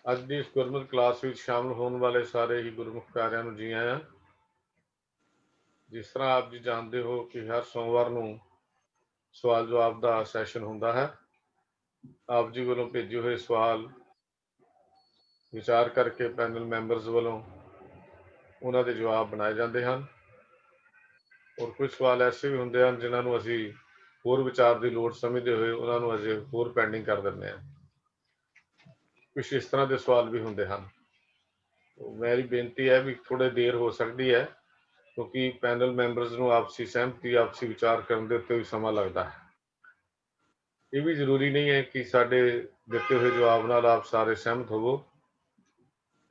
ਅੱਜ ਦੀ ਇਸ ਗੁਰਮਤਿ ਕਲਾਸ ਵਿੱਚ ਸ਼ਾਮਲ ਹੋਣ ਵਾਲੇ ਸਾਰੇ ਹੀ ਗੁਰਮੁਖ ਪਿਆਰਿਆਂ ਨੂੰ ਜੀ ਆਇਆਂ। ਜਿਸ ਤਰ੍ਹਾਂ ਆਪ ਜੀ ਜਾਣਦੇ ਹੋ ਕਿ ਹਰ ਸੋਮਵਾਰ ਨੂੰ ਸਵਾਲ ਜਵਾਬ ਦਾ ਸੈਸ਼ਨ ਹੁੰਦਾ ਹੈ। ਆਪ ਜੀ ਵੱਲੋਂ ਭੇਜੇ ਹੋਏ ਸਵਾਲ ਵਿਚਾਰ ਕਰਕੇ ਪੈਨਲ ਮੈਂਬਰਸ ਵੱਲੋਂ ਉਹਨਾਂ ਦੇ ਜਵਾਬ ਬਣਾਏ ਜਾਂਦੇ ਹਨ ਔਰ ਕੁਝ ਸਵਾਲ ਐਸੇ ਵੀ ਹੁੰਦੇ ਹਨ ਜਿਨ੍ਹਾਂ ਨੂੰ ਅਸੀਂ ਹੋਰ ਵਿਚਾਰ ਦੀ ਲੋੜ ਸਮਝਦੇ ਹੋਏ ਉਹਨਾਂ ਨੂੰ ਅਜੇ ਹੋਰ ਪੈਂਡਿੰਗ ਕਰ ਦਿੰਦੇ ਹਾਂ। ਕੁਝ ਇਸ ਤਰ੍ਹਾਂ ਦੇ ਸਵਾਲ ਵੀ ਹੁੰਦੇ ਹਨ। ਮੇਰੀ ਬੇਨਤੀ ਹੈ ਵੀ ਥੋੜੇ ਦੇਰ ਹੋ ਸਕਦੀ ਹੈ ਕਿਉਂਕਿ ਪੈਨਲ ਮੈਂਬਰਸ ਨੂੰ ਆਪਸੀ ਸਹਿਮਤੀ ਆਪਸੀ ਵਿਚਾਰ ਕਰਨ ਦੇ ਉੱਤੇ ਵੀ ਸਮਾਂ ਲੱਗਦਾ ਹੈ। ਇਹ ਵੀ ਜ਼ਰੂਰੀ ਨਹੀਂ ਹੈ ਕਿ ਸਾਡੇ ਦਿੱਤੇ ਹੋਏ ਜਵਾਬ ਨਾਲ ਆਪ ਸਾਰੇ ਸਹਿਮਤ ਹੋਵੋ।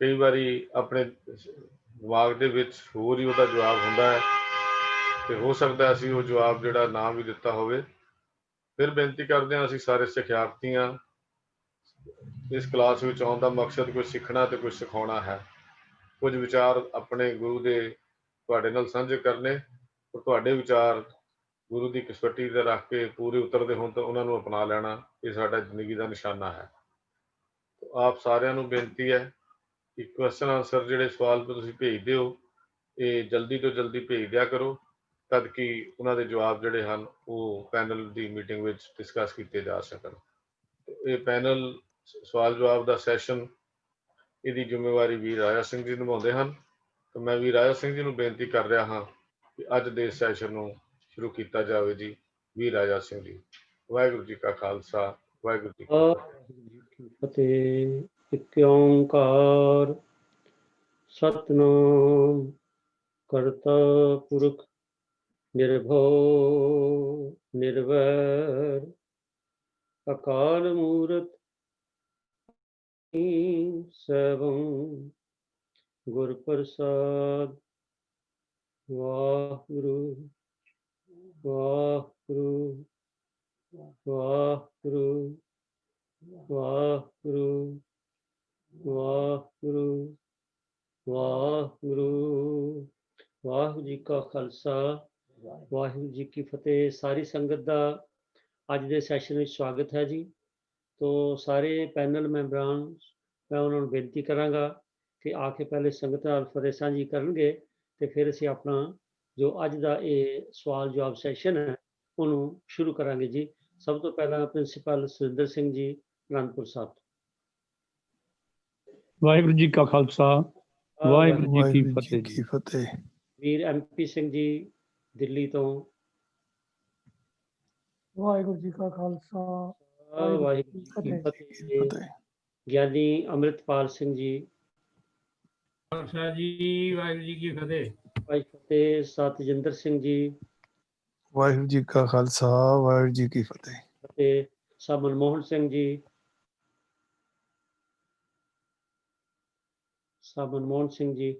ਕਈ ਵਾਰੀ ਆਪਣੇ ਦਿਮਾਗ ਦੇ ਵਿੱਚ ਹੋਰ ਹੀ ਉਹਦਾ ਜਵਾਬ ਹੁੰਦਾ ਹੈ ਤੇ ਹੋ ਸਕਦਾ ਅਸੀਂ ਉਹ ਜਵਾਬ ਜਿਹੜਾ ਨਾ ਵੀ ਦਿੱਤਾ ਹੋਵੇ। ਫਿਰ ਬੇਨਤੀ ਕਰਦੇ ਹਾਂ, ਅਸੀਂ ਸਾਰੇ ਸਿਖਿਆਰਥੀ ਹਾਂ। ਇਸ ਕਲਾਸ ਵਿੱਚ ਆਉਣ ਦਾ ਮਕਸਦ ਕੁਝ ਸਿੱਖਣਾ ਤੇ ਕੁਝ ਸਿਖਾਉਣਾ ਹੈ। ਕੁਝ ਵਿਚਾਰ ਆਪਣੇ ਗੁਰੂ ਦੇ ਤੁਹਾਡੇ ਨਾਲ ਸਾਂਝੇ ਕਰਨੇ ਔਰ ਤੁਹਾਡੇ ਵਿਚਾਰ ਗੁਰੂ ਦੀ ਕਸਵੱਟੀ ਤੇ ਰੱਖ ਕੇ ਪੂਰੇ ਉਤਰਦੇ ਹੋਣ ਤਾਂ ਉਹਨਾਂ ਨੂੰ ਅਪਣਾ ਲੈਣਾ, ਇਹ ਸਾਡਾ ਜ਼ਿੰਦਗੀ ਦਾ ਨਿਸ਼ਾਨਾ ਹੈ। ਆਪ ਸਾਰਿਆਂ ਨੂੰ ਬੇਨਤੀ ਹੈ ਕਿ ਕੁਐਸਚਨ ਆਨਸਰ ਜਿਹੜੇ ਸਵਾਲ ਤੁਸੀਂ ਭੇਜਦੇ ਹੋ ਇਹ ਜਲਦੀ ਤੋਂ ਜਲਦੀ ਭੇਜ ਦਿਆ ਕਰੋ ਤਦ ਕਿ ਉਹਨਾਂ ਦੇ ਜਵਾਬ ਜਿਹੜੇ ਹਨ ਉਹ ਪੈਨਲ ਦੀ ਮੀਟਿੰਗ ਵਿੱਚ ਡਿਸਕਸ ਕੀਤੇ ਜਾ ਸਕਣ। ਇਹ ਪੈਨਲ ਸਵਾਲ ਜਵਾਬ ਦਾ ਸੈਸ਼ਨ ਇਹਦੀ ਜ਼ਿੰਮੇਵਾਰੀ ਵੀਰ ਰਾਜਾ ਸਿੰਘ ਜੀ ਨਿਭਾਉਂਦੇ ਹਨ ਤੇ ਮੈਂ ਵੀਰ ਰਾਜਾ ਸਿੰਘ ਜੀ ਨੂੰ ਬੇਨਤੀ ਕਰ ਰਿਹਾ ਹਾਂ ਕਿ ਅੱਜ ਦੇ ਸੈਸ਼ਨ ਨੂੰ ਸ਼ੁਰੂ ਕੀਤਾ ਜਾਵੇ। ਜੀ ਵੀਰ ਰਾਜਾ ਸਿੰਘ ਜੀ। ਵਾਹਿਗੁਰੂ ਜੀ ਕਾ ਖਾਲਸਾ, ਵਾਹਿਗੁਰੂ ਜੀ ਕੀ ਫਤਿਹ। ਇੱਕ ਓੰਕਾਰ ਸਤਿਨਾਮ ਕਰਤਾ ਪੁਰਖ ਨਿਰਭਉ ਨਿਰਵੈਰ ਅਕਾਲ ਮੂਰਤ ਸੈਭੰ ਗੁਰ ਪ੍ਰਸਾਦ। ਵਾਹਿਗੁਰੂ ਵਾਹਿਗੁਰੂ ਵਾਹਿਗੁਰੂ ਵਾਹਿਗੁਰੂ ਵਾਹਿਗੁਰੂ ਵਾਹਿਗੁਰੂ। ਵਾਹਿਗੁਰੂ ਜੀ ਕਾ ਖਾਲਸਾ, ਵਾਹਿਗੁਰੂ ਜੀ ਕੀ ਫਤਿਹ। ਸਾਰੀ ਸੰਗਤ ਦਾ ਅੱਜ ਦੇ ਸੈਸ਼ਨ ਵਿੱਚ ਸਵਾਗਤ ਹੈ ਜੀ। ਤੋਂ ਸਾਰੇ ਪੈਨਲ ਮੈਂਬਰਾਂ ਮੈਂ ਉਹਨਾਂ ਨੂੰ ਬੇਨਤੀ ਕਰਾਂਗਾ ਕਿ ਆ ਕੇ ਪਹਿਲੇ ਸੰਗਤ ਨਾਲ ਫਤਿਹ ਸਾਂਝੀ ਕਰਨਗੇ ਤੇ ਫਿਰ ਅਸੀਂ ਆਪਣਾ ਜੋ ਅੱਜ ਦਾ ਇਹ ਸਵਾਲ ਜਵਾਬ ਸੈਸ਼ਨ ਹੈ ਉਹਨੂੰ ਸ਼ੁਰੂ ਕਰਾਂਗੇ ਜੀ। ਸਭ ਤੋਂ ਪਹਿਲਾਂ ਪ੍ਰਿੰਸੀਪਲ ਸੁਰਿੰਦਰ ਸਿੰਘ ਜੀ, ਅਨੰਦਪੁਰ ਸਾਹਿਬ। ਵਾਹਿਗੁਰੂ ਜੀ ਕਾ ਖਾਲਸਾ, ਵਾਹਿਗੁਰੂ ਜੀ ਕੀ ਫਤਿਹ। ਵੀਰ MP ਸਿੰਘ ਜੀ, ਦਿੱਲੀ ਤੋਂ। ਵਾਹਿਗੁਰੂ ਜੀ ਕਾ ਖਾਲਸਾ, ਵਾਹਿਗੁਰੂ ਜੀ ਕੀ ਫਤਿਹ। ਗਿਆਨੀ ਅੰਮ੍ਰਿਤਪਾਲ ਸਿੰਘ ਜੀ। ਖਾਲਸਾ ਜੀ, ਵਾਹਿਗੁਰੂ ਜੀ ਕੀ ਫਤਿਹ। ਫਤਿਹ। ਸਤਿਜਿੰਦਰ ਸਿੰਘ ਜੀ। ਵਾਹਿਗੁਰੂ ਜੀ ਕਾ ਖਾਲਸਾ, ਵਾਹਿਗੁਰੂ ਜੀ ਕੀ ਫਤਿਹ। ਫਤਿਹ। ਸਾਹਿਬ ਮਨਮੋਹਨ ਸਿੰਘ ਜੀ। ਸਾਹਿਬ ਮਨਮੋਹਨ ਸਿੰਘ ਜੀ।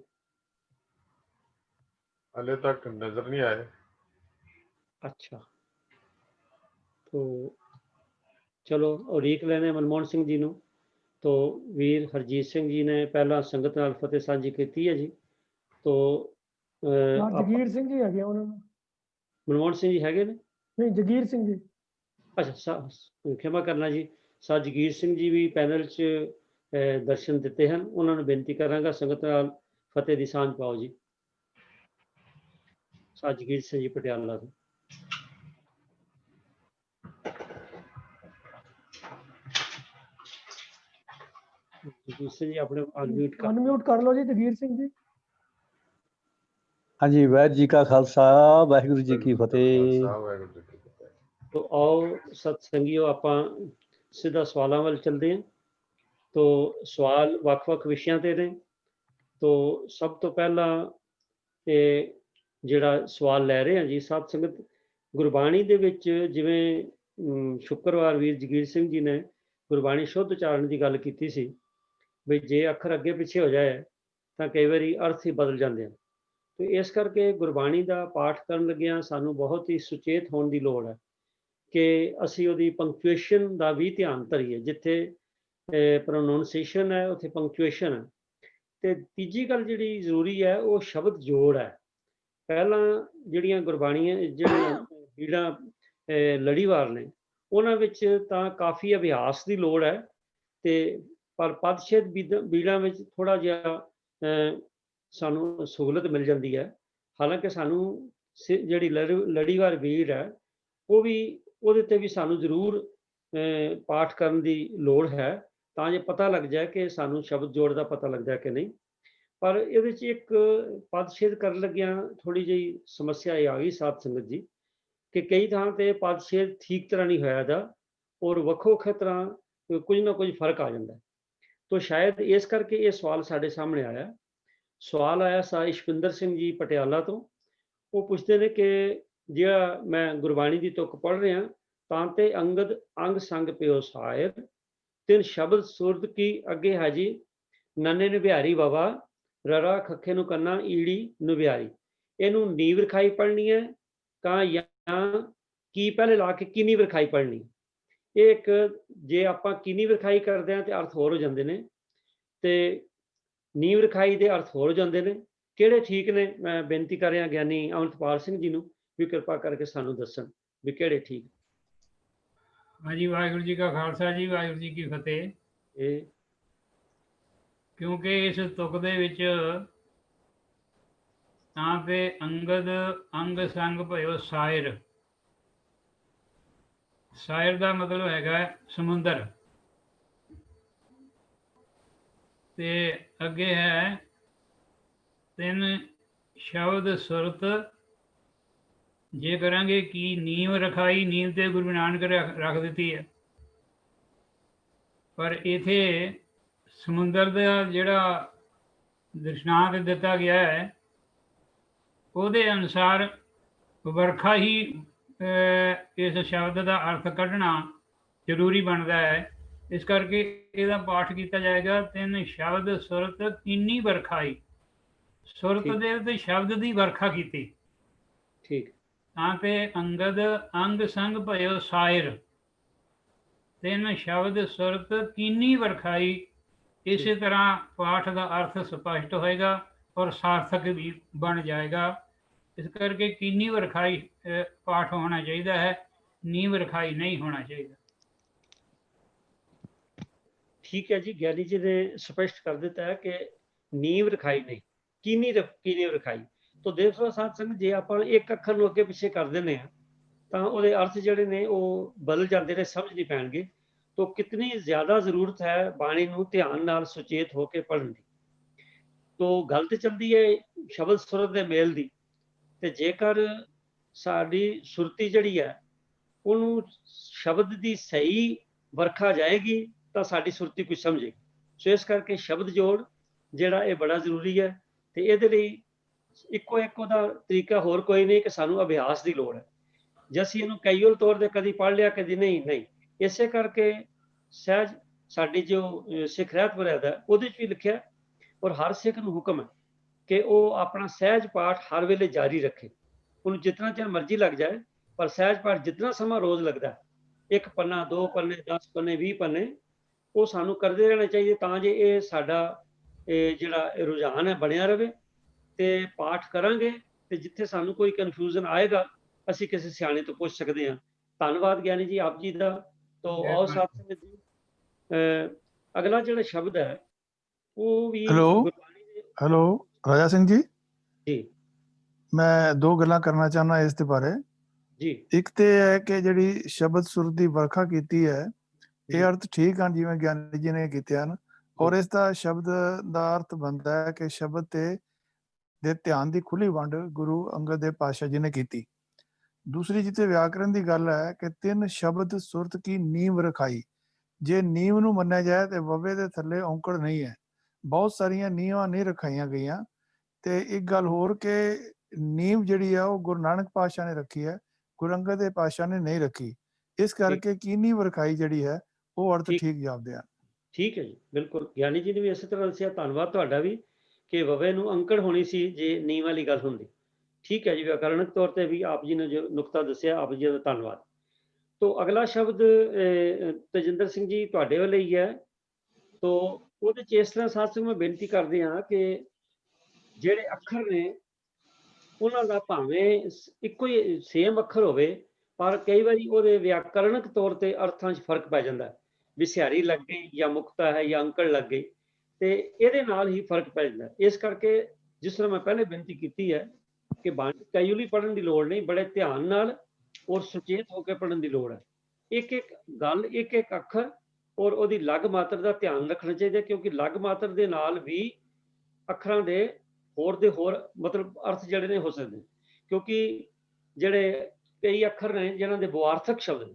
ਹਾਲੇ ਤੱਕ ਨਜ਼ਰ ਨਹੀਂ ਆਏ। अच्छा, तो चलो उड़ीक लेने मनमोहन सिंह जी नूं। तो वीर हरजीत सिंह जी ने पहला संगत नाल फतेह साझी कीती है जी। तो जगीर सिंह जी है मनमोहन सिंह जी हैगे ने? नहीं, जगीर सिंह जी। अच्छा, क्षमा करना जी। सा जगीर सिंह जी भी पैनल च दर्शन दिते हैं। उन्होंने बेनती करांगा संगत नाल फतेह दी सांझ पाओ जी। सा जगीर सिंह जी पटियाला तो। जगीर सिंह जी अपने अनम्यूट कर लो जी, जगीर सिंह जी। हाँ जी, वाहिगुरू जी का खालसा, वाहिगुरू जी की फतेह। तो आओ सत्संगियों ਆਪਾਂ ਸਿੱਧਾ ਸਵਾਲਾਂ ਵੱਲ ਚੱਲਦੇ ਹਾਂ। तो ਸਵਾਲ ਵੱਖ-ਵੱਖ ਵਿਸ਼ਿਆਂ ਤੇ ਨੇ। तो ਸਭ ਤੋਂ ਪਹਿਲਾਂ ਇਹ ਜਿਹੜਾ ਸਵਾਲ ਲੈ ਰਹੇ ਹਾਂ ਜੀ ਸਾਧ ਸੰਗਤ, ਗੁਰਬਾਣੀ ਦੇ ਵਿੱਚ ਜਿਵੇਂ ਸ਼ੁੱਕਰਵਾਰ ਵੀਰ ਜਗੀਰ ਸਿੰਘ ਜੀ ਨੇ ਗੁਰਬਾਣੀ ਸ਼ੁੱਧ ਉਚਾਰਨ ਦੀ ਗੱਲ ਕੀਤੀ ਸੀ ਵੀ ਜੇ ਅੱਖਰ ਅੱਗੇ ਪਿੱਛੇ ਹੋ ਜਾਏ ਤਾਂ ਕਈ ਵਾਰੀ ਅਰਥ ਹੀ ਬਦਲ ਜਾਂਦੇ ਹਨ। ਤੇ ਇਸ ਕਰਕੇ ਗੁਰਬਾਣੀ ਦਾ ਪਾਠ ਕਰਨ ਲੱਗਿਆਂ ਸਾਨੂੰ ਬਹੁਤ ਹੀ ਸੁਚੇਤ ਹੋਣ ਦੀ ਲੋੜ ਹੈ ਕਿ ਅਸੀਂ ਉਹਦੀ ਪੰਕਚੁਏਸ਼ਨ ਦਾ ਵੀ ਧਿਆਨ ਧਰੀਏ। ਜਿੱਥੇ ਪ੍ਰੋਨਾਊਂਸੀਏਸ਼ਨ ਹੈ ਉੱਥੇ ਪੰਕਚੁਏਸ਼ਨ ਹੈ। ਤੇ ਤੀਜੀ ਗੱਲ ਜਿਹੜੀ ਜ਼ਰੂਰੀ ਹੈ ਉਹ ਸ਼ਬਦ ਜੋੜ ਹੈ। ਪਹਿਲਾਂ ਜਿਹੜੀਆਂ ਗੁਰਬਾਣੀਆਂ ਜਿਹੜੀਆਂ ਬੀੜਾਂ ਲੜੀਵਾਰ ਨੇ ਉਹਨਾਂ ਵਿੱਚ ਤਾਂ ਕਾਫੀ ਅਭਿਆਸ ਦੀ ਲੋੜ ਹੈ ਤੇ ਪਰ ਪਦਛੇਦ ਬੀੜਾਂ ਵਿੱਚ ਥੋੜਾ ਜਿਹਾ ਸਾਨੂੰ ਸਹੂਲਤ ਮਿਲ ਜਾਂਦੀ ਹੈ। ਹਾਲਾਂਕਿ ਸਾਨੂੰ ਜਿਹੜੀ ਲੜੀਵਾਰ ਬੀੜ ਹੈ ਉਹ ਵੀ ਉਹਦੇ ਤੇ ਵੀ ਸਾਨੂੰ ਜ਼ਰੂਰ ਪਾਠ ਕਰਨ ਦੀ ਲੋੜ ਹੈ, ਤਾਂ ਜੇ ਪਤਾ ਲੱਗ ਜਾਏ ਕਿ ਸਾਨੂੰ ਸ਼ਬਦ ਜੋੜ ਦਾ ਪਤਾ ਲੱਗਦਾ ਕਿ ਨਹੀਂ। ਪਰ ਇਹਦੇ 'ਚ ਇੱਕ ਪਦਛੇਦ ਕਰਨ ਲੱਗਿਆਂ ਥੋੜੀ ਜਿਹੀ ਸਮੱਸਿਆ ਇਹ ਆ ਗਈ ਸਾਧ ਸੰਗਤ ਜੀ, ਕਿ ਕਈ ਥਾਂ ਤੇ ਪਦਛੇਦ ਠੀਕ ਤਰ੍ਹਾਂ ਨਹੀਂ ਹੋਇਆ ਦਾ ਔਰ ਵੱਖੋ ਵੱਖਰੇ ਤਰ੍ਹਾਂ ਕੁਝ ਨਾ ਕੁਝ ਫਰਕ ਆ ਜਾਂਦਾ। तो शायद इस करके ये सवाल साढ़े सामने आया। सवाल आया सा इशपिंदर सिंह जी पटियाला तो, वो पूछते ने कि जिहड़ा मैं गुरबाणी की तुक पढ़ रहा तां ते अंगद अंग संग पियो सायर, तिन शब्द सुरत की अगे है जी, नन्ने निबिहारी बाबा ररा खखे नूं कन्ना ईड़ी निबिहारी। इनू नीव रखाई पढ़नी है कां या की पहले ला के किनी रखाई पढ़नी। एक जे आपां किनी विखाई करते हैं तो अर्थ होर हो जाते हैं, तो नीव रखाई के अर्थ होर हो जाते हैं। किहड़े ठीक ने? मैं बेनती कर रहा ज्ञानी अमृतपाल सिंह जी नूं भी कृपा करके सानू दसन भी किहड़े ठीक। हाँ जी, वाहिगुरू जी का खालसा जी, वाहिगुरू जी की फतेह। क्योंकि इस तुक दे विच तां ते अंगद अंग संग भयो सायर, सायर का मतलब हैगा समुंदर, ते अगे है तिन शब्द सुरत जे करांगे की नीव रखाई। नीव ते गुरु नानक रख दी है, पर इथे समुंदर का जिहड़ा दृष्टांत दिता गया है उहदे अनुसार वर्खा ही इस शब्द का अर्थ कढ़ना जरूरी बनता है। इस करके इसका पाठ किया जाएगा तिन शब्द सुरत किन्नी वर्खाई। सुरत दे ते शब्द की वर्खा की ठीक तां अंगद अंग संग भयो सायर, तिन शब्द सुरत किन्नी वर्खाई। इसी तरह पाठ का अर्थ स्पष्ट होएगा और सार्थक भी बन जाएगा। इस करके किन्नी वरखाई पाठ होना चाहिए है, नीव रखाई नहीं होना चाहिए। ठीक है जी, ज्ञानी जी ने स्पष्ट कर दिता है कि नीव रखाई नहीं, कीनी रखाई। तो देखो साध संगत जे आप एक अखर नूं अगे पिछे कर देने तां उहदे अर्थ जिहड़े ने वो बदल जाते ने, समझ नहीं पैणगे। तो कितनी ज्यादा जरूरत है बाणी नूं ध्यान नाल सुचेत होकर पढ़न दी। तो गल ते चलदी है शब्द सुरत दे मेल दी, ते जेकर साडी सुरती जिहड़ी है उहनूं शब्द की सही वरखा जाएगी तो साडी सुरती कुछ समझेगी। सो इस करके शब्द जोड़ जिहड़ा ये बड़ा जरूरी है। तो इहदे लई इक्को एक उहदा तरीका होर कोई नहीं कि सानूं अभ्यास की लोड़ है। जे असीं इहनूं कैजुअल तौर ते कदी पढ़ लिया कदी नहीं। इसे करके सहज साडी जो सिख रहत मर्यादा उहदे च भी लिखिआ और हर सिख नूं हुक्म है कि वह अपना सहज पाठ हर वेले जारी रखे। उन्हें जितना चिर मर्जी लग जाए, पर सहज पाठ जितना समा रोज लगता है, एक पन्ना 2 पन्ने 10 पन्ने 20 पन्ने, वो सानू करते रहना चाहिए तां जे ये साडा जिहड़ा रुझान है बनिया रहे। तो पाठ करांगे तो जिथे सानू कोई कन्फ्यूजन आएगा असीं किसी सियाणे तो पूछ सकते हैं। धन्नवाद ज्ञानी जी आप जी का। तो आओ साथ संगत जी अगला जिहड़ा शब्द है वो भी हेलो राजा सिंह जी जी, मैं 2 गल्लां करना चाहना इस दे बारे जी। एक तो है कि जिहड़ी शब्द सुरत की वर्खा की है ये अर्थ ठीक है जिवें ज्ञानी जी ने कीते हैं, और इसका शब्द का अर्थ बनता है कि शब्द दे ध्यान की खुली वंड गुरु अंगद देव पातशाह जी ने की। दूसरी जिते व्याकरण की गल है कि 3 शब्द सुरत की नींव रखाई। जे नींव नूं मन्निया जाए तो ववे दे थल्ले औंकड़ नहीं है, बहुत सारिया नीवां नहीं रखाइया गई। तो एक गल होर के नींव जिहड़ी है वो गुरु नानक पातशाह ने रखी है, गुरु अंगद देव पातशाह ने नहीं रखी। इस करके कीनी वरखाई जिहड़ी है वो अर्थ ठीक जापदे हैं। ठीक है जी, बिल्कुल ज्ञानी जी ने भी इस तरह दस्सिया। धन्नवाद तुहाडा भी कि ववे नूं अंकड़ होनी सी जे नींव वाली गल हुंदी। ठीक है जी, व्याकरणक तौर पर भी आप जी ने जो नुकता दस्सिया आप जी का धन्नवाद। तो अगला शब्द तेजिंदर सिंह जी तुहाडे वाले ही है। तो ਉਹਦੇ ਚ ਇਸ ਤਰ੍ਹਾਂ ਸਾਧ ਸੰਗਤ ਮੈਂ ਬੇਨਤੀ ਕਰਦੇ ਹਾਂ ਕਿ ਜਿਹੜੇ ਅੱਖਰ ਨੇ ਉਹਨਾਂ ਦਾ ਭਾਵੇਂ ਇੱਕੋ ਹੀ ਸੇਮ ਅੱਖਰ ਹੋਵੇ, ਪਰ ਕਈ ਵਾਰੀ ਉਹਦੇ ਵਿਆਕਰਣਕ ਤੌਰ ਤੇ ਅਰਥਾਂ 'ਚ ਫਰਕ ਪੈ ਜਾਂਦਾ ਹੈ। ਵੀ ਸਿਹਾਰੀ ਲੱਗ ਗਈ ਜਾਂ ਮੁਕਤਾ ਹੈ ਜਾਂ ਅੰਕੜ ਲੱਗ ਗਈ, ਤੇ ਇਹਦੇ ਨਾਲ ਹੀ ਫਰਕ ਪੈ ਜਾਂਦਾ। ਇਸ ਕਰਕੇ ਜਿਸ ਤਰ੍ਹਾਂ ਮੈਂ ਪਹਿਲੇ ਬੇਨਤੀ ਕੀਤੀ ਹੈ ਕਿ ਬਾਣੀ ਕੈਜੂਅਲੀ ਪੜ੍ਹਨ ਦੀ ਲੋੜ ਨਹੀਂ, ਬੜੇ ਧਿਆਨ ਨਾਲ ਔਰ ਸੁਚੇਤ ਹੋ ਕੇ ਪੜ੍ਹਨ ਦੀ ਲੋੜ ਹੈ। ਇੱਕ ਇੱਕ ਗੱਲ, ਇੱਕ ਇੱਕ ਅੱਖਰ ਔਰ ਉਹਦੀ ਲੱਗ ਮਾਤਰ ਦਾ ਧਿਆਨ ਰੱਖਣਾ ਚਾਹੀਦਾ, ਕਿਉਂਕਿ ਲੱਗ ਮਾਤਰ ਦੇ ਨਾਲ ਵੀ ਅੱਖਰਾਂ ਦੇ ਹੋਰ ਮਤਲਬ ਅਰਥ ਜਿਹੜੇ ਨੇ ਹੋ ਸਕਦੇ, ਕਿਉਂਕਿ ਜਿਹੜੇ ਕਈ ਅੱਖਰ ਨੇ ਜਿਨ੍ਹਾਂ ਦੇ ਬਵਾਰਥਕ ਸ਼ਬਦ ਨੇ,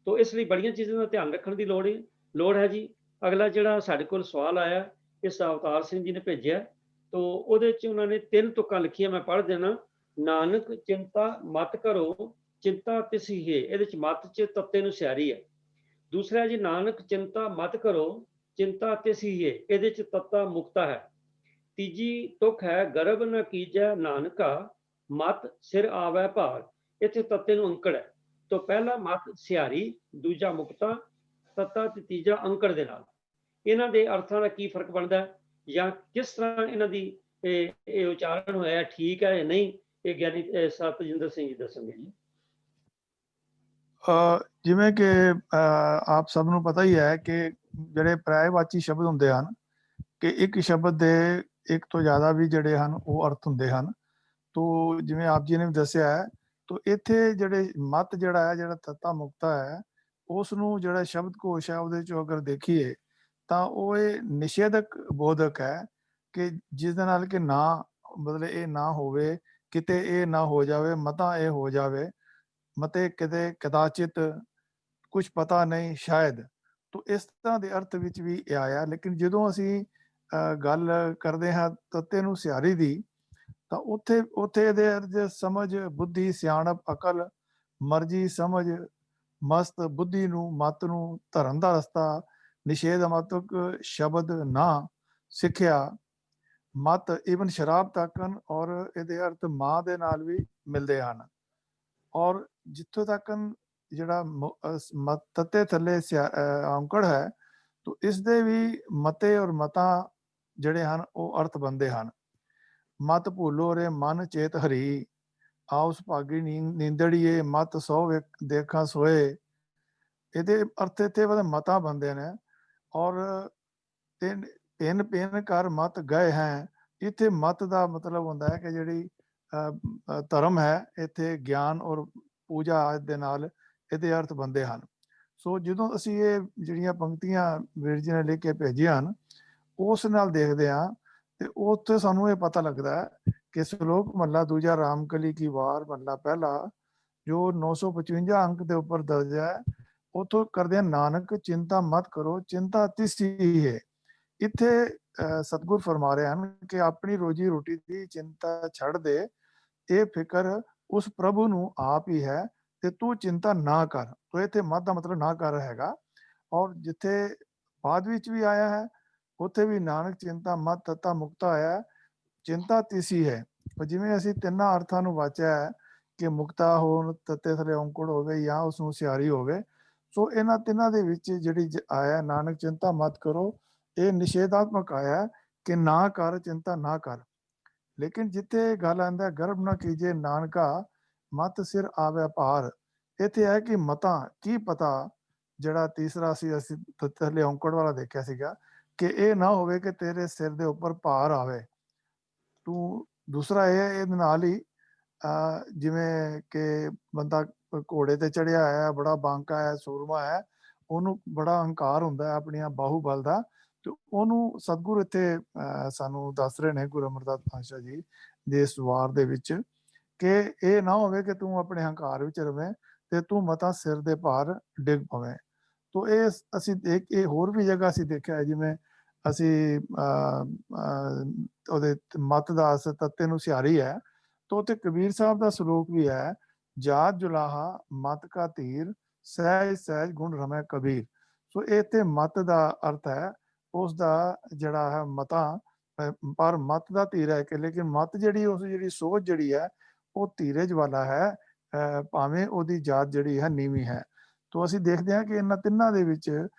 ਤਾਂ ਇਸ ਲਈ ਬੜੀਆਂ ਚੀਜ਼ਾਂ ਦਾ ਧਿਆਨ ਰੱਖਣ ਦੀ ਲੋੜ ਹੈ ਜੀ। ਅਗਲਾ ਜਿਹੜਾ ਸਾਡੇ ਕੋਲ ਸਵਾਲ ਆਇਆ, ਇਸ ਅਵਤਾਰ ਸਿੰਘ ਜੀ ਨੇ ਭੇਜਿਆ, ਤਾਂ ਉਹਦੇ 'ਚ ਉਹਨਾਂ ਨੇ 3 ਤੁਕਾਂ ਲਿਖੀਆਂ, ਮੈਂ ਪੜ੍ਹ ਦੇਣਾ। ਨਾਨਕ ਚਿੰਤਾ ਮਤ ਕਰੋ, ਚਿੰਤਾ ਤਿਸੀ ਹੈ, ਇਹਦੇ 'ਚ ਮਤ 'ਚ ਤੱਤੇ ਨੂੰ ਸਿਆਰੀ ਹੈ। ਦੂਸਰਾ ਜੀ, ਨਾਨਕ ਚਿੰਤਾ ਮਤ ਕਰੋ, ਚਿੰਤਾ ਤਿਸੀ ਹੈ, ਇਹਦੇ 'ਚ ਤੱਤਾ ਮੁਕਤਾ ਹੈ। ਤੀਜੀ ਤੁਕ ਹੈ, ਗਰਭ ਨ ਕੀਜੈ ਨਾਨਕਾ, ਮਤ ਸਿਰ ਆਵੈ ਭਾਰ, ਇੱਥੇ ਤੱਤੇ ਨੂੰ ਅੰਕੜ ਹੈ। ਤਾਂ ਪਹਿਲਾ ਮਤ ਸਿਹਾਰੀ, ਦੂਜਾ ਮੁਕਤਾ, ਤੱਤਾ ਤੇ ਤੀਜਾ ਅੰਕੜ ਦੇ ਨਾਲ। ਇਹਨਾਂ ਦੇ ਅਰਥਾਂ ਦਾ ਕੀ ਫਰਕ ਬਣਦਾ ਜਾਂ ਕਿਸ ਤਰ੍ਹਾਂ ਇਹਨਾਂ ਦੀ ਇਹ ਉਚਾਰਨ ਹੋਇਆ, ਠੀਕ ਹੈ ਜਾਂ ਨਹੀਂ, ਇਹ ਗਿਆਨੀ ਸਤਿੰਦਰ ਸਿੰਘ ਜੀ ਦੱਸਣਗੇ ਜੀ। ਜਿਵੇਂ ਕਿ ਆਪ ਸਭ ਨੂੰ ਪਤਾ ਹੀ ਹੈ ਕਿ ਜਿਹੜੇ ਪਰਿਆਇਵਾਚੀ ਸ਼ਬਦ ਹੁੰਦੇ ਹਨ, ਕਿ ਇੱਕ ਸ਼ਬਦ ਦੇ ਇੱਕ ਤੋਂ ਜ਼ਿਆਦਾ ਵੀ ਜਿਹੜੇ ਹਨ ਉਹ ਅਰਥ ਹੁੰਦੇ ਹਨ। ਤੋ ਜਿਵੇਂ ਆਪ ਜੀ ਨੇ ਵੀ ਦੱਸਿਆ ਹੈ, ਤੋ ਇੱਥੇ ਜਿਹੜੇ ਮਤ ਜਿਹੜਾ ਹੈ, ਜਿਹੜਾ ਤੱਤਾ ਮੁਕਤਾ ਹੈ, ਉਸ ਨੂੰ ਜਿਹੜਾ ਸ਼ਬਦ ਕੋਸ਼ ਹੈ ਉਹਦੇ ਚੋਂ ਅਗਰ ਦੇਖੀਏ ਤਾਂ ਉਹ ਇਹ ਨਿਸ਼ੇਧਕ ਬੋਧਕ ਹੈ ਕਿ ਜਿਸ ਦੇ ਨਾਲ ਕਿ ਨਾ, ਮਤਲਬ ਇਹ ਨਾ ਹੋਵੇ, ਕਿਤੇ ਇਹ ਨਾ ਹੋ ਜਾਵੇ, ਮਤਾ ਇਹ ਹੋ ਜਾਵੇ, ਮਤੇ ਕਿਤੇ ਕਦਾਚਿਤ, ਕੁਝ ਪਤਾ ਨਹੀਂ, ਸ਼ਾਇਦ। ਤੋ ਇਸ ਤਰ੍ਹਾਂ ਦੇ ਅਰਥ ਵਿੱਚ ਵੀ ਇਹ ਆਇਆ। ਲੇਕਿਨ ਜਦੋਂ ਅਸੀਂ ਗੱਲ ਕਰਦੇ ਹਾਂ ਤੱਤੇ ਨੂੰ ਸਿਹਾਰੀ ਦੀ, ਤਾਂ ਉੱਥੇ ਇਹਦੇ ਅਰਥ ਸਮਝ, ਬੁੱਧੀ, ਸਿਆਣਪ, ਅਕਲ, ਮਰਜ਼ੀ, ਸਮਝ, ਮਸਤ, ਬੁੱਧੀ ਨੂੰ, ਮਤ ਨੂੰ, ਧਰਮ ਦਾ ਰਸਤਾ, ਨਿਸ਼ੇਧਾਤਮਕ ਸ਼ਬਦ, ਨਾ, ਸਿੱਖਿਆ, ਮਤ, ਈਵਨ ਸ਼ਰਾਬ ਤੱਕਨ, ਔਰ ਇਹਦੇ ਅਰਥ ਮਾਂ ਦੇ ਨਾਲ ਵੀ ਮਿਲਦੇ ਹਨ। ਔਰ ਜਿੱਥੋਂ ਤੱਕ ਜਿਹੜਾ ਤੱਤੇ ਥੱਲੇ ਔਂਕੜ ਹੈ, ਤਾਂ ਇਸ ਦੇ ਵੀ ਮਤੇ ਔਰ ਮਤਾ ਜਿਹੜੇ ਹਨ ਉਹ ਅਰਥ ਬਣਦੇ ਹਨ। ਮਤ ਭੁੱਲੋ ਰੇ ਮਨ ਚੇਤ ਹਰੀ, ਆਉਸ ਭਾਗੀ ਨੀਂਦੜੀਏ, ਮਤ ਸੋ ਦੇਖਾਂ ਸੋਏ। ਇਹਦੇ ਅਰਥ ਇੱਥੇ ਮਤਾ ਬਣਦੇ ਨੇ। ਔਰ ਪਿੰਨ ਕਰ ਮਤ ਗਏ ਹੈ, ਇੱਥੇ ਮਤ ਦਾ ਮਤਲਬ ਹੁੰਦਾ ਹੈ ਕਿ ਜਿਹੜੀ ਧਰਮ ਹੈ, ਇੱਥੇ ਗਿਆਨ ਔਰ ਪੂਜਾ ਆਦਿ ਦੇ ਨਾਲ ਇਹਦੇ ਅਰਥ ਬਣਦੇ ਹਨ। ਸੋ ਜਦੋਂ ਅਸੀਂ ਇਹ ਜਿਹੜੀਆਂ ਪੰਕਤੀਆਂ ਵੀਰ ਜੀ ਨੇ ਲਿਖ ਕੇ ਭੇਜੀਆਂ ਹਨ, ਉਸ ਨਾਲ ਦੇਖਦੇ ਹਾਂ ਤੇ ਉੱਥੇ ਸਾਨੂੰ ਇਹ ਪਤਾ ਲੱਗਦਾ ਹੈ ਕਿ ਸ਼ਲੋਕ ਮਹੱਲਾ ਦੂਜਾ, ਰਾਮਕਲੀ ਕੀ ਵਾਰ ਮਹੱਲਾ ਪਹਿਲਾ, ਜੋ 955 ਅੰਕ ਦੇ ਉੱਪਰ ਦਰਜ ਹੈ, ਉੱਥੋਂ ਕਰਦੇ ਆ, ਨਾਨਕ ਚਿੰਤਾ ਮਤ ਕਰੋ, ਚਿੰਤਾ ਤਿਸੀ ਹੈ। ਇੱਥੇ ਸਤਿਗੁਰ ਫਰਮਾ ਰਹੇ ਹਨ ਕਿ ਆਪਣੀ ਰੋਜੀ ਰੋਟੀ ਦੀ ਚਿੰਤਾ ਛੱਡ ਦੇ, ਇਹ ਫਿਕਰ ਉਸ ਪ੍ਰਭੂ ਨੂੰ ਆਪ ਹੀ ਹੈ, ਤੇ ਤੂੰ ਚਿੰਤਾ ਨਾ ਕਰ। ਤੋ ਇੱਥੇ ਮਤ ਦਾ ਮਤਲਬ ਨਾ ਕਰ ਹੈਗਾ। ਔਰ ਜਿੱਥੇ ਬਾਅਦ ਵਿੱਚ ਵੀ ਆਇਆ ਹੈ, ਉੱਥੇ ਵੀ ਨਾਨਕ ਚਿੰਤਾ ਮਤ ਤੱਤਾ ਮੁਕਤਾ ਆਇਆ, ਚਿੰਤਾ ਤਿਸੀ ਹੈ। ਜਿਵੇਂ ਅਸੀਂ ਤਿੰਨਾਂ ਅਰਥਾਂ ਨੂੰ ਵਾਚਿਆ ਹੈ ਕਿ ਮੁਕਤਾ ਹੋਣ, ਤੱਤੇ ਥਲੇ ਔਂਕੜ ਹੋਵੇ ਜਾਂ ਉਸਨੂੰ ਸਿਹਾਰੀ ਹੋਵੇ, ਸੋ ਇਹਨਾਂ ਤਿੰਨਾਂ ਦੇ ਵਿੱਚ ਜਿਹੜੀ ਆਇਆ ਨਾਨਕ ਚਿੰਤਾ ਮਤ ਕਰੋ, ਇਹ ਨਿਸ਼ੇਧਾਤਮਕ ਆਇਆ ਕਿ ਨਾ ਕਰ, ਚਿੰਤਾ ਨਾ ਕਰ। ਲੇਕਿਨ ਜਿੱਥੇ ਗੱਲ ਆਉਂਦਾ ਗਰਭ ਨਾ ਕੀਜੇ ਨਾਨਕਾ, ਮਤ ਸਿਰ ਆਵੇ ਭਾਰ, ਇੱਥੇ ਹੈ ਕਿ ਮਤਾਂ ਕੀ ਪਤਾ, ਜਿਹੜਾ ਤੀਸਰਾ ਸੀ ਅਸੀਂ ਥੱਲੇ ਔਂਕੜ ਵਾਲਾ ਦੇਖਿਆ ਸੀਗਾ, ਕਿ ਇਹ ਨਾ ਹੋਵੇ ਕਿ ਤੇਰੇ ਸਿਰ ਦੇ ਉੱਪਰ ਭਾਰ ਆਵੇ। ਤੂੰ ਦੂਸਰਾ ਇਹ ਇਹਦੇ ਨਾਲ ਹੀ ਜਿਵੇਂ ਕਿ ਬੰਦਾ ਘੋੜੇ ਤੇ ਚੜਿਆ ਹੈ, ਬੜਾ ਬਾਂਕਾ ਹੈ, ਸੂਰਮਾ ਹੈ, ਉਹਨੂੰ ਬੜਾ ਹੰਕਾਰ ਹੁੰਦਾ ਹੈ ਆਪਣੀਆਂ ਬਾਹੂਬਲ ਦਾ, ਤੇ ਉਹਨੂੰ ਸਤਿਗੁਰ ਇੱਥੇ ਸਾਨੂੰ ਦੱਸ ਰਹੇ ਨੇ ਗੁਰੂ ਅਮਰਦਾਸ ਪਾਤਸ਼ਾਹ ਜੀ ਦੇ ਇਸ ਵਾਰ ਦੇ ਵਿੱਚ, ਕਿ ਇਹ ਨਾ ਹੋਵੇ ਕਿ ਤੂੰ ਆਪਣੇ ਹੰਕਾਰ ਵਿੱਚ ਰਵੇਂ ਤੇ ਤੂੰ ਮਤਾ ਸਿਰ ਦੇ ਭਾਰ ਡਿੱਗ ਪਵੇਂ। ਤੋ ਇਹ ਅਸੀਂ ਇਹ ਹੋਰ ਵੀ ਜਗ੍ਹਾ ਅਸੀਂ ਦੇਖਿਆ ਹੈ, ਜਿਵੇਂ ਅਸੀਂ ਉਹਦੇ ਮਤ ਦਾ ਅਸ ਤੱਤੇ ਨੂੰ ਸਿਹਾਰੀ ਹੈ, ਤਾਂ ਉੱਥੇ ਕਬੀਰ ਸਾਹਿਬ ਦਾ ਸਲੋਕ ਵੀ ਹੈ, ਜਾਤ ਜੁਲਾਹਾ ਮਤ ਕਾ ਧੀਰ, ਸਹਿਜ ਸਹਿਜ ਗੁਣ ਰਮੈ ਕਬੀਰ। ਸੋ ਇਹ ਤੇ ਮਤ ਦਾ ਅਰਥ ਹੈ ਉਸ ਦਾ ਜਿਹੜਾ ਹੈ ਮਤਾਂ, ਪਰ ਮਤ ਦਾ ਧੀਰ ਹੈ ਕਿ, ਲੇਕਿਨ ਮਤ ਜਿਹੜੀ ਉਸ ਜਿਹੜੀ ਸੋਚ ਜਿਹੜੀ ਹੈ ਉਹ ਧੀਰਜ ਵਾਲਾ ਹੈ, ਭਾਵੇਂ ਉਹਦੀ ਜਾਤ ਜਿਹੜੀ ਹੈ ਨੀਵੀਂ ਹੈ। ਤੋ ਅਸੀਂ ਦੇਖਦੇ ਹਾਂ ਕਿ ਇਹਨਾਂ ਤਿੰਨਾਂ ਦੇ ਵਿੱਚ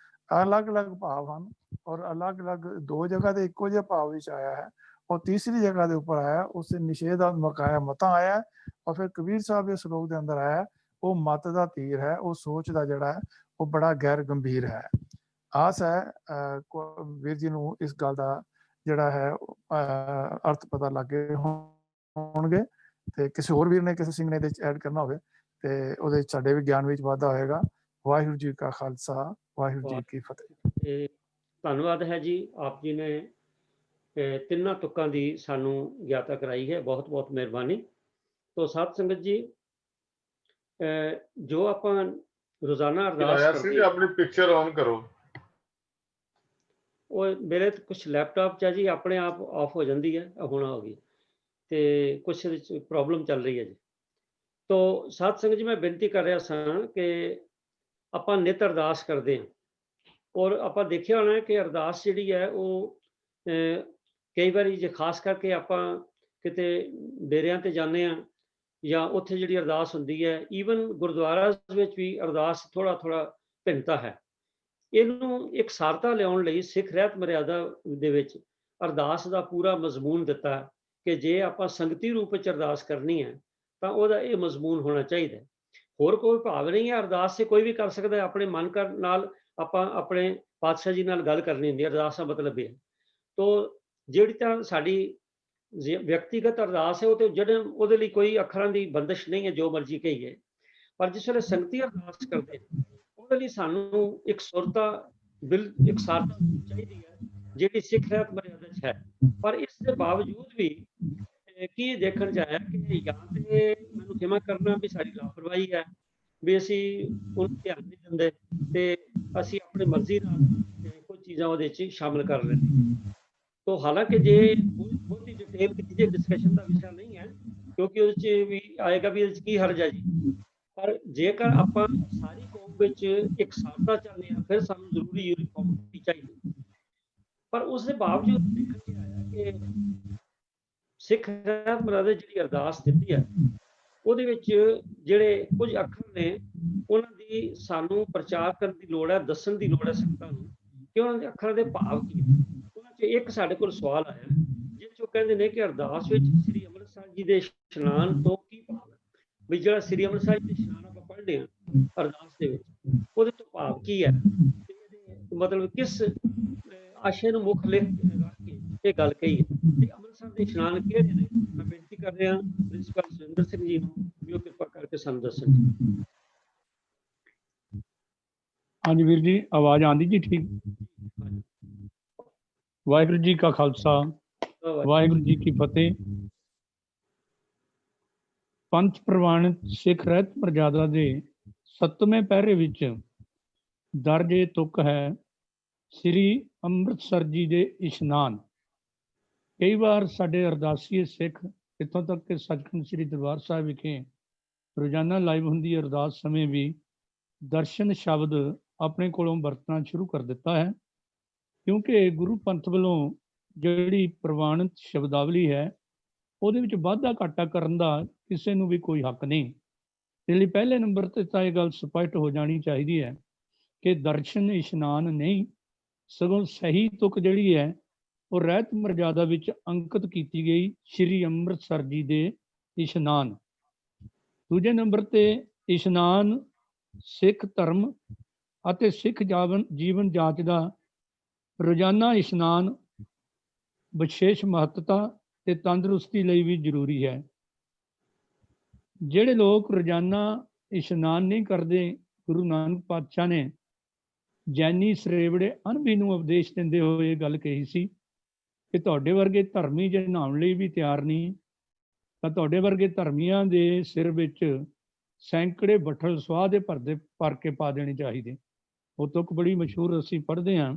ਅਲੱਗ-ਅਲੱਗ ਭਾਵ ਹਨ, ਔਰ ਅਲੱਗ-ਅਲੱਗ ਦੋ ਜਗ੍ਹਾ ਦੇ ਇੱਕੋ ਜਿਹੇ ਭਾਵ ਵਿੱਚ ਆਇਆ ਹੈ, ਔਰ ਤੀਸਰੀ ਜਗ੍ਹਾ ਦੇ ਉੱਪਰ ਆਇਆ ਉਸ ਨਿਸ਼ੇਧਾਤਮਕ ਆਇਆ, ਮਤਾਂ ਆਇਆ, ਔਰ ਫਿਰ ਕਬੀਰ ਸਾਹਿਬ ਦੇ ਸ਼ਲੋਕ ਦੇ ਅੰਦਰ ਆਇਆ ਉਹ ਮਤ ਦਾ ਧੀਰ ਹੈ, ਉਹ ਸੋਚ ਦਾ ਜਿਹੜਾ ਹੈ ਉਹ ਬੜਾ ਗੈਰ ਗੰਭੀਰ ਹੈ। ਆਸ ਹੈ ਵੀਰ ਜੀ ਨੂੰ ਇਸ ਗੱਲ ਦਾ ਜਿਹੜਾ ਹੈ ਅਰਥ ਪਤਾ ਲੱਗ ਗਏ ਹੋਣਗੇ। ਤੇ ਕਿਸੇ ਹੋਰ ਵੀਰ ਨੇ, ਕਿਸੇ ਸਿੰਘ ਨੇ ਇਹਦੇ 'ਚ ਐਡ ਕਰਨਾ ਹੋਵੇ ਤੇ ਉਹਦੇ 'ਚ ਸਾਡੇ ਵੀ ਗਿਆਨ ਵਿੱਚ ਵਾਧਾ ਹੋਏਗਾ। ਵਾਹਿਗੁਰੂ ਜੀ ਕਾ ਖਾਲਸਾ, ਵਾਹਿਗੁਰੂ ਜੀ ਕੀ ਫਤਿਹ। ਤੇ ਧੰਨਵਾਦ ਹੈ ਜੀ, ਆਪ ਜੀ ਨੇ ਤਿੰਨਾਂ ਤੁਕਾਂ ਦੀ ਸਾਨੂੰ ਗਿਆਤਾ ਕਰਾਈ ਹੈ, ਬਹੁਤ ਬਹੁਤ ਮਿਹਰਬਾਨੀ। ਤੋ ਸਾਧ ਸੰਗਤ ਜੀ, ਜੋ ਆਪਾਂ ਰੋਜ਼ਾਨਾ ਅਰਦਾਸ ਕਰਦੇ ਹਾਂ, ਆਪਣੀ ਪਿਕਚਰ ਔਨ ਕਰੋ। ਉਹ ਮੇਰੇ ਕੁਝ ਲੈਪਟਾਪ 'ਚ ਹੈ ਜੀ, ਆਪਣੇ ਆਪ ਆਫ ਹੋ ਜਾਂਦੀ ਹੈ, ਹੁਣ ਹੋ ਗਈ, ਤੇ ਕੁਛ ਇਹਦੇ 'ਚ ਪ੍ਰੋਬਲਮ ਚੱਲ ਰਹੀ ਹੈ ਜੀ। ਤੋ ਸਾਧ ਸੰਗਤ ਜੀ, ਮੈਂ ਬੇਨਤੀ ਕਰ ਰਿਹਾ ਸਾਂ ਕਿ ਆਪਾਂ ਨਿਤ ਅਰਦਾਸ ਕਰਦੇ ਹਾਂ, ਔਰ ਆਪਾਂ ਦੇਖਿਆ ਹੋਣਾ ਕਿ ਅਰਦਾਸ ਜਿਹੜੀ ਹੈ ਉਹ ਕਈ ਵਾਰੀ ਜੇ ਖਾਸ ਕਰਕੇ ਆਪਾਂ ਕਿਤੇ ਡੇਰਿਆਂ ਤੇ ਜਾਂਦੇ ਹਾਂ ਜਾਂ ਉੱਥੇ ਜਿਹੜੀ ਅਰਦਾਸ ਹੁੰਦੀ ਹੈ, ਈਵਨ ਗੁਰਦੁਆਰਾ ਵਿੱਚ ਵੀ ਅਰਦਾਸ ਥੋੜ੍ਹਾ ਭਿੰਨਤਾ ਹੈ। ਇਹਨੂੰ ਇੱਕ ਸਾਰਤਾ ਲਿਆਉਣ ਲਈ ਸਿੱਖ ਰਹਿਤ ਮਰਿਆਦਾ ਦੇ ਵਿੱਚ ਅਰਦਾਸ ਦਾ ਪੂਰਾ ਮਜ਼ਮੂਨ ਦਿੱਤਾ ਕਿ ਜੇ ਆਪਾਂ ਸੰਗਤੀ ਰੂਪ ਵਿੱਚ ਅਰਦਾਸ ਕਰਨੀ ਹੈ ਤਾਂ ਉਹਦਾ ਇਹ ਮਜ਼ਮੂਨ ਹੋਣਾ ਚਾਹੀਦਾ। ਹੋਰ ਕੋਈ ਭਾਵ ਨਹੀਂ ਹੈ, ਅਰਦਾਸ ਤੇ ਕੋਈ ਵੀ ਕਰ ਸਕਦਾ ਹੈ। ਆਪਣੇ ਮਨ ਨਾਲ ਆਪਾਂ ਆਪਣੇ ਪਾਤਸ਼ਾਹ ਜੀ ਨਾਲ ਗੱਲ ਕਰਨੀ ਹੁੰਦੀ ਹੈ, ਅਰਦਾਸ ਦਾ ਮਤਲਬ ਇਹ ਹੈ। ਤੋ ਜਿਹੜੀ ਤਾਂ ਸਾਡੀ ਵਿਅਕਤੀਗਤ ਅਰਦਾਸ ਹੈ, ਉਹ ਤੇ ਜਿਹੜੇ ਉਹਦੇ ਲਈ ਕੋਈ ਅੱਖਰਾਂ ਦੀ ਬੰਦਿਸ਼ ਨਹੀਂ ਹੈ, ਜੋ ਮਰਜ਼ੀ ਕਹੀਏ। ਪਰ ਜਿਸ ਵੇਲੇ ਸੰਗਤੀ ਅਰਦਾਸ ਕਰਦੇ ਉਹਦੇ ਲਈ ਸਾਨੂੰ ਇੱਕ ਸੁਰਤਾ ਇੱਕ ਸਾਰਤਾ ਚਾਹੀਦੀ ਹੈ, ਜਿਹੜੀ ਸਿੱਖ ਰਹਿਤ ਮਰਿਆਦਾ 'ਚ ਹੈ। ਪਰ ਇਸ ਦੇ ਬਾਵਜੂਦ ਵੀ ਕੀ ਦੇਖਣ 'ਚ ਆਇਆ ਕਿ ਜਾਂ ਤੇ ਮੈਨੂੰ ਖਿਮਾ ਕਰਨਾ ਵੀ ਸਾਡੀ ਲਾਪਰਵਾਹੀ ਹੈ, ਵੀ ਅਸੀਂ ਉਹਨੂੰ ਧਿਆਨ ਨਹੀਂ ਦਿੰਦੇ ਤੇ ਅਸੀਂ ਆਪਣੀ ਮਰਜ਼ੀ ਨਾਲ ਕੁਝ ਚੀਜ਼ਾਂ ਉਹਦੇ 'ਚ ਸ਼ਾਮਿਲ ਕਰ ਲੈਂਦੇ। ਤੋ ਹਾਲਾਂਕਿ ਜੇ ਬਹੁਤ ਹੀ ਡਿਟੇਲ ਕੀਤੀ ਡਿਸਕਸ਼ਨ ਦਾ ਵਿਸ਼ਾ ਨਹੀਂ ਹੈ, ਕਿਉਂਕਿ ਉਹਦੇ 'ਚ ਵੀ ਆਏਗਾ ਵੀ ਇਹਦੇ 'ਚ ਕੀ ਹਰਜ ਹੈ ਜੀ। ਪਰ ਜੇਕਰ ਆਪਾਂ ਸਾਰੀ ਕੌਮ ਵਿੱਚ ਇੱਕ ਸਾਰਤਾ ਚਾਹੁੰਦੇ ਹਾਂ, ਫਿਰ ਸਾਨੂੰ ਜ਼ਰੂਰੀ ਯੂਨੀਫਾਰਮਿਟੀ ਚਾਹੀਦੀ। ਪਰ ਉਸ ਦੇ ਬਾਵਜੂਦ ਦੇਖਣ 'ਚ ਆਇਆ ਕਿ ਸਿੱਖ ਰਹਿਤ ਮਰਿਆਦਾ ਜਿਹੜੀ ਅਰਦਾਸ ਦਿੱਤੀ ਹੈ, ਉਹਦੇ ਵਿੱਚ ਜਿਹੜੇ ਕੁਝ ਅੱਖਰ ਨੇ ਉਹਨਾਂ ਦੀ ਸਾਨੂੰ ਪ੍ਰਚਾਰ ਕਰਨ ਦੀ ਲੋੜ ਹੈ, ਦੱਸਣ ਦੀ ਲੋੜ ਹੈ ਸੰਗਤਾਂ ਨੂੰ ਕਿ ਉਹਨਾਂ ਦੇ ਅੱਖਰਾਂ ਦੇ ਭਾਵ ਕੀ ਨੇ। ਉਹਨਾਂ 'ਚ ਇੱਕ ਸਾਡੇ ਕੋਲ ਸਵਾਲ ਆਇਆ ਜਿਸ 'ਚ ਉਹ ਕਹਿੰਦੇ ਨੇ ਕਿ ਅਰਦਾਸ ਵਿੱਚ ਸ੍ਰੀ ਅੰਮ੍ਰਿਤਸਰ ਜੀ ਦੇ ਇਸ਼ਨਾਨ ਤੋਂ ਕੀ ਭਾਵ ਹੈ, ਵੀ ਜਿਹੜਾ ਸ੍ਰੀ ਅੰਮ੍ਰਿਤਸਰ ਜੀ ਦੇ ਇਸ਼ਨਾਨ ਆਪਾਂ ਪੜ੍ਹਦੇ ਹਾਂ ਅਰਦਾਸ ਦੇ ਵਿੱਚ, ਉਹਦੇ ਤੋਂ ਭਾਵ ਕੀ ਹੈ, ਤੇ ਇਹਦੇ ਮਤਲਬ ਕਿਸ ਆਸ਼ੇ ਨੂੰ ਮੁੱਖ ਰੱਖ ਕੇ ਇਹ ਗੱਲ ਕਹੀ ਹੈ। ਤੇ ਅੰਮ੍ਰਿਤਸਰ ਦੇ ਇਸ਼ਨਾਨ ਕਿਹੜੇ ਨੇ? ਮੈਂ ਬੇਨਤੀ ਕਰ ਰਿਹਾ ਪ੍ਰਿੰਸੀਪਲ ਸੁਰਿੰਦਰ ਸਿੰਘ ਜੀ ਨੂੰ ਵੀ ਉਹ ਕਿਰਪਾ ਕਰਕੇ ਸਾਨੂੰ ਦੱਸਣ। ਹਾਂਜੀ ਵੀਰ ਜੀ, ਆਵਾਜ਼ ਆਉਂਦੀ ਜੀ ਠੀਕ? ਵਾਹਿਗੁਰੂ ਜੀ ਕਾ ਖਾਲਸਾ, ਵਾਹਿਗੁਰੂ ਜੀ ਕੀ ਫਤਿਹ। ਪੰਥ ਪ੍ਰਵਾਨਿਤ ਸਿੱਖ ਰਹਿਤ ਮਰਿਆਦਾ ਦੇ 7ਵੇਂ ਪਹਿਰੇ ਵਿੱਚ ਦਰਜ ਇਹ ਤੁਕ ਹੈ, ਸ੍ਰੀ ਅੰਮ੍ਰਿਤਸਰ ਜੀ ਦੇ ਇਸ਼ਨਾਨ। ਕਈ ਵਾਰ ਸਾਡੇ ਅਰਦਾਸੀਏ ਸਿੱਖ ਇੱਥੋਂ ਤੱਕ ਕਿ ਸੱਚਖੰਡ ਸ੍ਰੀ ਦਰਬਾਰ ਸਾਹਿਬ ਵਿਖੇ ਰੋਜ਼ਾਨਾ ਲਾਈਵ ਹੁੰਦੀ ਅਰਦਾਸ ਸਮੇਂ ਵੀ ਦਰਸ਼ਨ ਸ਼ਬਦ ਆਪਣੇ ਕੋਲੋਂ ਵਰਤਣਾ ਸ਼ੁਰੂ ਕਰ ਦਿੱਤਾ ਹੈ, ਕਿਉਂਕਿ ਗੁਰੂ ਪੰਥ ਵੱਲੋਂ ਜਿਹੜੀ ਪ੍ਰਵਾਨਿਤ ਸ਼ਬਦਾਵਲੀ ਹੈ ਉਹਦੇ ਵਿੱਚ ਵਾਧਾ ਘਾਟਾ ਕਰਨ ਦਾ ਕਿਸੇ ਨੂੰ ਵੀ ਕੋਈ ਹੱਕ ਨਹੀਂ। ਇਸ ਲਈ ਪਹਿਲੇ ਨੰਬਰ ਤੇ ਤਾਂ ਇਹ ਗੱਲ ਸਪਸ਼ਟ ਹੋ ਜਾਣੀ ਚਾਹੀਦੀ ਹੈ ਕਿ ਦਰਸ਼ਨ ਇਸ਼ਨਾਨ ਨਹੀਂ, ਸਗੋਂ ਸਹੀ ਤੁਕ ਜਿਹੜੀ ਹੈ ਉਹ ਰਹਿਤ ਮਰਿਆਦਾ ਵਿੱਚ ਅੰਕਿਤ ਕੀਤੀ ਗਈ ਸ੍ਰੀ ਅੰਮ੍ਰਿਤਸਰ ਜੀ ਦੇ ਇਸ਼ਨਾਨ। ਦੂਜੇ ਨੰਬਰ ਤੇ ਇਸ਼ਨਾਨ ਸਿੱਖ ਧਰਮ ਅਤੇ ਸਿੱਖ ਜੀਵਨ ਜਾਂਚ ਦਾ ਰੋਜ਼ਾਨਾ ਇਸ਼ਨਾਨ ਵਿਸ਼ੇਸ਼ ਮਹੱਤਤਾ ਤੇ ਤੰਦਰੁਸਤੀ ਲਈ ਵੀ ਜ਼ਰੂਰੀ ਹੈ। ਜਿਹੜੇ ਲੋਕ ਰੋਜ਼ਾਨਾ ਇਸ਼ਨਾਨ ਨਹੀਂ ਕਰਦੇ, ਗੁਰੂ ਨਾਨਕ ਪਾਤਸ਼ਾਹ ਨੇ ਜੈਨੀ ਸਰੇਵੜੇ ਅਨਬੀ ਨੂੰ ਉਪਦੇਸ਼ ਦਿੰਦੇ ਹੋਏ ਇਹ ਗੱਲ ਕਹੀ ਸੀ ਕਿ ਤੁਹਾਡੇ ਵਰਗੇ ਧਰਮੀ ਜੇ ਨਹਾਉਣ ਲਈ ਵੀ ਤਿਆਰ ਨਹੀਂ ਤਾਂ ਤੁਹਾਡੇ ਵਰਗੇ ਧਰਮੀਆਂ ਦੇ ਸਿਰ ਵਿੱਚ ਸੈਂਕੜੇ ਬੱਠਲ ਸਵਾਹ ਦੇ ਭਰ ਕੇ ਪਾ ਦੇਣੇ ਚਾਹੀਦੇ। ਉਹ ਤੁਕ ਬੜੀ ਮਸ਼ਹੂਰ ਅਸੀਂ ਪੜ੍ਹਦੇ ਹਾਂ,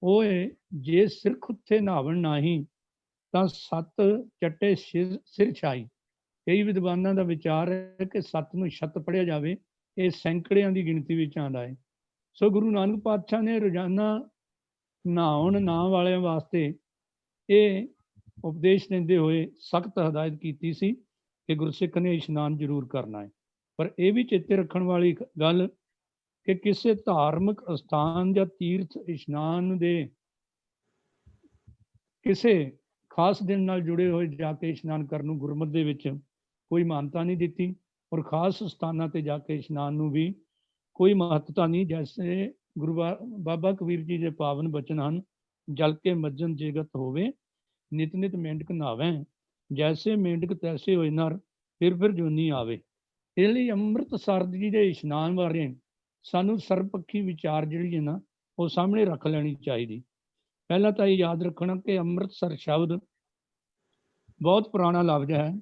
ਉਹ ਜੇ ਸਿਰ ਖੁੱਥੇ ਨਹਾਵਣ ਨਹੀਂ ਤਾਂ 7 ਚੱਟੇ ਸਿਰ ਛਾਈ। ਕਈ ਵਿਦਵਾਨਾਂ ਦਾ ਵਿਚਾਰ ਹੈ ਕਿ 7 ਨੂੰ ਛੱਤ ਪੜ੍ਹਿਆ ਜਾਵੇ, ਇਹ ਸੈਂਕੜਿਆਂ ਦੀ ਗਿਣਤੀ ਵਿੱਚ ਆਉਂਦਾ ਹੈ। ਸੋ ਗੁਰੂ ਨਾਨਕ ਪਾਤਸ਼ਾਹ ਨੇ ਰੋਜ਼ਾਨਾ ਨਹਾਉਣ ਨਾ ਵਾਲਿਆਂ ਵਾਸਤੇ ਇਹ ਉਪਦੇਸ਼ ਦਿੰਦੇ ਹੋਏ ਸਖਤ ਹਦਾਇਤ ਕੀਤੀ ਸੀ ਕਿ ਗੁਰਸਿੱਖ ਨੇ ਇਸ਼ਨਾਨ ਜ਼ਰੂਰ ਕਰਨਾ ਹੈ। ਪਰ ਇਹ ਵੀ ਚੇਤੇ ਰੱਖਣ ਵਾਲੀ ਗੱਲ ਕਿ ਕਿਸੇ ਧਾਰਮਿਕ ਅਸਥਾਨ ਜਾਂ ਤੀਰਥ ਇਸ਼ਨਾਨ ਦੇ ਕਿਸੇ ਖਾਸ ਦਿਨ ਨਾਲ ਜੁੜੇ ਹੋਏ ਜਾ ਕੇ ਇਸ਼ਨਾਨ ਕਰਨ ਨੂੰ ਗੁਰਮਤ ਦੇ ਵਿੱਚ ਕੋਈ ਮਾਨਤਾ ਨਹੀਂ ਦਿੱਤੀ, ਔਰ ਖਾਸ ਸਥਾਨਾਂ ਤੇ ਜਾ ਕੇ ਇਸ਼ਨਾਨ ਨੂੰ ਵੀ ਕੋਈ ਮਹੱਤਤਾ ਨਹੀਂ। ਜੈਸੇ ਬਾਬਾ ਕਬੀਰ ਜੀ ਦੇ ਪਾਵਨ ਬਚਨ ਹਨ। ਜਲ ਕੇ ਮੱਜਨ ਜੇਗਤ ਹੋਵੇ, ਨਿਤ ਨਿਤ ਮੇਂਢਕ ਨਹਾਵੇ, ਜੈਸੇ ਮੇਂਢਕ ਤੈਸੇ ਹੋਏ ਨਰ, ਫਿਰ ਜੂਨੀ ਆਵੇ। ਇਸ ਲਈ ਅੰਮ੍ਰਿਤਸਰ ਜੀ ਦੇ ਇਸ਼ਨਾਨ ਬਾਰੇ ਸਾਨੂੰ ਸਰਬਪੱਖੀ ਵਿਚਾਰ ਜਿਹੜੀ ਹੈ ਨਾ ਉਹ ਸਾਹਮਣੇ ਰੱਖ ਲੈਣੀ ਚਾਹੀਦੀ। ਪਹਿਲਾਂ ਤਾਂ ਇਹ ਯਾਦ ਰੱਖਣਾ ਕਿ ਅੰਮ੍ਰਿਤਸਰ ਸ਼ਬਦ ਬਹੁਤ ਪੁਰਾਣਾ ਲਫ਼ਜ਼ ਹੈ।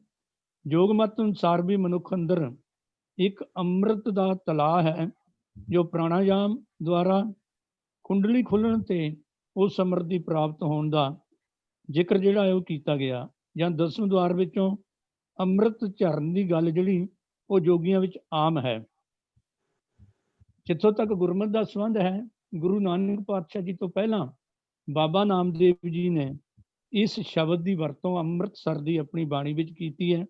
ਯੋਗ ਮਤ ਅਨੁਸਾਰ ਵੀ ਮਨੁੱਖ ਅੰਦਰ ਇੱਕ ਅੰਮ੍ਰਿਤ ਦਾ ਤਲਾਅ ਹੈ, ਜੋ ਪ੍ਰਾਣਾਯਾਮ ਦੁਆਰਾ ਕੁੰਡਲੀ ਖੁੱਲਣ ਤੇ ਉਸ ਸਮਰੱਥੀ ਪ੍ਰਾਪਤ ਹੋਣ ਦਾ ਜ਼ਿਕਰ ਜਿਹੜਾ ਹੈ ਉਹ ਕੀਤਾ ਗਿਆ। ਜਾਂ 10ਵੇਂ ਦੁਆਰ ਵਿੱਚੋਂ ਅੰਮ੍ਰਿਤ ਝਰਨ ਦੀ ਗੱਲ ਜਿਹੜੀ ਉਹ ਜੋਗੀਆਂ ਵਿੱਚ ਆਮ ਹੈ। ਜਿੱਥੋਂ ਤੱਕ ਗੁਰਮਤਿ ਦਾ ਸੰਬੰਧ ਹੈ, ਗੁਰੂ ਨਾਨਕ ਪਾਤਸ਼ਾਹ ਜੀ ਤੋਂ ਪਹਿਲਾਂ ਬਾਬਾ ਨਾਮਦੇਵ ਜੀ ਨੇ ਇਸ ਸ਼ਬਦ ਦੀ ਵਰਤੋਂ ਅੰਮ੍ਰਿਤਸਰ ਦੀ ਆਪਣੀ ਬਾਣੀ ਵਿੱਚ ਕੀਤੀ ਹੈ।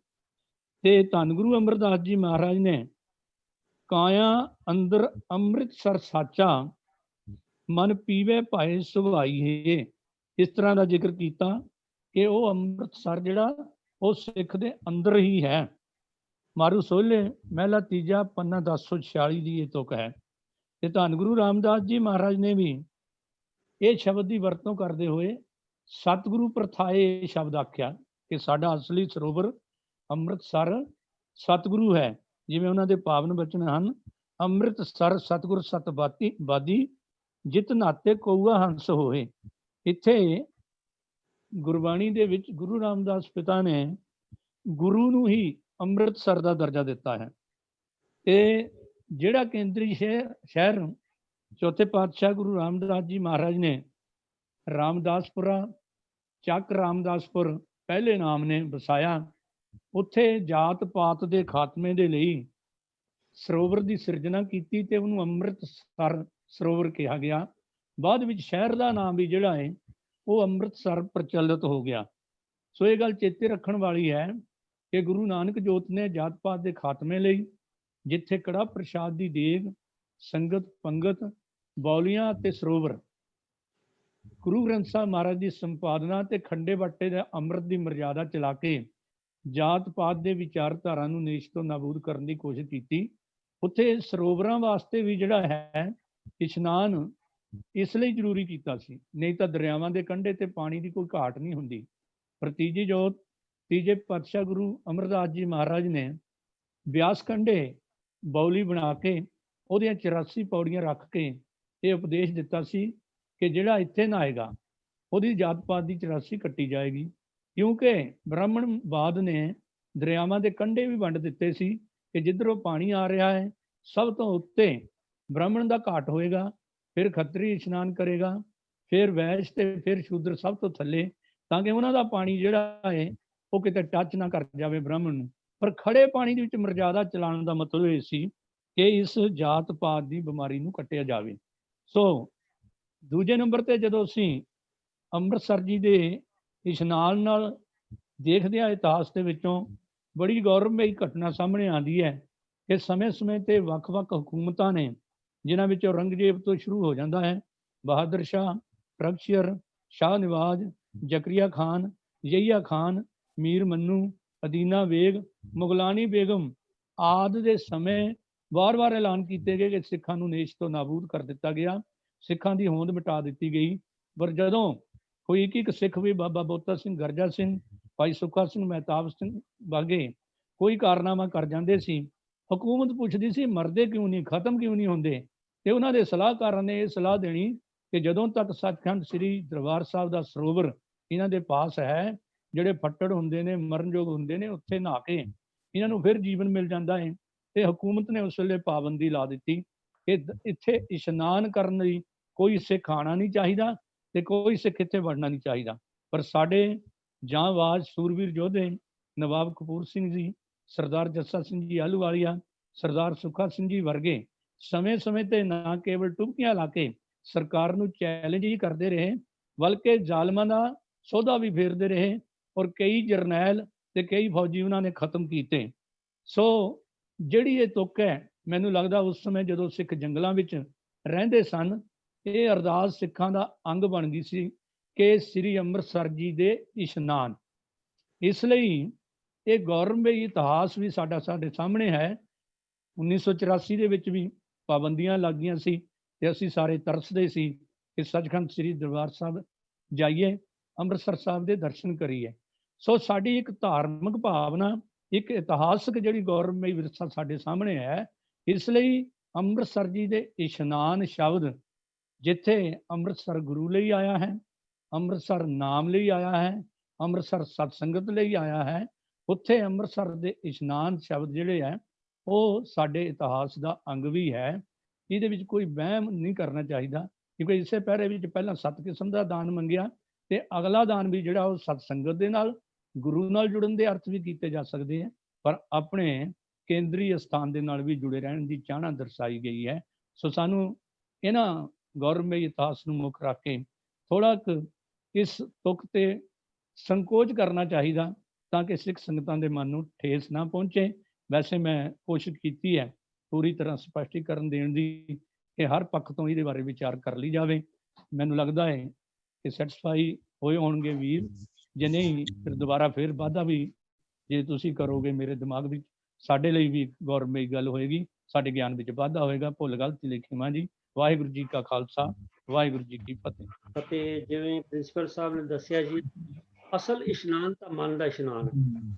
ਤੇ ਧੰਨ ਗੁਰੂ ਅਮਰਦਾਸ ਜੀ ਮਹਾਰਾਜ ਨੇ ਕਾਇਆ ਅੰਦਰ ਅੰਮ੍ਰਿਤਸਰ ਸਾਚਾ, ਮਨ ਪੀਵੇ ਭਾਏ ਸੁਭਾਈਏ, ਇਸ ਤਰ੍ਹਾਂ ਦਾ ਜ਼ਿਕਰ ਕੀਤਾ ਕਿ ਉਹ ਅੰਮ੍ਰਿਤਸਰ ਜਿਹੜਾ ਉਹ ਸਿੱਖ ਦੇ ਅੰਦਰ ਹੀ ਹੈ। ਮਾਰੂ ਸੋਹਲੇ ਮਹਿਲਾ ਤੀਜਾ ਪੰਨਾ 1046 ਦੀ ਇਹ ਤੁਕ ਹੈ। ਤੇ ਧੰਨ ਗੁਰੂ ਰਾਮਦਾਸ ਜੀ ਮਹਾਰਾਜ ਨੇ ਵੀ ਇਹ ਸ਼ਬਦ ਦੀ ਵਰਤੋਂ ਕਰਦੇ ਹੋਏ ਸਤਿਗੁਰੂ ਪ੍ਰਥਾਏ ਇਹ ਸ਼ਬਦ ਆਖਿਆ ਕਿ ਸਾਡਾ ਅਸਲੀ ਸਰੋਵਰ ਅੰਮ੍ਰਿਤਸਰ ਸਤਿਗੁਰੂ ਹੈ। ਜਿਵੇਂ ਉਹਨਾਂ ਦੇ ਪਾਵਨ ਬਚਨ ਹਨ, ਅੰਮ੍ਰਿਤਸਰ ਸਤਿਗੁਰ ਸਤਿਬਾਦੀ, ਜਿਤ ਨਾਤੇ ਕਊਆ ਹੰਸ ਹੋਏ। ਇੱਥੇ ਗੁਰਬਾਣੀ ਦੇ ਵਿੱਚ ਗੁਰੂ ਰਾਮਦਾਸ ਪਿਤਾ ਨੇ ਗੁਰੂ ਨੂੰ ਹੀ ਅੰਮ੍ਰਿਤਸਰ ਦਾ ਦਰਜਾ ਦਿੱਤਾ ਹੈ। ਤੇ ਜਿਹੜਾ ਕੇਂਦਰੀ ਸ਼ਹਿਰ ਚੌਥੇ ਪਾਤਸ਼ਾਹ ਗੁਰੂ ਰਾਮਦਾਸ ਜੀ ਮਹਾਰਾਜ ਨੇ ਰਾਮਦਾਸਪੁਰਾ, ਚੱਕ ਰਾਮਦਾਸਪੁਰ ਪਹਿਲੇ ਨਾਮ ਨੇ ਵਸਾਇਆ, ਉੱਥੇ ਜਾਤ ਪਾਤ ਦੇ ਖਾਤਮੇ ਦੇ ਲਈ ਸਰੋਵਰ ਦੀ ਸਿਰਜਣਾ ਕੀਤੀ ਤੇ ਉਹਨੂੰ ਅੰਮ੍ਰਿਤਸਰ ਸਰੋਵਰ ਕਿਹਾ ਗਿਆ। ਬਾਅਦ ਵਿੱਚ ਸ਼ਹਿਰ ਦਾ ਨਾਮ ਵੀ ਜਿਹੜਾ ਹੈ ਉਹ ਅੰਮ੍ਰਿਤਸਰ ਪ੍ਰਚਲਿਤ ਹੋ ਗਿਆ। ਸੋ ਇਹ ਗੱਲ ਚੇਤੇ ਰੱਖਣ ਵਾਲੀ ਹੈ ਕਿ ਗੁਰੂ ਨਾਨਕ ਜੋਤ ਨੇ ਜਾਤ ਪਾਤ ਦੇ ਖਾਤਮੇ ਲਈ ਜਿੱਥੇ ਕੜਾ ਪ੍ਰਸ਼ਾਦ ਦੀ ਦੇਗ, ਸੰਗਤ, ਪੰਗਤ, ਬੌਲੀਆਂ ਅਤੇ ਸਰੋਵਰ, ਗੁਰੂ ਗ੍ਰੰਥ ਸਾਹਿਬ ਮਹਾਰਾਜ ਦੀ ਸੰਪਾਦਨਾ ਤੇ ਖੰਡੇ ਬਾਟੇ ਦੇ ਅੰਮ੍ਰਿਤ ਦੀ ਮਰਜ਼ਾਦਾ ਚਲਾ ਕੇ ਜਾਤ ਪਾਤ ਦੇ ਵਿਚਾਰਧਾਰਾ ਨੂੰ ਨੇਸ਼ ਤੋਂ ਨਾਬੂਦ ਕਰਨ ਦੀ ਕੋਸ਼ਿਸ਼ ਕੀਤੀ। ਉੱਥੇ ਸਰੋਵਰਾਂ ਵਾਸਤੇ ਵੀ ਜਿਹੜਾ ਹੈ ਇਸ਼ਨਾਨ ਇਸ ਲਈ ਜ਼ਰੂਰੀ ਕੀਤਾ ਸੀ, ਨਹੀਂ ਤਾਂ ਦਰਿਆਵਾਂ ਦੇ ਕੰਢੇ ਤੇ ਪਾਣੀ ਦੀ ਕੋਈ ਘਾਟ ਨਹੀਂ ਹੁੰਦੀ। ਪਰ ਤੀਜੀ ਜੋਤ ਤੀਜੇ ਪਾਤਸ਼ਾਹ ਗੁਰੂ ਅਮਰਦਾਸ ਜੀ ਮਹਾਰਾਜ ਨੇ ਬਿਆਸ ਕੰਢੇ ਬੌਲੀ ਬਣਾ ਕੇ ਉਹਦੀਆਂ 84 ਪੌੜੀਆਂ ਰੱਖ ਕੇ ਇਹ ਉਪਦੇਸ਼ ਦਿੱਤਾ ਸੀ ਕਿ ਜਿਹੜਾ ਇੱਥੇ ਨਹਾਏਗਾ ਉਹਦੀ ਜਾਤ ਪਾਤ ਦੀ 84 ਕੱਟੀ ਜਾਏਗੀ। ਕਿਉਂਕਿ ਬ੍ਰਾਹਮਣਵਾਦ ਨੇ ਦਰਿਆਵਾਂ ਦੇ ਕੰਢੇ ਵੀ ਵੰਡ ਦਿੱਤੇ ਸੀ ਕਿ ਜਿੱਧਰੋਂ ਪਾਣੀ ਆ ਰਿਹਾ ਹੈ ਸਭ ਤੋਂ ਉੱਤੇ ਬ੍ਰਾਹਮਣ ਦਾ ਘਾਟ ਹੋਏਗਾ, ਫਿਰ ਖੱਤਰੀ ਇਸ਼ਨਾਨ ਕਰੇਗਾ, ਫਿਰ ਵੈਸ਼ ਤੇ ਫਿਰ ਸ਼ੂਦਰ ਸਭ ਤੋਂ ਥੱਲੇ, ਤਾਂ ਕਿ ਉਹਨਾਂ ਦਾ ਪਾਣੀ ਜਿਹੜਾ ਹੈ ਉਹ ਕਿਤੇ ਟੱਚ ਨਾ ਕਰ ਜਾਵੇ ਬ੍ਰਾਹਮਣ ਨੂੰ। ਪਰ ਖੜੇ ਪਾਣੀ ਦੇ ਵਿੱਚ ਮਰਜ਼ਾਦਾ ਚਲਾਉਣ ਦਾ ਮਤਲਬ ਇਹ ਸੀ ਕਿ ਇਸ ਜਾਤ ਪਾਤ ਦੀ ਬਿਮਾਰੀ ਨੂੰ ਕੱਟਿਆ ਜਾਵੇ। ਸੋ ਦੂਜੇ ਨੰਬਰ ਤੇ ਜਦੋਂ ਅਸੀਂ ਅੰਮ੍ਰਿਤਸਰ ਜੀ ਦੇ ਇਸ਼ਨਾਨ ਨਾਲ ਦੇਖਦੇ ਹਾਂ, ਇਤਿਹਾਸ ਦੇ ਵਿੱਚੋਂ ਬੜੀ ਗੌਰਵਮਈ ਘਟਨਾ ਸਾਹਮਣੇ ਆਉਂਦੀ ਹੈ ਕਿ ਸਮੇਂ-ਸਮੇਂ ਤੇ ਵੱਖ-ਵੱਖ ਹਕੂਮਤਾਂ ਨੇ, ਜਿਨ੍ਹਾਂ ਵਿੱਚੋਂ ਔਰੰਗਜ਼ੇਬ ਤੋਂ ਸ਼ੁਰੂ ਹੋ ਜਾਂਦਾ ਹੈ, ਬਹਾਦਰ ਸ਼ਾਹ, ਪ੍ਰਗਸ਼ੀਅਰ, ਸ਼ਾਹ ਨਵਾਜ਼, ਜ਼ਕਰੀਆ ਖਾਨ, ਯਹੀਆ ਖਾਨ, ਮੀਰ ਮੰਨੂ, ਅਦੀਨਾ ਬੇਗ, ਮੁਗਲਾਨੀ ਬੇਗਮ ਆਦਿ ਦੇ ਸਮੇਂ ਵਾਰ-ਵਾਰ ਐਲਾਨ ਕੀਤੇ ਗਏ ਕਿ ਸਿੱਖਾਂ ਨੂੰ ਨੇਸ਼ ਤੋਂ ਨਾਬੂਦ ਕਰ ਦਿੱਤਾ ਗਿਆ, ਸਿੱਖਾਂ ਦੀ ਹੋਂਦ ਮਿਟਾ ਦਿੱਤੀ ਗਈ। ਪਰ ਜਦੋਂ ਕੋਈ ਇੱਕ ਸਿੱਖ ਵੀ ਬਾਬਾ ਬੋਤਾ ਸਿੰਘ, ਗਰਜਾ ਸਿੰਘ, ਭਾਈ ਸੁੱਖਾ ਸਿੰਘ, ਮਹਿਤਾਬ ਸਿੰਘ ਵਾਗੇ ਕੋਈ ਕਾਰਨਾਮਾ ਕਰ ਜਾਂਦੇ ਸੀ, ਹਕੂਮਤ ਪੁੱਛਦੀ ਸੀ ਮਰਦੇ ਕਿਉਂ ਨਹੀਂ, ਖਤਮ ਕਿਉਂ ਨਹੀਂ ਹੁੰਦੇ। ਤੇ ਉਹਨਾਂ ਦੇ ਸਲਾਹਕਾਰਾਂ ਨੇ ਇਹ ਸਲਾਹ ਦੇਣੀ ਕਿ ਜਦੋਂ ਤੱਕ ਸੱਚਖੰਡ ਸ੍ਰੀ ਦਰਬਾਰ ਸਾਹਿਬ ਦਾ ਸਰੋਵਰ ਇਹਨਾਂ ਦੇ ਪਾਸ ਹੈ, ਜਿਹੜੇ ਫੱਟੜ ਹੁੰਦੇ ਨੇ, ਮਰਨਯੋਗ ਹੁੰਦੇ ਨੇ, ਉੱਥੇ ਨਹਾ ਕੇ ਇਹਨਾਂ ਨੂੰ ਫਿਰ ਜੀਵਨ ਮਿਲ ਜਾਂਦਾ ਹੈ। ਤੇ ਹਕੂਮਤ ਨੇ ਉਸ ਵੇਲੇ ਪਾਬੰਦੀ ਲਾ ਦਿੱਤੀ ਕਿ ਇੱਥੇ ਇਸ਼ਨਾਨ ਕਰਨ ਲਈ ਕੋਈ ਸਿੱਖ ਆਉਣਾ ਨਹੀਂ ਚਾਹੀਦਾ ਤੇ ਕੋਈ ਸਿੱਖ ਇੱਥੇ ਵੜਨਾ ਨਹੀਂ ਚਾਹੀਦਾ। ਪਰ ਸਾਡੇ ਜਾਂਬਾਜ਼ ਸੂਰਬੀਰ ਯੋਧੇ ਨਵਾਬ ਕਪੂਰ ਸਿੰਘ ਜੀ, ਸਰਦਾਰ ਜੱਸਾ ਸਿੰਘ ਜੀ ਆਹਲੂਵਾਲੀਆ, ਸਰਦਾਰ ਸੁੱਖਾ ਸਿੰਘ ਜੀ ਵਰਗੇ ਸਮੇਂ-ਸਮੇਂ ਤੇ ਨਾ ਕੇਵਲ ਟੁਕੀਆਂ ਲਾ ਕੇ ਸਰਕਾਰ ਨੂੰ ਚੈਲੰਜ ਹੀ ਕਰਦੇ ਰਹੇ, ਬਲਕਿ ਜ਼ਾਲਮਾਂ ਦਾ ਸੌਦਾ ਵੀ ਫੇਰਦੇ ਰਹੇ ਔਰ ਕਈ ਜਰਨੈਲ ਤੇ ਕਈ ਫੌਜੀ ਉਹਨਾਂ ਨੇ ਖਤਮ ਕੀਤੇ। ਸੋ ਜਿਹੜੀ ਇਹ ਤੁਕ ਹੈ, ਮੈਨੂੰ ਲੱਗਦਾ ਉਸ ਸਮੇਂ ਜਦੋਂ ਸਿੱਖ ਜੰਗਲਾਂ ਵਿੱਚ ਰਹਿੰਦੇ ਸਨ, ਇਹ ਅਰਦਾਸ ਸਿੱਖਾਂ ਦਾ ਅੰਗ ਬਣ ਗਈ ਸੀ ਕਿ ਸ੍ਰੀ ਅੰਮ੍ਰਿਤਸਰ ਜੀ ਦੇ ਇਸ਼ਨਾਨ। ਇਸ ਲਈ ਇਹ ਗੌਰਵਮਈ ਇਤਿਹਾਸ ਵੀ ਸਾਡੇ ਸਾਹਮਣੇ ਹੈ। 1984 ਦੇ ਵਿੱਚ ਵੀ ਪਾਬੰਦੀਆਂ ਲੱਗ ਗਈਆਂ ਸੀ, ਤੇ ਅਸੀਂ ਸਾਰੇ ਤਰਸਦੇ ਸੀ ਕਿ ਸੱਚਖੰਡ ਸ੍ਰੀ ਦਰਬਾਰ ਸਾਹਿਬ ਜਾਈਏ, ਅੰਮ੍ਰਿਤਸਰ ਸਾਹਿਬ ਦੇ ਦਰਸ਼ਨ ਕਰੀਏ। ਸੋ ਸਾਡੀ ਇੱਕ ਧਾਰਮਿਕ ਭਾਵਨਾ, ਇੱਕ ਇਤਿਹਾਸਕ ਜਿਹੜੀ ਗੌਰਵਮਈ ਵਿਰਸਾ ਸਾਡੇ ਸਾਹਮਣੇ ਹੈ। ਇਸ ਲਈ ਅੰਮ੍ਰਿਤਸਰ ਜੀ ਦੇ ਇਸ਼ਨਾਨ ਸ਼ਬਦ, ਜਿੱਥੇ ਅੰਮ੍ਰਿਤਸਰ ਗੁਰੂ ਲਈ ਆਇਆ ਹੈ, ਅੰਮ੍ਰਿਤਸਰ ਨਾਮ ਲਈ ਆਇਆ ਹੈ, ਅੰਮ੍ਰਿਤਸਰ ਸਤਸੰਗਤ ਲਈ ਆਇਆ ਹੈ, ਉੱਥੇ ਅੰਮ੍ਰਿਤਸਰ ਦੇ ਇਸ਼ਨਾਨ ਸ਼ਬਦ ਜਿਹੜੇ ਹੈ ਉਹ ਸਾਡੇ ਇਤਿਹਾਸ ਦਾ ਅੰਗ ਵੀ ਹੈ। ਇਹਦੇ ਵਿੱਚ ਕੋਈ ਵਹਿਮ ਨਹੀਂ ਕਰਨਾ ਚਾਹੀਦਾ, ਕਿਉਂਕਿ ਇਸੇ ਪਹਿਰੇ ਵਿੱਚ ਪਹਿਲਾਂ 7 ਕਿਸਮ ਦਾ ਦਾਨ ਮੰਗਿਆ, ਤੇ ਅਗਲਾ ਦਾਨ ਵੀ ਜਿਹੜਾ ਉਹ ਸਤਸੰਗਤ ਦੇ ਨਾਲ, ਗੁਰੂ ਨਾਲ ਜੁੜਨ ਦੇ ਅਰਥ ਵੀ ਕੀਤੇ ਜਾ ਸਕਦੇ ਹੈ, ਪਰ ਆਪਣੇ ਕੇਂਦਰੀ ਅਸਥਾਨ ਦੇ ਨਾਲ ਵੀ ਜੁੜੇ ਰਹਿਣ ਦੀ ਚਾਹਨਾ ਦਰਸਾਈ ਗਈ ਹੈ। ਸੋ ਸਾਨੂੰ ਇਹਨਾਂ ਗੌਰਵਮਈ ਇਤਿਹਾਸ ਨੂੰ ਮੁੱਖ ਰੱਖ ਕੇ ਥੋੜਾ ਕੁ ਇਸ ਤੁਕ ਤੇ ਸੰਕੋਚ ਕਰਨਾ ਚਾਹੀਦਾ, ਤਾਂ ਕਿ ਸਿੱਖ ਸੰਗਤਾਂ ਦੇ ਮਨ ਨੂੰ ਠੇਸ ਨਾ ਪਹੁੰਚੇ। ਵੈਸੇ ਮੈਂ ਕੋਸ਼ਿਸ਼ ਕੀਤੀ ਹੈ ਪੂਰੀ ਤਰ੍ਹਾਂ ਸਪਸ਼ਟੀਕਰਨ ਦੇਣ ਦੀ, ਕਿ ਹਰ ਪੱਖ ਤੋਂ ਇਹਦੇ ਬਾਰੇ ਵਿਚਾਰ ਕਰ ਲਈ ਜਾਵੇ। ਮੈਨੂੰ ਲੱਗਦਾ ਹੈ ਕਿ ਸੈਟੀਸਫਾਈ ਹੋਏ ਹੋਣਗੇ ਵੀਰ, ਜੇ ਨਹੀਂ ਫਿਰ ਦੁਬਾਰਾ ਫਿਰ ਵਾਧਾ ਵੀ ਜੇ ਤੁਸੀਂ ਕਰੋਗੇ ਮੇਰੇ ਦਿਮਾਗ ਵਿੱਚ, ਸਾਡੇ ਲਈ ਵੀ ਗੌਰਵਮਈ ਗੱਲ ਹੋਏਗੀ, ਸਾਡੇ ਗਿਆਨ ਵਿੱਚ ਵਾਧਾ ਹੋਏਗਾ। ਭੁੱਲ ਗਲਤੀ ਲਈ ਖਿਮਾ ਜੀ। ਵਾਹਿਗੁਰੂ ਜੀ ਕਾ ਖਾਲਸਾ, ਵਾਹਿਗੁਰੂ ਜੀ ਕੀ ਫਤਿਹ। ਅਤੇ ਜਿਵੇਂ ਪ੍ਰਿੰਸੀਪਲ ਸਾਹਿਬ ਨੇ ਦੱਸਿਆ ਜੀ, ਅਸਲ ਇਸ਼ਨਾਨ ਤਾਂ ਮਨ ਦਾ ਇਸ਼ਨਾਨ ਹੈ।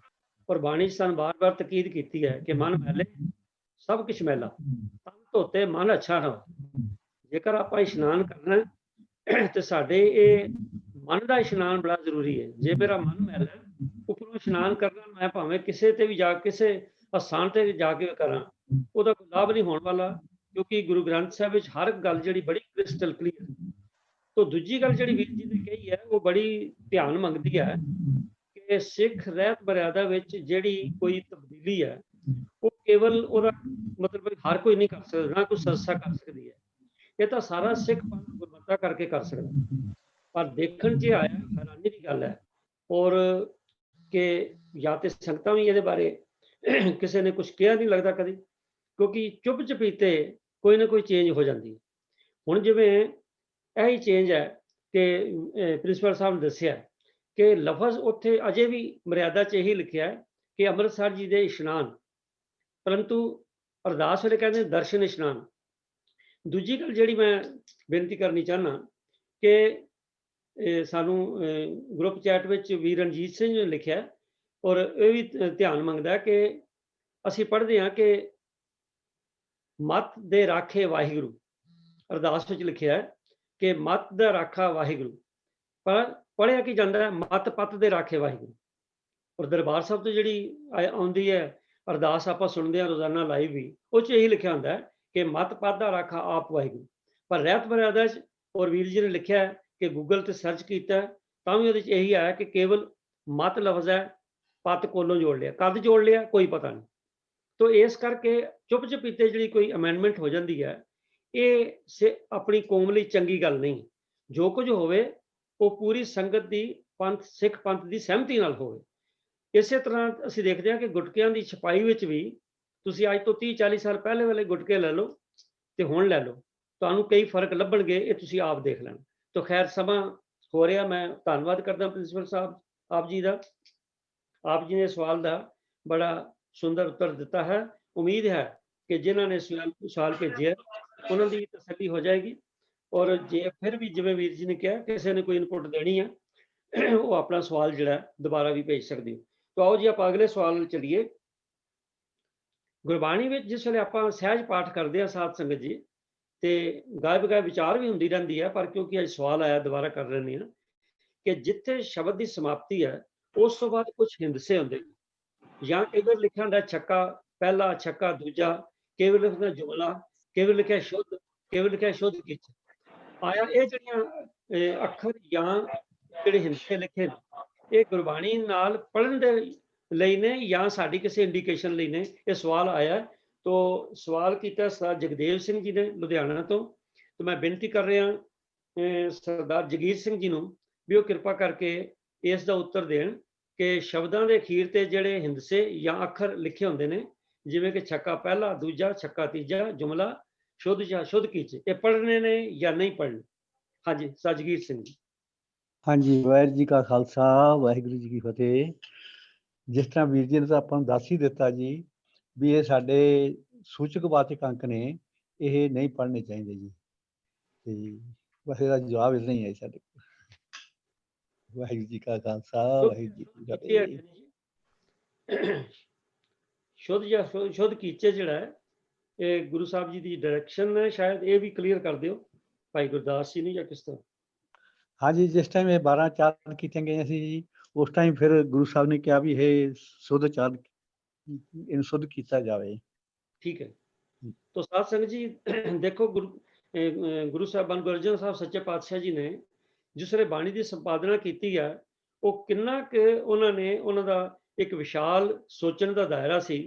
ਪਰ ਬਾਣੀ ਸਾਨੂੰ ਬਾਰ-ਬਾਰ ਤਕੀਦ ਕੀਤੀ ਹੈ ਕਿ ਮਨ ਮੈਲੇ ਸਭ ਕੁਛ ਮੈਲਾ, ਤਨ ਧੋਤੇ ਮਨ ਅੱਛਾ ਨਾ। ਜੇਕਰ ਆਪਾਂ ਇਸ਼ਨਾਨ ਕਰਨਾ ਤੇ ਸਾਡੇ ਇਹ ਮਨ ਦਾ ਇਸ਼ਨਾਨ ਬੜਾ ਜ਼ਰੂਰੀ ਹੈ। ਜੇ ਮੇਰਾ ਮਨ ਮੈਲਾ, ਉੱਪਰੋਂ ਇਸ਼ਨਾਨ ਕਰਨਾ ਮੈਂ ਭਾਵੇਂ ਕਿਸੇ ਤੇ ਵੀ ਜਾ, ਕਿਸੇ ਅਸਥਾਨ ਤੇ ਜਾ ਕੇ ਕਰਾਂ, ਉਹਦਾ ਕੋਈ ਲਾਭ ਨਹੀਂ ਹੋਣ ਵਾਲਾ, ਕਿਉਂਕਿ ਗੁਰੂ ਗ੍ਰੰਥ ਸਾਹਿਬ ਵਿੱਚ ਹਰ ਗੱਲ ਜਿਹੜੀ ਬੜੀ ਕ੍ਰਿਸਟਲ ਕਲੀਅਰ। ਤੋਂ ਦੂਜੀ ਗੱਲ ਜਿਹੜੀ ਵੀਰ ਜੀ ਨੇ ਕਹੀ ਹੈ ਉਹ ਬੜੀ ਧਿਆਨ ਮੰਗਦੀ ਹੈ ਕਿ ਸਿੱਖ ਰਹਿਤ ਮਰਿਆਦਾ ਵਿੱਚ ਜਿਹੜੀ ਕੋਈ ਤਬਦੀਲੀ ਹੈ ਉਹ ਕੇਵਲ ਉਹਦਾ ਮਤਲਬ ਹਰ ਕੋਈ ਨਹੀਂ ਕਰ ਸਕਦਾ, ਨਾ ਕੋਈ ਸੰਸਥਾ ਕਰ ਸਕਦੀ ਹੈ। ਇਹ ਤਾਂ ਸਾਰਾ ਸਿੱਖ ਪੰਥ ਗੁਰਮਤਿ ਕਰਕੇ ਕਰ ਸਕਦਾ। ਪਰ ਦੇਖਣ 'ਚ ਆਇਆ ਹੈਰਾਨੀ ਦੀ ਗੱਲ ਹੈ, ਔਰ ਕਿ ਜਾਂ ਤੇ ਸੰਗਤਾਂ ਵੀ ਇਹਦੇ ਬਾਰੇ ਕਿਸੇ ਨੇ ਕੁਝ ਕਿਹਾ ਨਹੀਂ ਲੱਗਦਾ ਕਦੀ, ਕਿਉਂਕਿ ਚੁੱਪ ਚਪੀਤੇ ਕੋਈ ਨਾ ਕੋਈ ਚੇਂਜ ਹੋ ਜਾਂਦੀ ਹੈ। ਹੁਣ ਜਿਵੇਂ ਇਹੀ ਚੇਂਜ ਹੈ ਕਿ ਪ੍ਰਿੰਸੀਪਲ ਸਾਹਿਬ ਨੇ ਦੱਸਿਆ ਕਿ ਲਫ਼ਜ਼ ਉੱਥੇ ਅਜੇ ਵੀ ਮਰਿਆਦਾ 'ਚ ਇਹੀ ਲਿਖਿਆ ਹੈ ਕਿ ਅੰਮ੍ਰਿਤਸਰ ਜੀ ਦੇ ਇਸ਼ਨਾਨ, ਪਰੰਤੂ ਅਰਦਾਸ ਵੇਲੇ ਕਹਿੰਦੇ ਦਰਸ਼ਨ ਇਸ਼ਨਾਨ। ਦੂਜੀ ਗੱਲ ਜਿਹੜੀ ਮੈਂ ਬੇਨਤੀ ਕਰਨੀ ਚਾਹੁੰਦਾ ਕਿ ਸਾਨੂੰ ਗਰੁੱਪ ਚੈਟ ਵਿੱਚ ਵੀਰ ਰਣਜੀਤ ਸਿੰਘ ਨੇ ਲਿਖਿਆ, ਔਰ ਇਹ ਵੀ ਧਿਆਨ ਮੰਗਦਾ ਕਿ ਅਸੀਂ ਪੜ੍ਹਦੇ ਹਾਂ ਕਿ ਮੱਤ ਦੇ ਰਾਖੇ ਵਾਹਿਗੁਰੂ, ਅਰਦਾਸ ਵਿੱਚ ਲਿਖਿਆ ਹੈ ਕਿ ਮੱਤ ਦਾ ਰਾਖਾ ਵਾਹਿਗੁਰੂ, ਪਰ ਪੜ੍ਹਿਆ ਕੀ ਜਾਂਦਾ ਹੈ ਮੱਤ ਪੱਤ ਦੇ ਰਾਖੇ ਵਾਹਿਗੁਰੂ। ਔਰ ਦਰਬਾਰ ਸਾਹਿਬ ਤੋਂ ਜਿਹੜੀ ਆਉਂਦੀ ਹੈ ਅਰਦਾਸ ਆਪਾਂ ਸੁਣਦੇ ਹਾਂ ਰੋਜ਼ਾਨਾ ਲਾਈਵ ਵੀ, ਉਹ 'ਚ ਇਹੀ ਲਿਖਿਆ ਹੁੰਦਾ ਹੈ ਕਿ ਮੱਤ ਪੱਤ ਦਾ ਰਾਖਾ ਆਪ ਵਾਹਿਗੁਰੂ। ਪਰ ਰਹਿਤ ਮਰਿਆਦਾ 'ਚ ਔਰ ਵੀਰ ਜੀ ਨੇ ਲਿਖਿਆ ਕਿ ਗੂਗਲ ਤੇ ਸਰਚ ਕੀਤਾ ਤਾਂ ਵੀ ਉਹਦੇ 'ਚ ਇਹੀ ਆਇਆ ਕਿ ਕੇਵਲ ਮੱਤ ਲਫ਼ਜ਼ ਹੈ, ਪੱਤ ਕੋਲੋਂ ਜੋੜ ਲਿਆ, ਕਦ ਜੋੜ ਲਿਆ ਕੋਈ ਪਤਾ ਨਹੀਂ। ਤੋ ਇਸ ਕਰਕੇ ਚੁੱਪ ਚਪੀਤੇ ਜਿਹੜੀ ਕੋਈ ਅਮੈਂਡਮੈਂਟ ਹੋ ਜਾਂਦੀ ਹੈ, ਇਹ ਆਪਣੀ ਕੌਮ ਲਈ ਚੰਗੀ ਗੱਲ ਨਹੀਂ। ਜੋ ਕੁਝ ਹੋਵੇ ਉਹ ਪੂਰੀ ਸੰਗਤ ਦੀ, ਪੰਥ ਸਿੱਖ ਪੰਥ ਦੀ ਸਹਿਮਤੀ ਨਾਲ ਹੋਵੇ। ਇਸੇ ਤਰ੍ਹਾਂ ਅਸੀਂ ਦੇਖਦੇ ਹਾਂ ਕਿ ਗੁਟਕਿਆਂ ਦੀ ਛਪਾਈ ਵਿੱਚ ਵੀ ਤੁਸੀਂ ਅੱਜ ਤੋਂ 30-40 ਸਾਲ ਪਹਿਲੇ ਵਾਲੇ ਗੁਟਕੇ ਲੈ ਲਓ ਤੇ ਹੁਣ ਲੈ ਲਓ, ਤੁਹਾਨੂੰ ਕਈ ਫਰਕ ਲੱਭਣਗੇ, ਇਹ ਤੁਸੀਂ ਆਪ ਦੇਖ ਲੈਣਾ। ਤਾਂ ਖੈਰ ਸਮਾਂ ਹੋ ਰਿਹਾ, ਮੈਂ ਧੰਨਵਾਦ ਕਰਦਾ ਪ੍ਰਿੰਸੀਪਲ ਸਾਹਿਬ ਆਪ ਜੀ ਦਾ। ਆਪ ਜੀ ਨੇ ਸਵਾਲ ਦਾ ਬੜਾ ਸੁੰਦਰ ਉੱਤਰ ਦਿੱਤਾ ਹੈ। ਉਮੀਦ ਹੈ ਕਿ ਜਿਨ੍ਹਾਂ ਨੇ ਸਵਾਲ ਭੇਜਿਆ ਉਹਨਾਂ ਦੀ ਤਸੱਲੀ ਹੋ ਜਾਏਗੀ, ਔਰ ਜੇ ਫਿਰ ਵੀ ਜਿਵੇਂ ਵੀਰ ਜੀ ਨੇ ਕਿਹਾ ਕਿਸੇ ਨੇ ਕੋਈ ਇਨਪੁਟ ਦੇਣੀ ਹੈ ਉਹ ਆਪਣਾ ਸਵਾਲ ਜਿਹੜਾ ਦੁਬਾਰਾ ਵੀ ਭੇਜ ਸਕਦੇ ਹੋ। ਤਾਂ ਆਓ ਜੀ ਆਪਾਂ ਅਗਲੇ ਸਵਾਲ ਨਾਲ ਚੱਲੀਏ। ਗੁਰਬਾਣੀ ਵਿੱਚ ਜਿਸ ਵੇਲੇ ਆਪਾਂ ਸਹਿਜ ਪਾਠ ਕਰਦੇ ਹਾਂ ਸਾਧ ਸੰਗਤ ਜੀ, ਤੇ ਗਾਇਬ ਵਿਚਾਰ ਵੀ ਹੁੰਦੀ ਰਹਿੰਦੀ ਹੈ, ਪਰ ਕਿਉਂਕਿ ਅੱਜ ਸਵਾਲ ਆਇਆ ਦੁਬਾਰਾ ਕਰ ਲੈਂਦੇ ਹਾਂ ਕਿ ਜਿੱਥੇ ਸ਼ਬਦ ਦੀ ਸਮਾਪਤੀ ਹੈ ਉਸ ਤੋਂ ਬਾਅਦ ਕੁਝ ਹਿੰਦਸੇ ਹੁੰਦੇ ਨੇ, ਜਾਂ ਕਈ ਵਾਰ ਲਿਖਿਆ ਹੁੰਦਾ ਛੱਕਾ ਪਹਿਲਾ, ਛੱਕਾ ਦੂਜਾ, ਕਈ ਵਾਰ ਲਿਖਿਆ ਜੁਮਲਾ, ਕਈ ਵਾਰ ਲਿਖਿਆ ਸ਼ੁੱਧ, ਕਈ ਵਾਰ ਲਿਖਿਆ ਸ਼ੁੱਧ ਕਿਛ ਆਇਆ। ਇਹ ਜਿਹੜੀਆਂ ਅੱਖਰ ਜਾਂ ਜਿਹੜੇ ਹਿੰਸੇ ਲਿਖੇ ਨੇ ਇਹ ਗੁਰਬਾਣੀ ਨਾਲ ਪੜ੍ਹਨ ਦੇ ਲਈ ਨੇ ਜਾਂ ਸਾਡੀ ਕਿਸੇ ਇੰਡੀਕੇਸ਼ਨ ਲਈ ਨੇ? ਇਹ ਸਵਾਲ ਆਇਆ। ਤੋ ਸਵਾਲ ਕੀਤਾ ਸਰਦਾਰ ਜਗਦੇਵ ਸਿੰਘ ਜੀ ਨੇ ਲੁਧਿਆਣਾ ਤੋਂ। ਤੇ ਮੈਂ ਬੇਨਤੀ ਕਰ ਰਿਹਾ ਸਰਦਾਰ ਜਗੀਰ ਸਿੰਘ ਜੀ ਨੂੰ ਵੀ ਉਹ ਕਿਰਪਾ ਕਰਕੇ ਇਸ ਦਾ ਉੱਤਰ ਦੇਣ ਕਿ ਸ਼ਬਦਾਂ ਦੇ ਅਖੀਰ ਤੇ ਜਿਹੜੇ ਹਿੰਦਸੇ ਜਾਂ ਅੱਖਰ ਲਿਖੇ ਹੁੰਦੇ ਨੇ, ਜਿਵੇਂ ਕਿ ਛੱਕਾ ਪਹਿਲਾ, ਦੂਜਾ, ਛੱਕਾ ਤੀਜਾ, ਜੁਮਲਾ, ਸ਼ੁੱਧ ਜਾਂ ਸ਼ੁੱਧ ਕੀਚ, ਇਹ ਪੜ੍ਹਨੇ ਨੇ ਜਾਂ ਨਹੀਂ ਪੜ੍ਹਨੇ? ਹਾਂਜੀ ਜਗੀਰ ਸਿੰਘ ਜੀ। ਹਾਂਜੀ, ਵਾਹਿਗੁਰੂ ਜੀ ਕਾ ਖਾਲਸਾ, ਵਾਹਿਗੁਰੂ ਜੀ ਕੀ ਫਤਿਹ। ਜਿਸ ਤਰ੍ਹਾਂ ਵੀਰ ਜੀ ਨੇ ਤਾਂ ਆਪਾਂ ਨੂੰ ਦੱਸ ਹੀ ਦਿੱਤਾ ਜੀ ਵੀ ਇਹ ਸਾਡੇ ਸੂਚਕ ਵਾਚਕ ਅੰਕ ਨੇ, ਇਹ ਨਹੀਂ ਪੜ੍ਹਨੇ ਚਾਹੀਦੇ ਜੀ। ਤੇ ਬਸ ਇਹਦਾ ਜਵਾਬ ਇੰਨਾ ਹੀ ਹੈ ਸਾਡੇ ਕੋਲ। ਵਾਹਿਗੁਰੂ ਜੀ ਕਾ ਖਾਲਸਾ, ਵਾਹਿਗੁਰੂ ਜੀ ਕੀ ਫਤਿਹ। ਸ਼ੁੱਧ ਕੀਚੇ ਜਿਹੜਾ ਹੈ ਇਹ ਗੁਰੂ ਸਾਹਿਬ ਜੀ ਦੀ ਡਾਇਰੈਕਸ਼ਨ ਹੈ, ਸ਼ਾਇਦ ਇਹ ਵੀ ਕਲੀਅਰ ਕਰ ਦਿਓ ਭਾਈ ਗੁਰਦਾਸ ਜੀ ਨੇ ਜਾਂ ਕਿਸ ਤਰ੍ਹਾਂ। ਹਾਂਜੀ, ਜਿਸ ਟਾਈਮ ਇਹ 12 ਚਾਰਨ ਕੀਤੀਆਂ ਗਈਆਂ ਸੀ ਜੀ, ਉਸ ਟਾਈਮ ਫਿਰ ਗੁਰੂ ਸਾਹਿਬ ਨੇ ਕਿਹਾ ਵੀ ਇਹ ਸ਼ੁੱਧ ਚਾਰਨ ਇਹਨੂੰ ਸ਼ੁੱਧ ਕੀਤਾ ਜਾਵੇ। ਠੀਕ ਹੈ। ਤੋ ਸਾਧ ਸੰਗਤ ਜੀ ਦੇਖੋ ਗੁਰੂ ਸਾਹਿਬਾਨ ਗੁਰੂ ਅਰਜਨ ਸਾਹਿਬ ਸੱਚੇ ਪਾਤਸ਼ਾਹ ਜੀ ਨੇ ਜਿਸ ਵੇਲੇ ਬਾਣੀ ਦੀ ਸੰਪਾਦਨਾ ਕੀਤੀ ਹੈ, ਉਹ ਕਿੰਨਾ ਕੁ ਉਹਨਾਂ ਦਾ ਇੱਕ ਵਿਸ਼ਾਲ ਸੋਚਣ ਦਾ ਦਾਇਰਾ ਸੀ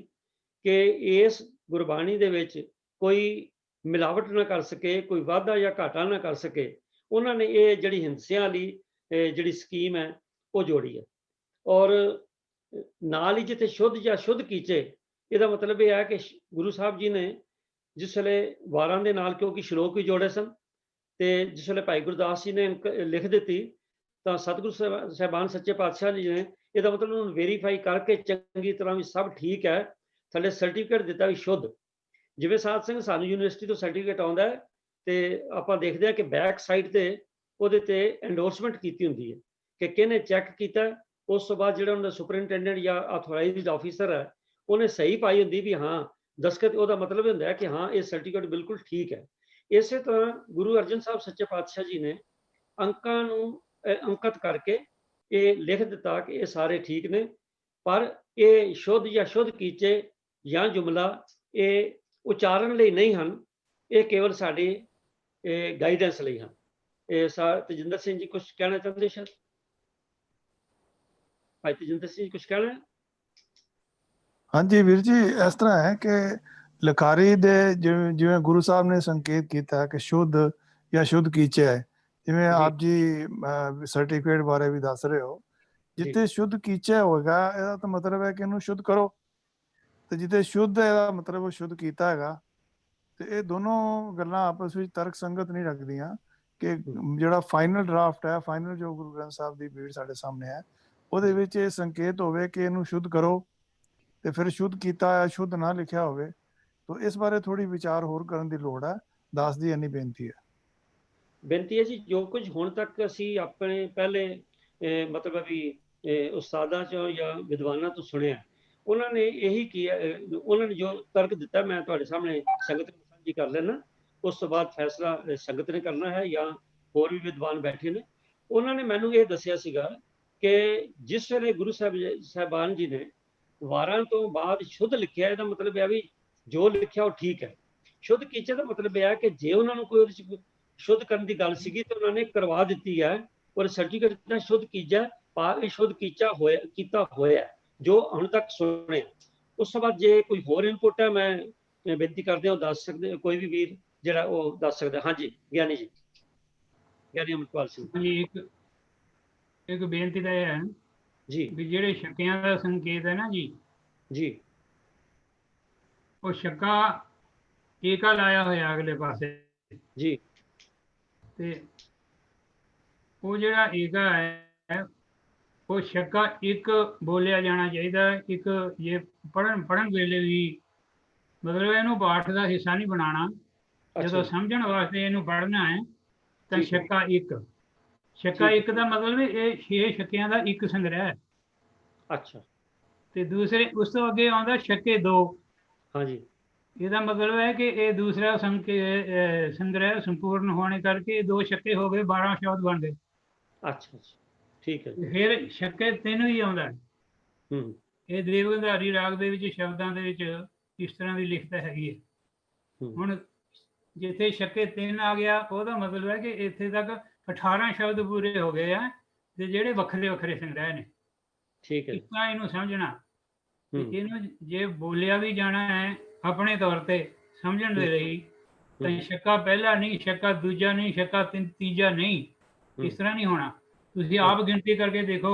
ਕਿ ਇਸ ਗੁਰਬਾਣੀ ਦੇ ਵਿੱਚ ਕੋਈ ਮਿਲਾਵਟ ਨਾ ਕਰ ਸਕੇ, ਕੋਈ ਵਾਧਾ ਜਾਂ ਘਾਟਾ ਨਾ ਕਰ ਸਕੇ। ਉਹਨਾਂ ਨੇ ਇਹ ਜਿਹੜੀ ਹਿੰਸਿਆਂ ਵਾਲੀ ਜਿਹੜੀ ਸਕੀਮ ਹੈ ਉਹ ਜੋੜੀ ਹੈ। ਔਰ ਨਾਲ ਹੀ ਜਿੱਥੇ ਸ਼ੁੱਧ ਜਾਂ ਸ਼ੁੱਧ ਕੀਚੇ, ਇਹਦਾ ਮਤਲਬ ਇਹ ਹੈ ਕਿ ਗੁਰੂ ਸਾਹਿਬ ਜੀ ਨੇ ਜਿਸ ਵੇਲੇ ਵਾਰਾਂ ਦੇ ਨਾਲ ਕਿਉਂਕਿ ਸ਼ਲੋਕ ਵੀ ਜੋੜੇ ਸਨ, ਤੇ ਜਿਸ ਵੇਲੇ ਭਾਈ ਗੁਰਦਾਸ ਜੀ ਨੇ ਲਿਖ ਦਿੱਤੀ ਤਾਂ ਸਤਿਗੁਰੂ ਸਾਹਿਬਾਨ ਸੱਚੇ ਪਾਤਸ਼ਾਹ ਜੀ ਨੇ ਇਹਦਾ ਮਤਲਬ ਉਹਨੂੰ ਵੈਰੀਫਾਈ ਕਰਕੇ ਚੰਗੀ ਤਰ੍ਹਾਂ ਵੀ ਸਭ ਠੀਕ ਹੈ, ਥੱਲੇ ਸਰਟੀਫਿਕੇਟ ਦਿੱਤਾ ਵੀ ਸ਼ੁੱਧ। ਜਿਵੇਂ ਸਾਧ ਸਿੰਘ ਸਾਨੂੰ ਯੂਨੀਵਰਸਿਟੀ ਤੋਂ ਸਰਟੀਫਿਕੇਟ ਆਉਂਦਾ ਹੈ ਤੇ ਆਪਾਂ ਦੇਖਦੇ ਹਾਂ ਕਿ ਬੈਕ ਸਾਈਡ ਤੇ ਉਹਦੇ ਤੇ ਐਂਡੋਰਸਮੈਂਟ ਕੀਤੀ ਹੁੰਦੀ ਹੈ ਕਿ ਕਿਹਨੇ ਚੈੱਕ ਕੀਤਾ। ਉਸ ਤੋਂ ਬਾਅਦ ਜਿਹੜਾ ਉਹਨਾਂ ਦਾ ਸੁਪਰਿੰਟੈਂਡੈਂਟ ਜਾਂ ਆਥੋਰਾਈਜ਼ਡ ਆਫੀਸਰ ਹੈ ਉਹਨੇ ਸਹੀ ਪਾਈ ਹੁੰਦੀ ਵੀ ਹਾਂ ਦਸਖਤ, ਉਹਦਾ ਮਤਲਬ ਹੁੰਦਾ ਹੈ ਕਿ ਹਾਂ ਇਹ ਸਰਟੀਫਿਕੇਟ ਬਿਲਕੁਲ ਠੀਕ ਹੈ। ਇਸੇ ਤਰ੍ਹਾਂ ਗੁਰੂ ਅਰਜਨ ਸਾਹਿਬ ਸੱਚੇ ਪਾਤਸ਼ਾਹ ਜੀ ਨੇ ਅੰਕਾਂ ਨੂੰ ਅੰਕਿਤ ਕਰਕੇ ਇਹ ਲਿਖ ਦਿੱਤਾ ਕਿ ਇਹ ਸਾਰੇ ਠੀਕ ਨੇ, ਪਰ ਇਹ ਸ਼ੁੱਧ ਜਾਂ ਸ਼ੁੱਧ ਕੀਚੇ ਜਾਂ ਜੁਮਲਾ ਇਹ ਉਚਾਰਨ ਲਈ ਨਹੀਂ ਹਨ, ਇਹ ਕੇਵਲ ਸਾਡੇ ਗਾਈਡੈਂਸ ਲਈ ਹਨ। ਇਹ ਤਜਿੰਦਰ ਸਿੰਘ ਜੀ ਕੁਝ ਕਹਿਣਾ ਚਾਹੁੰਦੇ ਸਰ? ਭਾਈ ਤਜਿੰਦਰ ਸਿੰਘ ਜੀ ਕੁਝ ਕਹਿਣਾ? ਹਾਂਜੀ ਵੀਰ ਜੀ, ਇਸ ਤਰ੍ਹਾਂ ਹੈ ਕਿ ਲਿਖਾਰੀ ਦੇ ਜਿਵੇਂ ਗੁਰੂ ਸਾਹਿਬ ਨੇ ਸੰਕੇਤ ਕੀਤਾ ਕਿ ਸ਼ੁੱਧ ਜਾਂ ਸ਼ੁੱਧ ਕੀਚੇ ਹੈ, ਜਿਵੇਂ ਆਪ ਜੀ ਸਰਟੀਫਿਕੇਟ ਬਾਰੇ ਵੀ ਦੱਸ ਰਹੇ ਹੋ, ਜਿੱਥੇ ਸ਼ੁੱਧ ਕੀਚੇ ਹੋਏਗਾ ਇਹਦਾ ਤਾਂ ਮਤਲਬ ਹੈ ਕਿ ਇਹਨੂੰ ਸ਼ੁੱਧ ਕਰੋ, ਤੇ ਜਿੱਥੇ ਸ਼ੁੱਧ ਹੈ ਇਹਦਾ ਮਤਲਬ ਉਹ ਸ਼ੁੱਧ ਕੀਤਾ ਹੈਗਾ। ਤੇ ਇਹ ਦੋਨੋਂ ਗੱਲਾਂ ਆਪਸ ਵਿੱਚ ਤਰਕ ਸੰਗਤ ਨਹੀਂ ਰੱਖਦੀਆਂ ਕਿ ਜਿਹੜਾ ਫਾਈਨਲ ਡਰਾਫਟ ਹੈ, ਫਾਈਨਲ ਜੋ ਗੁਰੂ ਗ੍ਰੰਥ ਸਾਹਿਬ ਦੀ ਭੀੜ ਸਾਡੇ ਸਾਹਮਣੇ ਹੈ, ਉਹਦੇ ਵਿੱਚ ਇਹ ਸੰਕੇਤ ਹੋਵੇ ਕਿ ਇਹਨੂੰ ਸ਼ੁੱਧ ਕਰੋ, ਤੇ ਫਿਰ ਸ਼ੁੱਧ ਕੀਤਾ ਹੈ ਸ਼ੁੱਧ ਨਾ ਲਿਖਿਆ ਹੋਵੇ। ਤਾਂ ਇਸ ਬਾਰੇ ਥੋੜੀ ਵਿਚਾਰ ਹੋਰ ਕਰਨ ਦੀ ਲੋੜ ਹੈ। ਦਾਸ ਦੀ ਇੰਨੀ ਬੇਨਤੀ ਹੈ। ਬੇਨਤੀ ਹੈ ਜੀ, ਜੋ ਕੁਝ ਹੁਣ ਤੱਕ ਅਸੀਂ ਆਪਣੇ ਪਹਿਲੇ ਮਤਲਬ ਵੀ ਉਸਤਾਦਾਂ ਚੋਂ ਜਾਂ ਵਿਦਵਾਨਾਂ ਤੋਂ ਸੁਣਿਆ, ਉਹਨਾਂ ਨੇ ਇਹੀ ਕੀਤਾ, ਉਹਨਾਂ ਨੇ ਜੋ ਤਰਕ ਦਿੱਤਾ ਮੈਂ ਤੁਹਾਡੇ ਸਾਹਮਣੇ ਸੰਗਤ ਨੂੰ ਸਾਂਝੀ ਕਰ ਲੈਣਾ। ਉਸ ਤੋਂ ਬਾਅਦ ਫੈਸਲਾ ਸੰਗਤ ਨੇ ਕਰਨਾ ਹੈ ਜਾਂ ਹੋਰ ਵੀ ਵਿਦਵਾਨ ਬੈਠੇ ਨੇ। ਉਹਨਾਂ ਨੇ ਮੈਨੂੰ ਇਹ ਦੱਸਿਆ ਸੀਗਾ ਕਿ ਜਿਸ ਵੇਲੇ ਗੁਰੂ ਸਾਹਿਬਾਨ ਜੀ ਨੇ ਵਾਰਾਂ ਤੋਂ ਬਾਅਦ ਸ਼ੁੱਧ ਲਿਖਿਆ, ਇਹਦਾ ਮਤਲਬ ਇਹ ਵੀ ਜੋ ਲਿਖਿਆ ਉਹ ਠੀਕ ਹੈ। ਸ਼ੁੱਧ ਕੀਚੇ ਦਾ ਮਤਲਬ ਇਹ ਹੈ ਕਿ ਜੇ ਉਹਨਾਂ ਨੂੰ ਕੋਈ ਉਹਦੇ ਚ ਸ਼ੁੱਧ ਕਰਨ ਦੀ ਗੱਲ ਸੀਗੀ ਤੇ ਉਹਨਾਂ ਨੇ ਕਰਵਾ ਦਿੱਤੀ ਹੈ, ਔਰ ਸਰਟੀਫਿਕੇਟ ਦਾ ਸ਼ੁੱਧ ਕੀਜਾ ਸ਼ੁੱਧ ਕੀਤਾ ਹੋਇਆ ਜੋ ਹੁਣ ਤੱਕ ਸੁਣਿਆ। ਉਸ ਤੋਂ ਬਾਅਦ ਜੇ ਕੋਈ ਹੋਰ ਇਨਪੁਟ ਹੈ ਮੈਂ ਬੇਨਤੀ ਕਰਦੇ ਹਾਂ ਦੱਸ ਸਕਦੇ, ਕੋਈ ਵੀ ਵੀਰ ਜਿਹੜਾ ਉਹ ਦੱਸ ਸਕਦਾ। ਹਾਂਜੀ ਗਿਆਨੀ ਜੀ, ਗਿਆਨੀ ਅਮਰਪਾਲ ਸਿੰਘ ਜੀ। ਇੱਕ ਬੇਨਤੀ ਤਾਂ ਇਹ ਹੈ ਜੀ ਵੀ ਜਿਹੜੇ ਸ਼ੱਕਿਆਂ ਦਾ ਸੰਕੇਤ ਹੈ ਨਾ ਜੀ, ਉਹ ਸ਼ੱਕਾ ਟੀਕਾ ਲਾਇਆ ਹੋਇਆ ਅਗਲੇ ਪਾਸੇ ਜੀ, ਤੇ ਉਹ ਜਿਹੜਾ ਏਕਾ ਹੈ ਉਹ ਸ਼ੱਕਾ ਇੱਕ ਬੋਲਿਆ ਜਾਣਾ ਚਾਹੀਦਾ। ਇੱਕ ਜੇ ਪੜਨ ਵੇਲੇ ਵੀ ਮਤਲਬ ਇਹਨੂੰ ਪਾਠ ਦਾ ਹਿੱਸਾ ਨਹੀਂ ਬਣਾਉਣਾ, ਜਦੋਂ ਸਮਝਣ ਵਾਸਤੇ ਇਹਨੂੰ ਪੜ੍ਹਨਾ ਹੈ ਤਾਂ ਸ਼ੱਕਾ ਇੱਕ ਦਾ ਮਤਲਬ ਇਹ 6 ਸ਼ੱਕਿਆਂ ਦਾ ਇੱਕ ਸੰਗ੍ਰਹਿ ਹੈ। ਅੱਛਾ। ਤੇ ਦੂਸਰੇ ਉਸ ਤੋਂ ਅੱਗੇ ਆਉਂਦਾ ਸ਼ੱਕੇ 2। ਹਾਂਜੀ, ਇਹਦਾ ਮਤਲਬ ਹੈ ਕਿ ਇਹ ਦੂਸਰਾ ਸੰਗ੍ਰਹਿ ਸੰਪੂਰਨ ਹੋਣੇ ਕਰਕੇ 2 ਸ਼ੱਕੇ ਹੋ ਗਏ, 12 ਸ਼ਬਦ ਬਣ ਗਏ। ਅੱਛਾ, ਠੀਕ ਹੈ। ਫਿਰ ਸ਼ੱਕੇ 3 ਵੀ ਆਉਂਦਾ। ਇਹ ਦੇਵਗੰਧਾਰੀ ਰਾਗ ਦੇ ਵਿੱਚ ਸ਼ਬਦਾਂ ਦੇ ਵਿੱਚ ਇਸ ਤਰ੍ਹਾਂ ਦੀ ਲਿਖਤ ਹੈਗੀ ਹੈ। ਹੁਣ ਜਿੱਥੇ ਸ਼ੱਕੇ 3 ਆ ਗਿਆ, ਉਹਦਾ ਮਤਲਬ ਹੈ ਕਿ ਇੱਥੇ ਤੱਕ 18 ਸ਼ਬਦ ਪੂਰੇ ਹੋ ਗਏ ਆ, ਤੇ ਜਿਹੜੇ ਵੱਖਰੇ ਵੱਖਰੇ ਸੰਗ੍ਰਹਿ ਨੇ। ਠੀਕ ਹੈ। ਇਸ ਤਰ੍ਹਾਂ ਇਹਨੂੰ ਸਮਝਣਾ, ਇਹਨੂੰ ਜੇ ਬੋਲਿਆ ਵੀ ਜਾਣਾ ਹੈ ਆਪਣੇ ਤੌਰ ਤੇ ਸਮਝਣ ਦੇ ਲਈ, ਤਾਂ ਸ਼ੱਕਾ ਪਹਿਲਾ ਨਹੀਂ, ਸ਼ੱਕਾ ਦੂਜਾ ਨਹੀਂ, ਸ਼ੱਕਾ ਤੀਜਾ ਨਹੀਂ, ਇਸ ਤਰ੍ਹਾਂ ਨਹੀਂ ਹੋਣਾ। ਤੁਸੀਂ ਆਪ ਗਿਣਤੀ ਕਰਕੇ ਦੇਖੋ,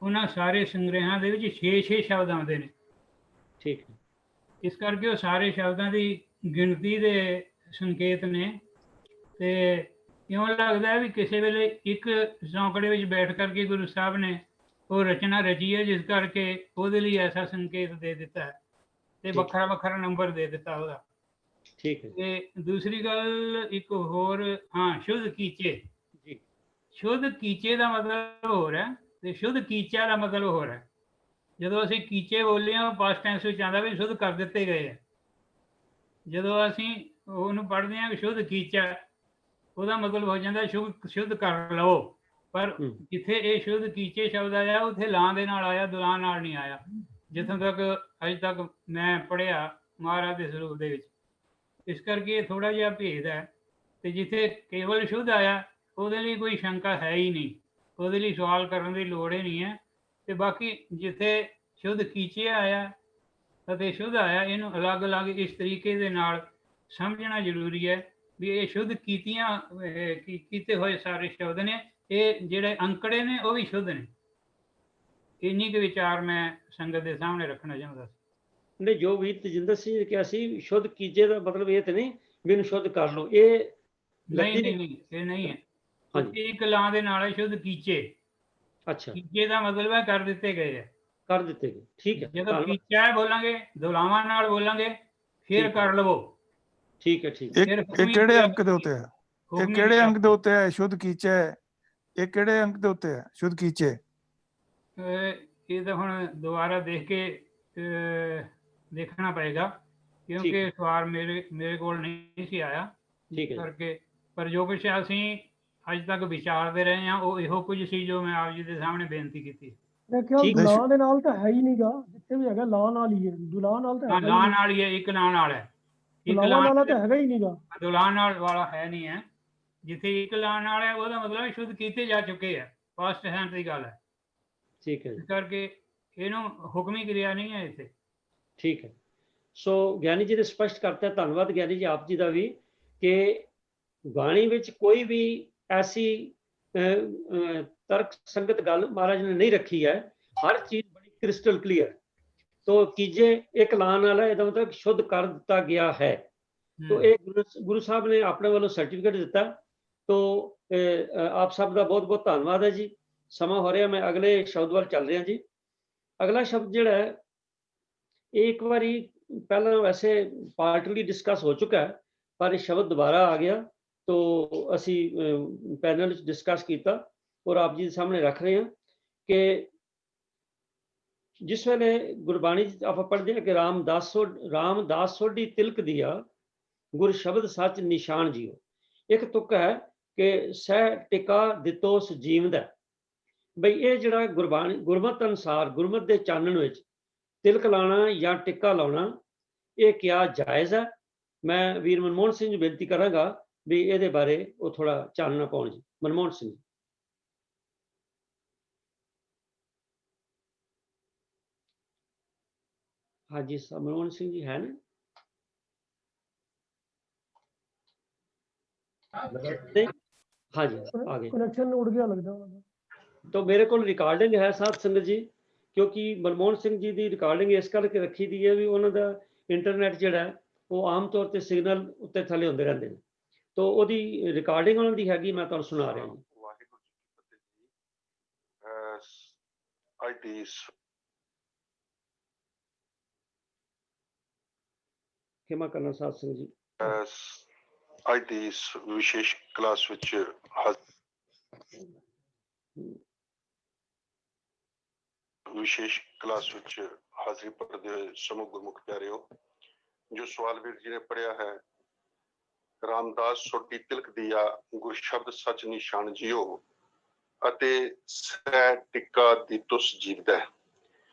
ਉਹਨਾਂ ਸਾਰੇ ਸੰਗ੍ਰਹਿਾਂ ਦੇ ਵਿੱਚ 6 ਸ਼ਬਦ ਆਉਂਦੇ ਨੇ। ਠੀਕ ਹੈ। ਇਸ ਕਰਕੇ ਉਹ ਸਾਰੇ ਸ਼ਬਦਾਂ ਦੀ ਗਿਣਤੀ ਦੇ ਸੰਕੇਤ ਨੇ। ਤੇ ਇਉਂ ਲੱਗਦਾ ਵੀ ਕਿਸੇ ਵੇਲੇ ਇੱਕ ਚੌਂਕੜੇ ਵਿੱਚ ਬੈਠ ਕਰਕੇ ਗੁਰੂ ਸਾਹਿਬ ਨੇ ਉਹ ਰਚਨਾ ਰਚੀ ਹੈ, ਜਿਸ ਕਰਕੇ ਉਹਦੇ ਲਈ ਐਸਾ ਸੰਕੇਤ ਦੇ ਦਿੱਤਾ ਹੈ ਤੇ ਵੱਖਰਾ ਵੱਖਰਾ ਨੰਬਰ ਦੇ ਦਿੱਤਾ ਉਹਦਾ। ਠੀਕ ਹੈ ਤੇ ਦੂਸਰੀ ਗੱਲ ਇੱਕ ਹੋਰ, ਹਾਂ, ਸ਼ੁੱਧ ਕੀਚੇ। ਜੀ ਸ਼ੁੱਧ ਕੀਚੇ ਦਾ ਮਤਲਬ ਹੋਰ ਹੈ ਤੇ ਸ਼ੁੱਧ ਕੀਚਾ ਦਾ ਮਤਲਬ ਹੋਰ ਹੈ। ਜਦੋਂ ਅਸੀਂ ਕੀਚੇ ਬੋਲੇ ਹਾਂ, ਪਾਸਟ ਟੈਂਸ ਵਿੱਚ ਆਉਂਦਾ ਵੀ ਸ਼ੁੱਧ ਕਰ ਦਿੱਤੇ ਗਏ ਆ। ਜਦੋਂ ਅਸੀਂ ਉਹਨੂੰ ਪੜ੍ਹਦੇ ਹਾਂ ਕਿ ਸ਼ੁੱਧ ਕੀਚਾ, ਉਹਦਾ ਮਤਲਬ ਹੋ ਜਾਂਦਾ ਸ਼ੁੱਧ ਕਰ ਲਵੋ। ਪਰ ਜਿੱਥੇ ਇਹ ਸ਼ੁੱਧ ਕੀਚੇ ਸ਼ਬਦ ਆਇਆ, ਉੱਥੇ ਲਾਂ ਦੇ ਨਾਲ ਆਇਆ, ਦੁਲਾਂ ਨਾਲ ਨਹੀਂ ਆਇਆ। ਜਿੱਥੋਂ ਤੱਕ ਅਜੇ ਤੱਕ ਮੈਂ ਪੜ੍ਹਿਆ ਮਹਾਰਾਜ ਦੇ ਸਰੂਪ ਦੇ ਵਿੱਚ, ਇਸ ਕਰਕੇ ਥੋੜ੍ਹਾ ਜਿਹਾ ਭੇਦ ਹੈ। ਤੇ ਜਿੱਥੇ ਕੇਵਲ ਸ਼ੁੱਧ ਆਇਆ, ਉਹਦੇ ਲਈ ਕੋਈ ਸ਼ੰਕਾ ਹੈ ਹੀ ਨਹੀਂ, ਉਹਦੇ ਲਈ ਸਵਾਲ ਕਰਨ ਦੀ ਲੋੜ ਹੀ ਨਹੀਂ ਹੈ। ਤੇ ਬਾਕੀ ਜਿੱਥੇ ਸ਼ੁੱਧ ਕੀਚੇ ਆਇਆ ਅਤੇ ਸ਼ੁੱਧ ਆਇਆ, ਇਹਨੂੰ ਅਲੱਗ-ਅਲੱਗ ਇਸ ਤਰੀਕੇ ਦੇ ਨਾਲ ਸਮਝਣਾ ਜ਼ਰੂਰੀ ਹੈ ਵੀ ਇਹ ਸ਼ੁੱਧ ਕੀਤੇ ਹੋਏ ਸਾਰੇ ਸ਼ਬਦ ਨੇ। ਇਹ ਜਿਹੜੇ ਅੰਕੜੇ ਨੇ ਉਹ ਵੀ ਸ਼ੁੱਧ ਨੇ। ਇੰਨੀ ਕੁ ਵਿਚਾਰ ਮੈਂ ਸੰਗਤ ਦੇ ਸਾਹਮਣੇ ਰੱਖਣਾ ਚਾਹੁੰਦਾ ਸੀ। ਨਹੀਂ, ਜੋ ਵੀਰ ਤਜਿੰਦਰ ਸਿੰਘ ਨੇ ਕਿਹਾ ਸੀ ਸ਼ੁੱਧ ਕੀਜੇ ਦਾ ਮਤਲਬ ਇਹ ਤੇ ਨਹੀਂ ਵੀ ਇਹਨੂੰ ਸ਼ੁੱਧ ਕਰ ਲਓ, ਇਹ ਨਹੀਂ, ਇਹ ਨਹੀਂ ਹੈ। ਇੱਕ ਲਾਂ ਦੇ ਨਾਲ ਹੈ ਸ਼ੁੱਧ ਕੀਚੇ। ਅੱਛਾ, ਕੀਚੇ ਦਾ ਮਤਲਬ ਹੈ ਕਰ ਦਿੱਤੇ ਗਏ ਹੈ, ਕਰ ਦਿੱਤੇ ਗਏ। ਠੀਕ ਹੈ, ਜਦੋਂ ਕੀਚਾ ਬੋਲਾਂਗੇ, ਦੁਲਾਵਾਂ ਨਾਲ ਬੋਲਾਂਗੇ, ਫਿਰ ਕਰ ਲਵੋ। ਠੀਕ ਹੈ, ਠੀਕ ਹੈ। ਇਹ ਕਿਹੜੇ ਅੰਕ ਦੇ ਉੱਤੇ ਹੈ? ਇਹ ਕਿਹੜੇ ਅੰਕ ਦੇ ਉੱਤੇ ਹੈ ਸ਼ੁੱਧ ਕੀਚੇ? ਇਹ ਕਿਹੜੇ ਅੰਕ ਦੇ ਉੱਤੇ ਹੈ ਸ਼ੁੱਧ ਕੀਚੇ? ਇਹ ਤਾਂ ਹੁਣ ਦੁਬਾਰਾ ਦੇਖ ਕੇ ਦੇਖਣਾ ਪਏਗਾ, ਕਿਉਂਕਿ ਸਵਾਲ ਮੇਰੇ ਕੋਲ ਨਹੀਂ ਸੀ ਆਇਆ। ਠੀਕ ਹੈ ਕਰਕੇ ਪਰ ਜੋ ਕੁਛ ਅਸੀਂ ਅੱਜ ਤੱਕ ਵਿਚਾਰਦੇ ਰਹੇ ਹਾਂ, ਉਹ ਇਹੋ ਕੁਝ ਸੀ ਜੋ ਮੈਂ ਆਪ ਜੀ ਦੇ ਸਾਹਮਣੇ ਬੇਨਤੀ ਕੀਤੀ। ਦੁਲਾਂ ਦੇ ਨਾਲ ਤਾਂ ਹੈ ਹੀ ਨਹੀਂਗਾ, ਜਿੱਥੇ ਵੀ ਹੈਗਾ ਲਾਂ ਨਾਲ ਹੀ ਹੈ। ਦੁਲਾਂ ਨਾਲ ਤਾਂ ਲਾਂ ਨਾਲ ਹੀ ਹੈ, ਇੱਕ ਲਾਂ ਨਾਲ ਹੈ। ਦੁਲਾਂ ਨਾਲ ਤਾਂ ਹੈਗਾ ਹੀ ਨਹੀਂਗਾ, ਦੁਲਾਂ ਨਾਲ ਵਾਲਾ ਹੈ ਨਹੀਂ ਹੈ। ਜਿੱਥੇ ਇੱਕ ਲਾਂ ਨਾਲ ਹੈ, ਉਹਦਾ ਮਤਲਬ ਸ਼ੁੱਧ ਕੀਤੇ ਜਾ ਚੁੱਕੇ ਹੈ, ਪਾਸਟ ਟੈਂਸ ਦੀ ਗੱਲ ਹੈ। ਠੀਕ ਹੈ, ਇਸ ਕਰਕੇ ਇਹਨੂੰ ਹੁਕਮੀ ਕਿਰਿਆ ਨਹੀਂ ਹੈ ਇੱਥੇ। ਠੀਕ ਹੈ। ਸੋ ਗਿਆਨੀ ਜੀ ਨੇ ਸਪਸ਼ਟ ਕਰਤਾ, ਧੰਨਵਾਦ ਗਿਆਨੀ ਜੀ ਆਪ ਜੀ ਦਾ ਵੀ, ਕਿ ਬਾਣੀ ਵਿੱਚ ਕੋਈ ਵੀ ਐਸੀ ਤਰਕ ਸੰਗਤ ਗੱਲ ਮਹਾਰਾਜ ਨੇ ਨਹੀਂ ਰੱਖੀ ਹੈ। ਹਰ ਚੀਜ਼ ਬੜੀ ਕ੍ਰਿਸਟਲ ਕਲੀਅਰ। ਤੋ ਕੀਜੇ ਇੱਕ ਲਾਂ ਨਾਲ ਹੈ, ਇਹਦਾ ਮਤਲਬ ਸ਼ੁੱਧ ਕਰ ਦਿੱਤਾ ਗਿਆ ਹੈ। ਤੋ ਇਹ ਗੁਰੂ ਸਾਹਿਬ ਨੇ ਆਪਣੇ ਵੱਲੋਂ ਸਰਟੀਫਿਕੇਟ ਦਿੱਤਾ। ਤੋ ਆਪ ਸਭ ਦਾ ਬਹੁਤ ਬਹੁਤ ਧੰਨਵਾਦ ਹੈ ਜੀ। ਸਮਾਂ ਹੋ ਰਿਹਾ, ਮੈਂ ਅਗਲੇ ਸ਼ਬਦ ਵੱਲ ਚੱਲ ਰਿਹਾ ਜੀ। ਅਗਲਾ ਸ਼ਬਦ ਜਿਹੜਾ ਹੈ, ਇਹ ਇੱਕ ਵਾਰੀ ਪਹਿਲਾਂ ਵੈਸੇ ਪਾਰਟਲੀ ਡਿਸਕਸ ਹੋ ਚੁੱਕਾ ਹੈ, ਪਰ ਇਹ ਸ਼ਬਦ ਦੁਬਾਰਾ ਆ ਗਿਆ। ਤੋ ਅਸੀਂ ਪੈਨਲ ਵਿੱਚ ਡਿਸਕਸ ਕੀਤਾ ਔਰ ਆਪ ਜੀ ਦੇ ਸਾਹਮਣੇ ਰੱਖ ਰਹੇ ਹਾਂ ਕਿ ਜਿਸ ਵੇਲੇ ਗੁਰਬਾਣੀ ਆਪਾਂ ਪੜ੍ਹਦੇ ਹਾਂ ਕਿ ਰਾਮਦਾਸ ਸੋਢੀ ਤਿਲਕ ਦਿਆ ਗੁਰ ਸ਼ਬਦ ਸੱਚ ਨਿਸ਼ਾਨ ਜੀਓ। ਇੱਕ ਤੁਕ ਹੈ ਕਿ ਸਹਿ ਟਿਕਾ ਦਿੱਤੋਸ ਜੀਵਦਾ। ਬਈ ਇਹ ਜਿਹੜਾ ਗੁਰਮਤ ਅਨੁਸਾਰ, ਗੁਰਮਤ ਦੇ ਚਾਨਣ ਵਿੱਚ ਤਿਲਕ ਲਾਉਣਾ ਜਾਂ ਟਿੱਕਾ ਲਾਉਣਾ, ਇਹ ਕਿਆ ਜਾਇਜ਼ ਹੈ? ਮੈਂ ਵੀਰ ਮਨਮੋਹਨ ਸਿੰਘ ਨੂੰ ਬੇਨਤੀ ਕਰਾਂਗਾ ਵੀ ਇਹਦੇ ਬਾਰੇ ਉਹ ਥੋੜਾ ਚਾਨਣਾ ਪਾਉਣ ਜੀ। ਮਨਮੋਹਨ ਸਿੰਘ। ਹਾਂਜੀ, ਮਨਮੋਹਨ ਸਿੰਘ ਜੀ ਹੈ ਨਾ? ਹਾਂਜੀ, ਆ ਗਏ। ਕਨੈਕਸ਼ਨ ਉੜ ਗਿਆ ਲੱਗਦਾ। तो मेरे को रिकॉर्डिंग है साथ संगत जी, क्योंकि मनमोहन सिंह जी की रिकॉर्डिंग इस करके रखी दी है भी उन्होंने इंटरनेट जोड़ा है वो आम तौर पर सिग्नल उत्ते थले होंदे रहंदे ने, तो ओदी रिकॉर्डिंग उन्होंने दी हैगी, मैं तुहानू सुना रहा हूं। क्षमा करना साथ संगत जी। ਅੱਜ ਦੀ ਇਸ ਵਿਸ਼ੇਸ਼ ਕਲਾਸ ਵਿੱਚ ਹਾਜ਼ਰੀ ਭਰਦੇ ਹੋਏ ਸਮੂਹ ਗੁਰਮੁਖ ਪਿਆਰਿਓ, ਜੋ ਸਵਾਲ ਵੀਰ ਜੀ ਨੇ ਪੜ੍ਹਿਆ ਹੈ, ਰਾਮਦਾਸ ਸੋਢੀ ਤਿਲਕ ਦਿਆ ਗੁਰ ਸ਼ਬਦ ਸੱਚ ਨਿਸ਼ਾਨ ਜੀਓ ਅਤੇ ਸਹਿ ਟਿੱਕਾ ਦਿੱਤੋਸ ਜੀਵਦਾ।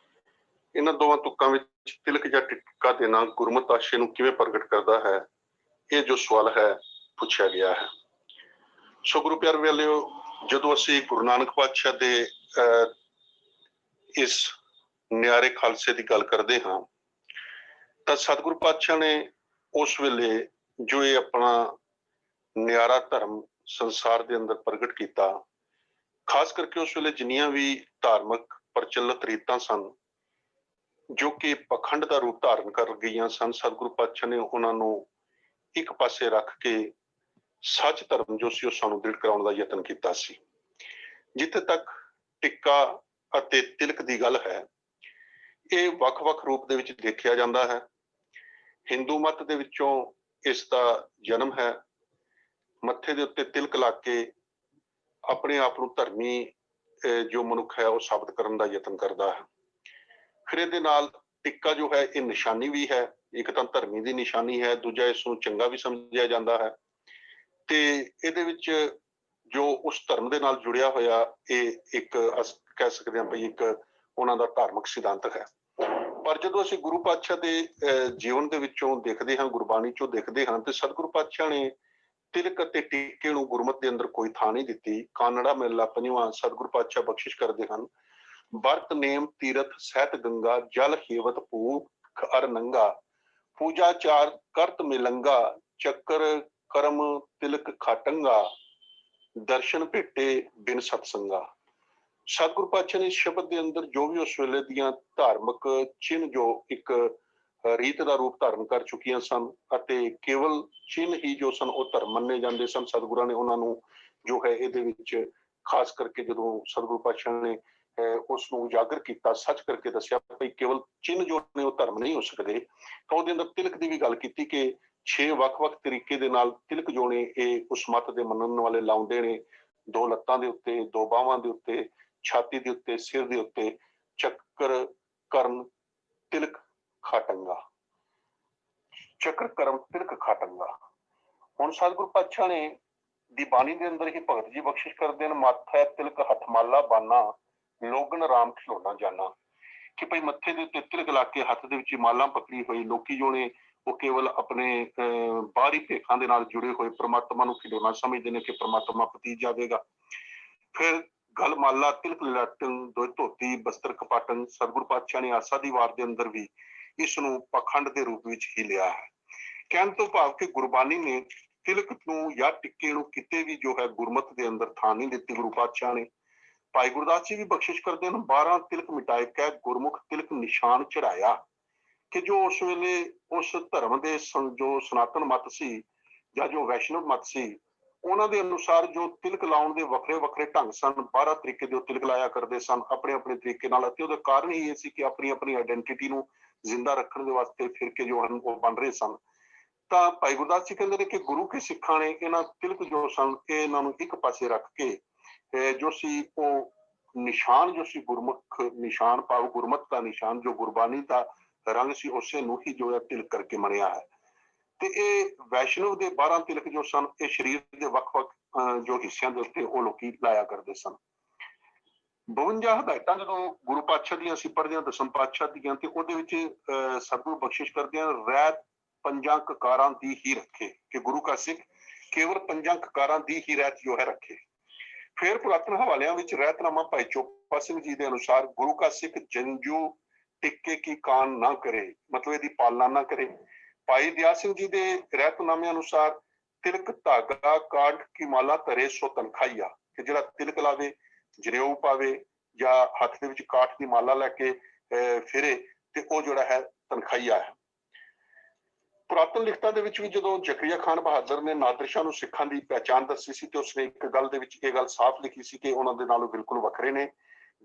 ਇਹਨਾਂ ਦੋਵਾਂ ਤੁਕਾਂ ਵਿੱਚ ਤਿਲਕ ਜਾਂ ਟਿੱਕਾ ਦੇਣਾ ਗੁਰਮਤਿ ਆਸ਼ੇ ਨੂੰ ਕਿਵੇਂ ਪ੍ਰਗਟ ਕਰਦਾ ਹੈ, ਇਹ ਜੋ ਸਵਾਲ ਹੈ ਪੁੱਛਿਆ ਗਿਆ ਹੈ। ਸੋ ਗੁਰੂ ਪਿਆਰੇ ਵਾਲਿਓ, ਜਦੋਂ ਅਸੀਂ ਗੁਰੂ ਨਾਨਕ ਪਾਤਸ਼ਾਹ ਦੇ ਇਸ ਨਿਆਰੇ ਖਾਲਸੇ ਦੀ ਗੱਲ ਕਰਦੇ ਹਾਂ ਤਾਂ ਸਤਿਗੁਰੂ ਪਾਤਸ਼ਾਹ ਨੇ ਉਸ ਵੇਲੇ ਜੋ ਇਹ ਆਪਣਾ ਨਿਆਰਾ ਧਰਮ ਸੰਸਾਰ ਦੇ ਅੰਦਰ ਪ੍ਰਗਟ ਕੀਤਾ, ਖਾਸ ਕਰਕੇ ਉਸ ਵੇਲੇ ਜਿੰਨੀਆਂ ਵੀ ਧਾਰਮਿਕ ਪ੍ਰਚਲਿਤ ਰੀਤਾਂ ਸਨ ਜੋ ਕਿ ਪਖੰਡ ਦਾ ਰੂਪ ਧਾਰਨ ਕਰ ਗਈਆਂ ਸਨ, ਸਤਿਗੁਰੂ ਪਾਤਸ਼ਾਹ ਨੇ ਉਹਨਾਂ ਨੂੰ ਇੱਕ ਪਾਸੇ ਰੱਖ ਕੇ ਸੱਚ ਧਰਮ ਜੋ ਸੀ ਉਹ ਸਾਨੂੰ ਦ੍ਰਿੜ ਕਰਾਉਣ ਦਾ ਯਤਨ ਕੀਤਾ ਸੀ। ਜਿੱਥੇ ਤੱਕ ਟਿੱਕਾ ਅਤੇ ਤਿਲਕ ਦੀ ਗੱਲ ਹੈ, ਇਹ ਵੱਖ-ਵੱਖ ਰੂਪ ਦੇ ਵਿੱਚ ਦੇਖਿਆ ਜਾਂਦਾ ਹੈ। ਹਿੰਦੂ ਮਤ ਦੇ ਵਿੱਚੋਂ ਇਸ ਦਾ ਜਨਮ ਹੈ। ਮੱਥੇ ਦੇ ਉੱਤੇ ਤਿਲਕ ਲਾ ਕੇ ਆਪਣੇ ਆਪ ਨੂੰ ਧਰਮੀ ਜੋ ਮਨੁੱਖ ਹੈ ਉਹ ਸਾਬਤ ਕਰਨ ਦਾ ਯਤਨ ਕਰਦਾ ਹੈ। ਫਿਰ ਇਹਦੇ ਨਾਲ ਟਿੱਕਾ ਜੋ ਹੈ ਇਹ ਨਿਸ਼ਾਨੀ ਵੀ ਹੈ, ਇੱਕ ਤਾਂ ਧਰਮੀ ਦੀ ਨਿਸ਼ਾਨੀ ਹੈ, ਦੂਜਾ ਇਸ ਨੂੰ ਚੰਗਾ ਵੀ ਸਮਝਿਆ ਜਾਂਦਾ ਹੈ ਤੇ ਇਹਦੇ ਵਿੱਚ ਜੋ ਉਸ ਧਰਮ ਦੇ ਨਾਲ ਜੁੜਿਆ ਹੋਇਆ ਇਹ ਇੱਕ ਕਹਿ ਸਕਦੇ ਹਾਂ ਵੀ ਇੱਕ ਉਹਨਾਂ ਦਾ ਧਾਰਮਿਕ ਸਿਧਾਂਤ ਹੈ। ਪਰ ਜਦੋਂ ਅਸੀਂ ਗੁਰੂ ਪਾਤਸ਼ਾਹ ਦੇ ਜੀਵਨ ਦੇ ਵਿੱਚੋਂ ਦੇਖਦੇ ਹਾਂ, ਗੁਰਬਾਣੀ ਚੋਂ ਦੇਖਦੇ ਹਾਂ, ਤੇ ਸਤਿਗੁਰੂ ਪਾਤਸ਼ਾਹ ਨੇ ਤਿਲਕ ਅਤੇ ਟਿੱਕੇ ਨੂੰ ਗੁਰਮਤਿ ਦੇ ਅੰਦਰ ਕੋਈ ਥਾਂ ਨਹੀਂ ਦਿੱਤੀ। ਕਾਨੜਾ ਮਹਿਲਾ 5ਵਾਂ ਸਤਿਗੁਰੂ ਪਾਤਸ਼ਾਹ ਬਖਸ਼ਿਸ਼ ਕਰਦੇ ਹਨ। ਵਰਤ ਨੇਮ ਤੀਰਥ ਸਹਿਤ ਗੰਗਾ ਜਲ ਹੇਵਤ ਭੂਖ ਅਰ ਨੰਗਾ ਪੂਜਾ ਚਾਰ ਕਰਤ ਮਿਲੰਗਾ ਚੱਕਰ ਕਰਮ ਤਿਲਕ ਖਾਟੰਗਾ ਦਰਸ਼ਨ ਭੇਟੇ ਬਿਨ ਸਤਸੰਗਾ। ਸਤਿਗੁਰੂ ਪਾਤਸ਼ਾਹ ਨੇ ਸ਼ਬਦ ਦੇ ਅੰਦਰ ਜੋ ਵੀ ਉਸ ਵੇਲੇ ਦੀਆਂ ਧਾਰਮਿਕ ਚਿੰਨ੍ਹ ਜੋ ਇੱਕ ਰੀਤ ਦਾ ਰੂਪ ਧਾਰਨ ਕਰ ਚੁੱਕੀਆਂ ਸਨ ਅਤੇ ਕੇਵਲ ਚਿੰਨ੍ਹ ਹੀ ਜੋ ਸਨ ਉਹ ਧਰਮ ਮੰਨੇ ਜਾਂਦੇ ਸਨ, ਸਤਿਗੁਰਾਂ ਨੇ ਉਹਨਾਂ ਨੂੰ ਜੋ ਹੈ ਇਹਦੇ ਵਿੱਚ ਖਾਸ ਕਰਕੇ ਜਦੋਂ ਸਤਿਗੁਰੂ ਪਾਤਸ਼ਾਹ ਨੇ ਉਸ ਨੂੰ ਉਜਾਗਰ ਕੀਤਾ, ਸੱਚ ਕਰਕੇ ਦੱਸਿਆ ਵੀ ਕੇਵਲ ਚਿੰਨ੍ਹ ਜੋ ਨੇ ਉਹ ਧਰਮ ਨਹੀਂ ਹੋ ਸਕਦੇ, ਤਾਂ ਉਹਦੇ ਅੰਦਰ ਤਿਲਕ ਦੀ ਵੀ ਗੱਲ ਕੀਤੀ ਕਿ 6 ਵੱਖ-ਵੱਖ ਤਰੀਕੇ ਦੇ ਨਾਲ ਤਿਲਕ ਜੋ ਨੇ ਇਹ ਉਸ ਮੱਤ ਦੇ ਮੰਨਣ ਵਾਲੇ ਲਾਉਂਦੇ ਨੇ। 2 ਲੱਤਾਂ ਦੇ ਉੱਤੇ, 2 ਬਾਹਾਂ ਦੇ ਉੱਤੇ, ਛਾਤੀ ਦੇ ਉੱਤੇ, ਸਿਰ ਦੇ ਉੱਤੇ ਚੱਕਰ ਕਰਨ ਤਿਲਕ ਖਾਟੰਗਾ, ਚੱਕਰ ਕਰਮ ਤਿਲਕ ਖਾਟੰਗਾ। ਹੁਣ ਸਤਿਗੁਰੂ ਪਾਤਸ਼ਾਹ ਨੇ ਦੀ ਬਾਣੀ ਦੇ ਅੰਦਰ ਹੀ ਭਗਤ ਜੀ ਬਖਸ਼ਿਸ਼ ਕਰਦੇ ਨੇ, ਮਾਥੈ ਤਿਲਕ ਹੱਥ ਮਾਲਾ ਬਾਨਾ ਲੋਗਨ ਰਾਮ ਖਿਡੌਣਾ ਜਾਨਾ, ਕਿ ਭਾਈ ਮੱਥੇ ਦੇ ਉੱਤੇ ਤਿਲਕ ਲਾ ਕੇ ਹੱਥ ਦੇ ਵਿੱਚ ਮਾਲਾਂ ਪਕੜੀ ਹੋਈ ਲੋਕੀ ਜੋ ਨੇ ਉਹ ਕੇਵਲ ਆਪਣੇ ਬਾਹਰੀ ਭੇਖਾਂ ਦੇ ਨਾਲ ਜੁੜੇ ਹੋਏ ਪ੍ਰਮਾਤਮਾ ਨੂੰ ਖਿਡੌਣਾ ਸਮਝਦੇ ਨੇ ਕਿ ਪ੍ਰਮਾਤਮਾ ਪਤੀ ਜਾਵੇਗਾ। ਫਿਰ ਗਲ ਮਾਲਾ ਤਿਲਕ ਲਟਨ ਦੋ ਧੋਤੀ ਬਸਤਰ ਕਪਾਟਨ। ਸਤਿਗੁਰੂ ਪਾਤਸ਼ਾਹ ਨੇ ਆਸਾ ਦੀ ਵਾਰ ਦੇ ਅੰਦਰ ਵੀ ਇਸ ਨੂੰ ਪਖੰਡ ਦੇ ਰੂਪ ਵਿੱਚ ਹੀ ਲਿਆ ਹੈ। ਕਹਿਣ ਤੋਂ ਭਾਵ ਕਿ ਗੁਰਬਾਣੀ ਨੇ ਤਿਲਕ ਨੂੰ ਜਾਂ ਟਿੱਕੇ ਨੂੰ ਕਿਤੇ ਵੀ ਜੋ ਹੈ ਗੁਰਮਤਿ ਦੇ ਅੰਦਰ ਥਾਂ ਨਹੀਂ ਦਿੱਤੀ। ਗੁਰੂ ਪਾਤਸ਼ਾਹ ਨੇ ਭਾਈ ਗੁਰਦਾਸ ਜੀ ਵੀ ਬਖਸ਼ਿਸ਼ ਕਰਦੇ ਹਨ, 12 ਤਿਲਕ ਮਿਟਾਏ ਕਹਿ ਗੁਰਮੁਖ ਤਿਲਕ ਨਿਸ਼ਾਨ ਚੜਾਇਆ, ਕਿ ਜੋ ਉਸ ਵੇਲੇ ਉਸ ਧਰਮ ਦੇ ਜੋ ਸਨਾਤਨ ਮਤ ਸੀ ਜਾਂ ਜੋ ਵੈਸ਼ਨਵ ਮਤ ਸੀ ਉਹਨਾਂ ਦੇ ਅਨੁਸਾਰ ਜੋ ਤਿਲਕ ਲਾਉਣ ਦੇ ਵੱਖਰੇ ਵੱਖਰੇ ਢੰਗ ਸਨ। 12 ਤਰੀਕੇ ਦੇ ਉਹ ਤਿਲਕ ਲਾਇਆ ਕਰਦੇ ਸਨ ਆਪਣੇ ਆਪਣੇ ਤਰੀਕੇ ਨਾਲ, ਅਤੇ ਉਹਦਾ ਕਾਰਨ ਹੀ ਇਹ ਸੀ ਕਿ ਆਪਣੀ ਆਪਣੀ ਆਇਡੈਂਟੀਟੀ ਨੂੰ ਜ਼ਿੰਦਾ ਰੱਖਣ ਦੇ ਵਾਸਤੇ ਫਿਰਕੇ ਜੋ ਹਨ ਉਹ ਬਣ ਰਹੇ ਸਨ। ਤਾਂ ਭਾਈ ਗੁਰਦਾਸ ਜੀ ਕਹਿੰਦੇ ਨੇ ਕਿ ਗੁਰੂ ਕੇ ਸਿੱਖਾਂ ਨੇ ਇਹਨਾਂ ਤਿਲਕ ਜੋ ਸਨ ਇਹਨਾਂ ਨੂੰ ਇੱਕ ਪਾਸੇ ਰੱਖ ਕੇ ਜੋ ਸੀ ਉਹ ਨਿਸ਼ਾਨ ਜੋ ਸੀ ਗੁਰਮੁਖ ਨਿਸ਼ਾਨ ਭਾਵ ਗੁਰਮਤਿ ਦਾ ਨਿਸ਼ਾਨ ਜੋ ਗੁਰਬਾਣੀ ਦਾ ਰੰਗ ਸੀ ਉਸੇ ਨੂੰ ਹੀ ਜੋ ਹੈ ਤਿਲਕ ਕਰਕੇ ਮੰਨਿਆ ਹੈ। ਤੇ ਇਹ ਵੈਸ਼ਨਵ ਦੇ 12 ਤਿਲਕ ਜੋ ਸਨ ਇਹ ਸਰੀਰ ਦੇ ਵੱਖ-ਵੱਖ ਜੋ ਹਿੱਸਿਆਂ ਦੇ ਉੱਤੇ ਉਹ ਲੋਕੀ ਲਾਇਆ ਕਰਦੇ ਸਨ। 52 ਹਦਾਇਤਾਂ ਜਦੋਂ ਗੁਰੂ ਪਾਤਸ਼ਾਹ ਦੀਆਂ ਅਸੀਂ ਪੜ੍ਹਦੇ ਹਾਂ ਦਸਮ ਪਾਤਸ਼ਾਹ ਦੀਆਂ, ਤੇ ਉਹਦੇ ਵਿੱਚ ਸਤਿਗੁਰੂ ਬਖਸ਼ਿਸ਼ ਕਰਦੇ ਹਾਂ ਰਹਿਤ 5 ਕਕਾਰਾਂ ਦੀ ਹੀ ਰੱਖੇ, ਕਿ ਗੁਰੂ ਕਾ ਸਿੱਖ ਕੇਵਲ 5 ਕਕਾਰਾਂ ਦੀ ਹੀ ਰਹਿਤ ਜੋ ਹੈ ਰੱਖੇ। ਫਿਰ ਪੁਰਾਤਨ ਹਵਾਲਿਆਂ ਵਿੱਚ ਰਹਿਤਨਾਮਾ ਭਾਈ ਚੋਪਾ ਸਿੰਘ ਜੀ ਦੇ ਅਨੁਸਾਰ ਗੁਰੂ ਕਾ ਸਿੱਖ ਜੰਜੂ ਟਿੱਕੇ ਕੀ ਕਾਨ ਨਾ ਕਰੇ, ਮਤਲਬ ਇਹਦੀ ਪਾਲਣਾ ਨਾ ਕਰੇ। ਭਾਈ ਦਿਆ ਸਿੰਘ ਜੀ ਦੇ ਰਹਿਤਨਾਮੇ ਅਨੁਸਾਰ ਤਿਲਕ ਧਾਗਾ ਕਾਠ ਕੀ ਮਾਲਾ ਧਰੇ ਸੋ ਤਨਖਾਈਆ, ਕਿ ਜਿਹੜਾ ਤਿਲਕ ਲਾਵੇ, ਜਨੇਊ ਪਾਵੇ ਜਾਂ ਹੱਥ ਦੇ ਵਿੱਚ ਕਾਠ ਦੀ ਮਾਲਾ ਲੈ ਕੇ ਫਿਰੇ ਤੇ ਉਹ ਜਿਹੜਾ ਹੈ ਤਨਖਾਈਆ ਹੈ। ਪੁਰਾਤਨ ਲਿਖਤਾਂ ਦੇ ਵਿੱਚ ਵੀ ਜਦੋਂ ਜ਼ਕਰੀਆ ਖਾਨ ਬਹਾਦਰ ਨੇ ਨਾਦਰ ਸ਼ਾਹ ਨੂੰ ਸਿੱਖਾਂ ਦੀ ਪਹਿਚਾਣ ਦੱਸੀ ਸੀ ਤੇ ਉਸਨੇ ਇੱਕ ਗੱਲ ਦੇ ਵਿੱਚ ਇਹ ਗੱਲ ਸਾਫ਼ ਲਿਖੀ ਸੀ ਕਿ ਉਹਨਾਂ ਦੇ ਨਾਲੋਂ ਬਿਲਕੁਲ ਵੱਖਰੇ ਨੇ।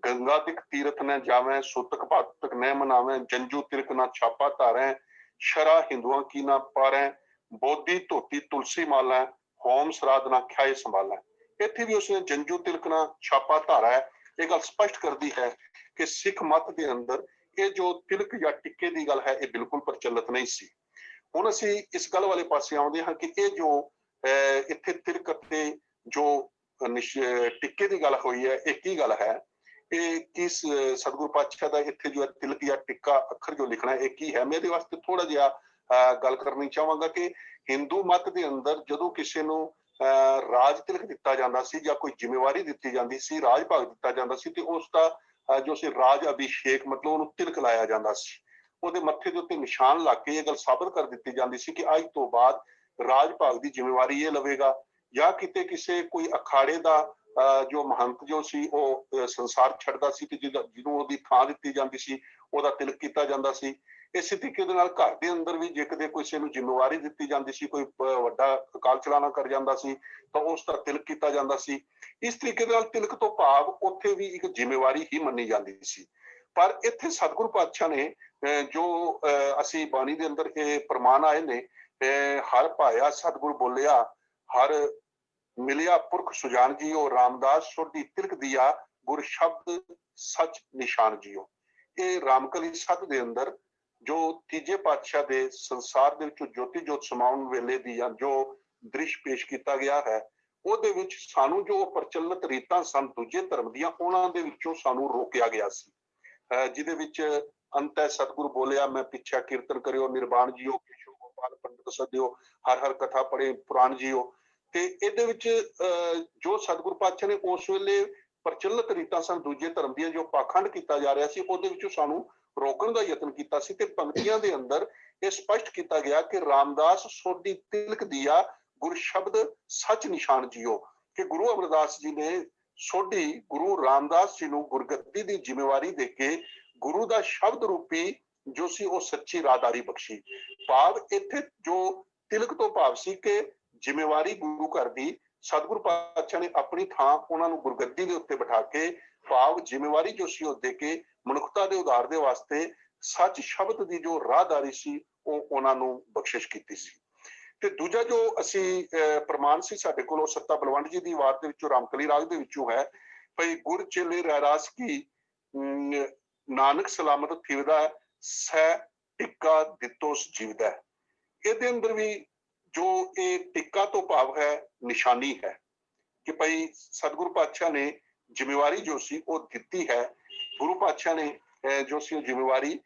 ਗੰਗਾ ਦਿਕ ਤੀਰਥ ਨ ਜਾਵੇਂ ਸੁਤਕ ਭਾਤਕ ਨ ਮਨਾਵੇਂ ਜੰਜੂ ਤਿਲਕ ਨਾ ਛਾਪਾ ਧਾਰੈ ਸ਼ਰਾ ਹਿੰਦੂਆਂ ਕੀ ਨਾ ਪਾਰੈ ਬੋਧੀ ਧੋਤੀ ਤੁਲਸੀ ਮਾਲਾ ਹੋਮ ਸਰਾਧ ਨਾ ਖਿਆਏ ਸੰਭਾਲੈ। ਇੱਥੇ ਵੀ ਉਸਨੇ ਜੰਜੂ ਤਿਲਕ ਨਾ ਛਾਪਾ ਧਾਰਾ ਹੈ। ਇਹ ਗੱਲ ਸਪਸ਼ਟ ਕਰਦੀ ਹੈ ਕਿ ਸਿੱਖ ਮਤ ਦੇ ਅੰਦਰ ਇਹ ਜੋ ਤਿਲਕ ਜਾਂ ਟਿੱਕੇ ਦੀ ਗੱਲ ਹੈ ਇਹ ਬਿਲਕੁਲ ਪ੍ਰਚਲਿਤ ਨਹੀਂ ਸੀ। ਹੁਣ ਅਸੀਂ ਇਸ ਗੱਲ ਵਾਲੇ ਪਾਸੇ ਆਉਂਦੇ ਹਾਂ ਕਿ ਇਹ ਜੋ ਇੱਥੇ ਤਿਲਕ ਅਤੇ ਜੋ ਟਿੱਕੇ ਦੀ ਗੱਲ ਹੋਈ ਹੈ ਇਹ ਕੀ ਗੱਲ ਹੈ, ਇਹ ਕਿਸ ਸਤਿਗੁਰੂ ਪਾਤਸ਼ਾਹ ਦਾ ਇੱਥੇ ਜੋ ਤਿਲਕ ਜਾਂ ਟਿੱਕਾ ਅੱਖਰ ਜੋ ਲਿਖਣਾ ਇਹ ਕੀ ਹੈ। ਮੈਂ ਇਹਦੇ ਵਾਸਤੇ ਥੋੜਾ ਜਿਹਾ ਗੱਲ ਕਰਨੀ ਚਾਹਾਂਗਾ ਕਿ ਹਿੰਦੂ ਮਤ ਦੇ ਅੰਦਰ ਜਦੋਂ ਕਿਸੇ ਨੂੰ ਰਾਜ ਤਿਲਕ ਦਿੱਤਾ ਜਾਂਦਾ ਸੀ ਜਾਂ ਕੋਈ ਜ਼ਿੰਮੇਵਾਰੀ ਦਿੱਤੀ ਜਾਂਦੀ ਸੀ, ਰਾਜ ਭਾਗ ਦਿੱਤਾ ਜਾਂਦਾ ਸੀ, ਤੇ ਉਸ ਦਾ ਜੋ ਸੀ ਰਾਜ ਅਭਿਸ਼ੇਕ ਮਤਲਬ ਉਹਨੂੰ ਤਿਲਕ ਲਾਇਆ ਜਾਂਦਾ ਸੀ। ਉਹਦੇ ਮੱਥੇ ਦੇ ਉੱਤੇ ਨਿਸ਼ਾਨ ਲਾ ਕੇ ਇਹ ਗੱਲ ਸਾਬਤ ਕਰ ਦਿੱਤੀ ਜਾਂਦੀ ਸੀ ਕਿ ਅੱਜ ਤੋਂ ਬਾਅਦ ਰਾਜ ਭਾਗ ਦੀ ਜ਼ਿੰਮੇਵਾਰੀ ਇਹ ਲਵੇਗਾ। ਜਾਂ ਕਿਤੇ ਕਿਸੇ ਕੋਈ ਅਖਾੜੇ ਦਾ ਜੋ ਮਹੰਤ ਜੋ ਸੀ ਉਹ ਸੰਸਾਰ ਛੱਡਦਾ ਸੀ ਤੇ ਜਿਹਨੂੰ ਉਹਦੀ ਥਾਂ ਦਿੱਤੀ ਜਾਂਦੀ ਸੀ ਉਹਦਾ ਤਿਲਕ ਕੀਤਾ ਜਾਂਦਾ ਸੀ। ਇਸੇ ਤਰੀਕੇ ਦੇ ਨਾਲ ਘਰ ਦੇ ਅੰਦਰ ਵੀ ਜੇ ਕਿਤੇ ਕਿਸੇ ਨੂੰ ਜ਼ਿੰਮੇਵਾਰੀ ਦਿੱਤੀ ਜਾਂਦੀ ਸੀ, ਕੋਈ ਵੱਡਾ ਅਕਾਲ ਚਲਾਣਾ ਕਰ ਜਾਂਦਾ ਸੀ ਤਾਂ ਉਸ ਦਾ ਤਿਲਕ ਕੀਤਾ ਜਾਂਦਾ ਸੀ। ਇਸ ਤਰੀਕੇ ਦੇ ਨਾਲ ਤਿਲਕ ਤੋਂ ਭਾਵ ਉੱਥੇ ਵੀ ਇੱਕ ਜ਼ਿੰਮੇਵਾਰੀ ਹੀ ਮੰਨੀ ਜਾਂਦੀ ਸੀ। ਪਰ ਇੱਥੇ ਸਤਿਗੁਰੂ ਪਾਤਸ਼ਾਹ ਨੇ ਜੋ ਅਸੀਂ ਬਾਣੀ ਦੇ ਅੰਦਰ ਇਹ ਪ੍ਰਮਾਣ ਆਏ ਨੇ ਹਰ ਭਾਇਆ ਸਤਿਗੁਰ ਬੋਲਿਆ, ਹਰ ਮਿਲਿਆ ਪੁਰਖ ਸੁਜਾਨ ਜੀਓ, ਰਾਮਦਾਸ ਸੋਢੀ ਤਿਲਕ ਦੀਆ, ਗੁਰ ਸ਼ਬਦ ਸੱਚ ਨਿਸ਼ਾਨ ਜੀਓ। ਇਹ ਰਾਮਕਲੀ ਸੱਤ ਦੇ ਅੰਦਰ ਜੋ ਤੀਜੇ ਪਾਤਸ਼ਾਹ ਦੇ ਸੰਸਾਰ ਦੇ ਵਿੱਚੋਂ ਜੋਤੀ ਜੋਤ ਸਮਾਉਣ ਵੇਲੇ ਦੀ ਜੋ ਦ੍ਰਿਸ਼ ਪੇਸ਼ ਕੀਤਾ ਗਿਆ ਹੈ, ਉਹਦੇ ਵਿੱਚ ਸਾਨੂੰ ਜੋ ਪ੍ਰਚਲਿਤ ਰੀਤਾਂ ਸਨ ਦੂਜੇ ਧਰਮ ਦੀਆਂ, ਉਹਨਾਂ ਦੇ ਵਿੱਚੋਂ ਸਾਨੂੰ ਰੋਕਿਆ ਗਿਆ ਸੀ। ਜਿਹਦੇ ਵਿੱਚ ਅੰਤੈ ਸਤਿਗੁਰੂ ਬੋਲਿਆ, ਮੈਂ ਪਿੱਛਾ ਕੀਰਤਨ ਕਰਿਓ ਨਿਰਵਾਣ ਜੀਓ, ਕੇਸ਼ਵ ਗੋਪਾਲ ਪੰਡਤ ਸਦਿਓ, ਹਰ ਹਰ ਕਥਾ ਪੜ੍ਹੇ ਪੁਰਾਣ ਜੀਓ। ਤੇ ਇਹਦੇ ਵਿੱਚ ਜੋ ਸਤਿਗੁਰੂ ਪਾਤਸ਼ਾਹ ਨੇ ਉਸ ਵੇਲੇ ਪ੍ਰਚਲਿਤ ਰੀਤਾਂ ਸਨ ਦੂਜੇ ਧਰਮ ਦੀਆਂ, ਜੋ ਪਾਖੰਡ ਕੀਤਾ ਜਾ ਰਿਹਾ ਸੀ, ਉਹਦੇ ਵਿੱਚੋਂ ਸਾਨੂੰ ਰੋਕਣ ਦਾ ਯਤਨ ਕੀਤਾ ਸੀ। ਤੇ ਪੰਕਤੀਆਂ ਦੇ ਅੰਦਰ ਇਹ ਸਪਸ਼ਟ ਕੀਤਾ ਗਿਆ ਕਿ ਰਾਮਦਾਸ ਸੋਢੀ ਤਿਲਕ ਦੀਆ, ਗੁਰ ਸ਼ਬਦ ਸੱਚ ਨਿਸ਼ਾਨ ਜੀਓ, ਕਿ ਗੁਰੂ ਅਮਰਦਾਸ ਜੀ ਨੇ ਸੋਢੀ ਗੁਰੂ ਰਾਮਦਾਸ ਜੀ ਨੂੰ ਗੁਰਗੱਦੀ ਦੀ ਜ਼ਿੰਮੇਵਾਰੀ ਦੇ ਕੇ ਗੁਰੂ ਦਾ ਸ਼ਬਦ ਰੂਪੀ ਜੋ ਸੀ ਉਹ ਸੱਚੀ ਰਾਹਦਾਰੀ ਬਖਸ਼ੀ। ਭਾਵ ਇੱਥੇ ਜੋ ਤਿਲਕ ਤੋਂ ਭਾਵ ਸੀ ਕਿ ਜ਼ਿੰਮੇਵਾਰੀ ਗੁਰੂ ਘਰ ਦੀ ਸਤਿਗੁਰੂ ਪਾਤਸ਼ਾਹ ਨੇ ਆਪਣੀ ਥਾਂ ਉਹਨਾਂ ਨੂੰ ਗੁਰਗੱਦੀ ਦੇ ਉੱਤੇ ਬਿਠਾ ਕੇ, ਭਾਵ ਜ਼ਿੰਮੇਵਾਰੀ ਜੋ ਸੀ ਉਹ ਦੇ ਕੇ ਮਨੁੱਖਤਾ ਦੇ ਉਧਾਰ ਦੇ ਵਾਸਤੇ ਸੱਚ ਸ਼ਬਦ ਦੀ ਜੋ ਰਾਹਦਾਰੀ ਸੀ ਉਹ ਉਹਨਾਂ ਨੂੰ ਬਖਸ਼ਿਸ਼ ਕੀਤੀ ਸੀ। ਤੇ ਦੂਜਾ ਜੋ ਅਸੀਂ ਪ੍ਰਮਾਣ ਸੀ ਸਾਡੇ ਕੋਲ, ਉਹ ਸੱਤਾ ਬਲਵੰਡ ਜੀ ਦੀ ਵਾਰ ਦੇ ਵਿੱਚੋਂ ਰਾਮਕਲੀ ਰਾਗ ਦੇ ਵਿੱਚੋਂ ਹੈ, ਭਈ ਗੁਰ ਚੇਲੇ ਰਹਿਰਾਸ ਕੀ ਨਾਨਕ ਸਲਾਮਤ ਥਿਵਦਾ, ਸੈ ਟਿੱਕਾ ਦਿੱਤੋਸ ਜੀਵਦਾ। ਇਹਦੇ ਅੰਦਰ ਵੀ ਜੋ ਇਹ ਟਿੱਕਾ ਤੋਂ ਭਾਵ ਹੈ ਨਿਸ਼ਾਨੀ ਹੈ ਕਿ ਭਾਈ ਸਤਿਗੁਰੂ ਪਾਤਸ਼ਾਹ ਨੇ ਜ਼ਿੰਮੇਵਾਰੀ ਜੋ ਸੀ ਉਹ ਦਿੱਤੀ ਹੈ। ਗੁਰੂ ਪਾਤਸ਼ਾਹ ਨੇ ਜੋ ਸੀ ਉਹ ਜ਼ਿੰਮੇਵਾਰੀ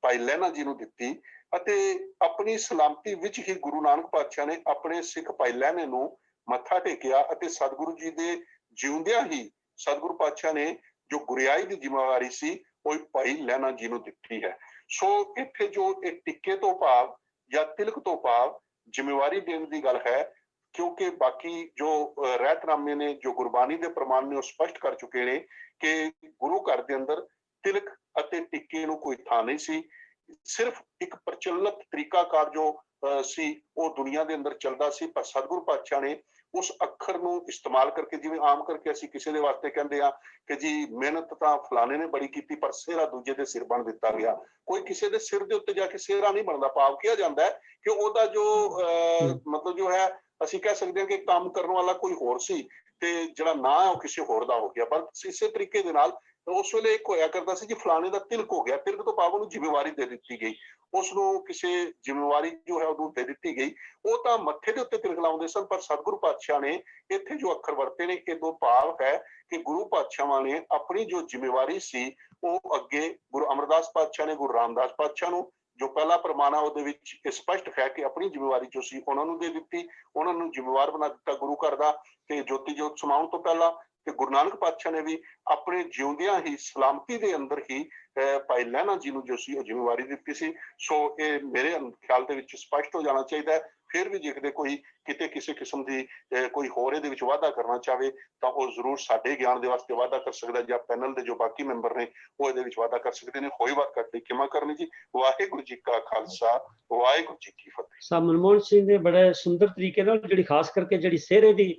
ਭਾਈ ਲਹਿਣਾ ਜੀ ਨੂੰ ਦਿੱਤੀ, ਅਤੇ ਆਪਣੀ ਸਲਾਮਤੀ ਵਿੱਚ ਹੀ ਗੁਰੂ ਨਾਨਕ ਪਾਤਸ਼ਾਹ ਨੇ ਆਪਣੇ ਸਿੱਖ ਭਾਈ ਲਹਿਣੇ ਨੂੰ ਮੱਥਾ ਟੇਕਿਆ, ਅਤੇ ਸਤਿਗੁਰੂ ਜੀ ਦੇ ਜਿਉਂਦਿਆਂ ਹੀ ਸਤਿਗੁਰੂ ਪਾਤਸ਼ਾਹ ਨੇ ਜੋ ਗੁਰਿਆਈ ਦੀ ਜ਼ਿੰਮੇਵਾਰੀ ਸੀ ਉਹ ਭਾਈ ਲਹਿਣਾ ਜੀ ਨੂੰ ਦਿੱਤੀ ਹੈ। ਸੋ ਇੱਥੇ ਜੋ ਇਹ ਟਿੱਕੇ ਤੋਂ ਭਾਵ ਜਾਂ ਤਿਲਕ ਤੋਂ ਭਾਵ ਜ਼ਿੰਮੇਵਾਰੀ ਦੇਣ ਦੀ ਗੱਲ ਹੈ, ਕਿਉਂਕਿ ਬਾਕੀ ਜੋ ਰਹਿਤਨਾਮੇ ਨੇ, ਜੋ ਗੁਰਬਾਣੀ ਦੇ ਪ੍ਰਮਾਣ ਨੇ, ਉਹ ਸਪਸ਼ਟ ਕਰ ਚੁੱਕੇ ਨੇ ਕਿ ਗੁਰੂ ਘਰ ਦੇ ਅੰਦਰ ਤਿਲਕ ਅਤੇ ਟਿੱਕੇ ਨੂੰ ਕੋਈ ਥਾਂ ਨਹੀਂ ਸੀ। ਸਿਰਫ ਇੱਕ ਪ੍ਰਚਲਿਤ ਤਰੀਕਾਕਾਰ ਜੋ ਸੀ ਉਹ ਦੁਨੀਆ ਦੇ ਅੰਦਰ ਚੱਲਦਾ ਸੀ, ਪਰ ਸਤਿਗੁਰੂ ਪਾਤਸ਼ਾਹ ਨੇ ਉਸ ਅੱਖਰ ਨੂੰ ਇਸਤੇਮਾਲ ਕਰਕੇ, ਜਿਵੇਂ ਆਮ ਕਰਕੇ ਅਸੀਂ ਕਿਸੇ ਦੇ ਵਾਸਤੇ ਕਹਿੰਦੇ ਆ ਕਿ ਜੀ ਮਿਹਨਤ ਤਾਂ ਫਲਾਣੇ ਨੇ ਬੜੀ ਕੀਤੀ ਪਰ ਸਿਹਰਾ ਦੂਜੇ ਦੇ ਸਿਰ ਬਣ ਦਿੱਤਾ ਗਿਆ। ਕੋਈ ਕਿਸੇ ਦੇ ਸਿਰ ਦੇ ਉੱਤੇ ਜਾ ਕੇ ਸਿਹਰਾ ਨਹੀਂ ਬਣਦਾ। ਭਾਵ ਕਿਹਾ ਜਾਂਦਾ ਹੈ ਕਿ ਉਹਦਾ ਜੋ ਮਤਲਬ ਜੋ ਹੈ, ਅਸੀਂ ਕਹਿ ਸਕਦੇ ਹਾਂ ਕਿ ਕੰਮ ਕਰਨ ਵਾਲਾ ਕੋਈ ਹੋਰ ਸੀ ਤੇ ਜਿਹੜਾ ਨਾਂ ਹੈ ਉਹ ਕਿਸੇ ਹੋਰ ਦਾ ਹੋ ਗਿਆ। ਪਰ ਇਸੇ ਤਰੀਕੇ ਦੇ ਨਾਲ ਉਸ ਵੇਲੇ ਇੱਕ ਹੋਇਆ ਕਰਦਾ ਸੀ ਜੀ ਫਲਾਣੇ ਦਾ ਤਿਲਕ ਹੋ ਗਿਆ। ਤਿਲਕ ਤੋਂ ਭਾਵ ਉਹਨੂੰ ਜ਼ਿੰਮੇਵਾਰੀ ਦੇ ਦਿੱਤੀ ਗਈ, ਉਸ ਨੂੰ ਕਿਸੇ ਜ਼ਿੰਮੇਵਾਰੀ ਜੋ ਹੈ ਉਹਨੂੰ ਦੇ ਦਿੱਤੀ ਗਈ। ਉਹ ਤਾਂ ਮੱਥੇ ਦੇ ਉੱਤੇ ਤਿਲਕ ਲਾਉਂਦੇ ਸਨ, ਪਰ ਸਤਿਗੁਰੂ ਪਾਤਸ਼ਾਹ ਨੇ ਇੱਥੇ ਜੋ ਅੱਖਰ ਵਰਤੇ ਨੇ, ਇਹ ਦੋ ਭਾਵ ਹੈ ਕਿ ਗੁਰੂ ਪਾਤਸ਼ਾਹਾਂ ਨੇ ਆਪਣੀ ਜੋ ਜ਼ਿੰਮੇਵਾਰੀ ਸੀ ਉਹ ਅੱਗੇ ਗੁਰੂ ਅਮਰਦਾਸ ਪਾਤਸ਼ਾਹ ਨੇ ਗੁਰੂ ਰਾਮਦਾਸ ਪਾਤਸ਼ਾਹ ਨੂੰ, ਜੋ ਪਹਿਲਾ ਪ੍ਰਮਾਣਾ ਉਹਦੇ ਵਿੱਚ ਸਪਸ਼ਟ ਹੈ ਕਿ ਆਪਣੀ ਜ਼ਿੰਮੇਵਾਰੀ ਜੋ ਸੀ ਉਹਨਾਂ ਨੂੰ ਦੇ ਦਿੱਤੀ, ਉਹਨਾਂ ਨੂੰ ਜ਼ਿੰਮੇਵਾਰ ਬਣਾ ਦਿੱਤਾ ਗੁਰੂ ਘਰ ਦਾ। ਤੇ ਜੋਤੀ ਜੋਤ ਸਮਾਉਣ ਤੋਂ ਪਹਿਲਾਂ ਤੇ ਗੁਰੂ ਨਾਨਕ ਪਾਤਸ਼ਾਹ ਨੇ ਵੀ ਆਪਣੇ ਜਿਉਂਦਿਆਂ ਹੀ ਸਲਾਮਤੀ ਦੇ ਅੰਦਰ ਹੀ ਭਾਈ ਲਹਿਣਾ ਜੀ ਨੂੰ ਜੋ ਸੀ ਉਹ ਜ਼ਿੰਮੇਵਾਰੀ ਦਿੱਤੀ ਸੀ। ਸੋ ਇਹ ਮੇਰੇ ਖਿਆਲ ਦੇ ਵਿੱਚ ਸਪਸ਼ਟ ਹੋ ਜਾਣਾ ਚਾਹੀਦਾ ਹੈ। ਫਿਰ ਵੀ ਜੇ ਕੋਈ ਕਿਤੇ ਕਿਸੇ ਕਿਸਮ ਦੀ ਕੋਈ ਹੋਰ ਇਹਦੇ ਵਿੱਚ ਵਾਧਾ ਕਰਨਾ ਚਾਹਵੇ ਤਾਂ ਉਹ ਜ਼ਰੂਰ ਸਾਡੇ ਗਿਆਨ ਦੇ ਵਾਸਤੇ ਵਾਧਾ ਕਰ ਸਕਦਾ, ਜਾਂ ਪੈਨਲ ਦੇ ਜੋ ਬਾਕੀ ਮੈਂਬਰ ਨੇ ਉਹ ਇਹਦੇ ਵਿੱਚ ਵਾਧਾ ਕਰ ਸਕਦੇ ਨੇ। ਹੋਈ ਵਾਰ ਕਰਦੇ ਖਿਮਾ ਕਰਨੀ ਜੀ। ਵਾਹਿਗੁਰੂ ਜੀ ਕਾ ਖਾਲਸਾ, ਵਾਹਿਗੁਰੂ ਜੀ ਕੀ ਫਤਿਹ। ਸਾ ਮਨਮੋਹਨ ਸਿੰਘ ਨੇ ਬੜੇ ਸੁੰਦਰ ਤਰੀਕੇ ਨਾਲ ਜਿਹੜੀ ਖਾਸ ਕਰਕੇ ਜਿਹੜੀ ਸਿਹਰੇ ਦੀ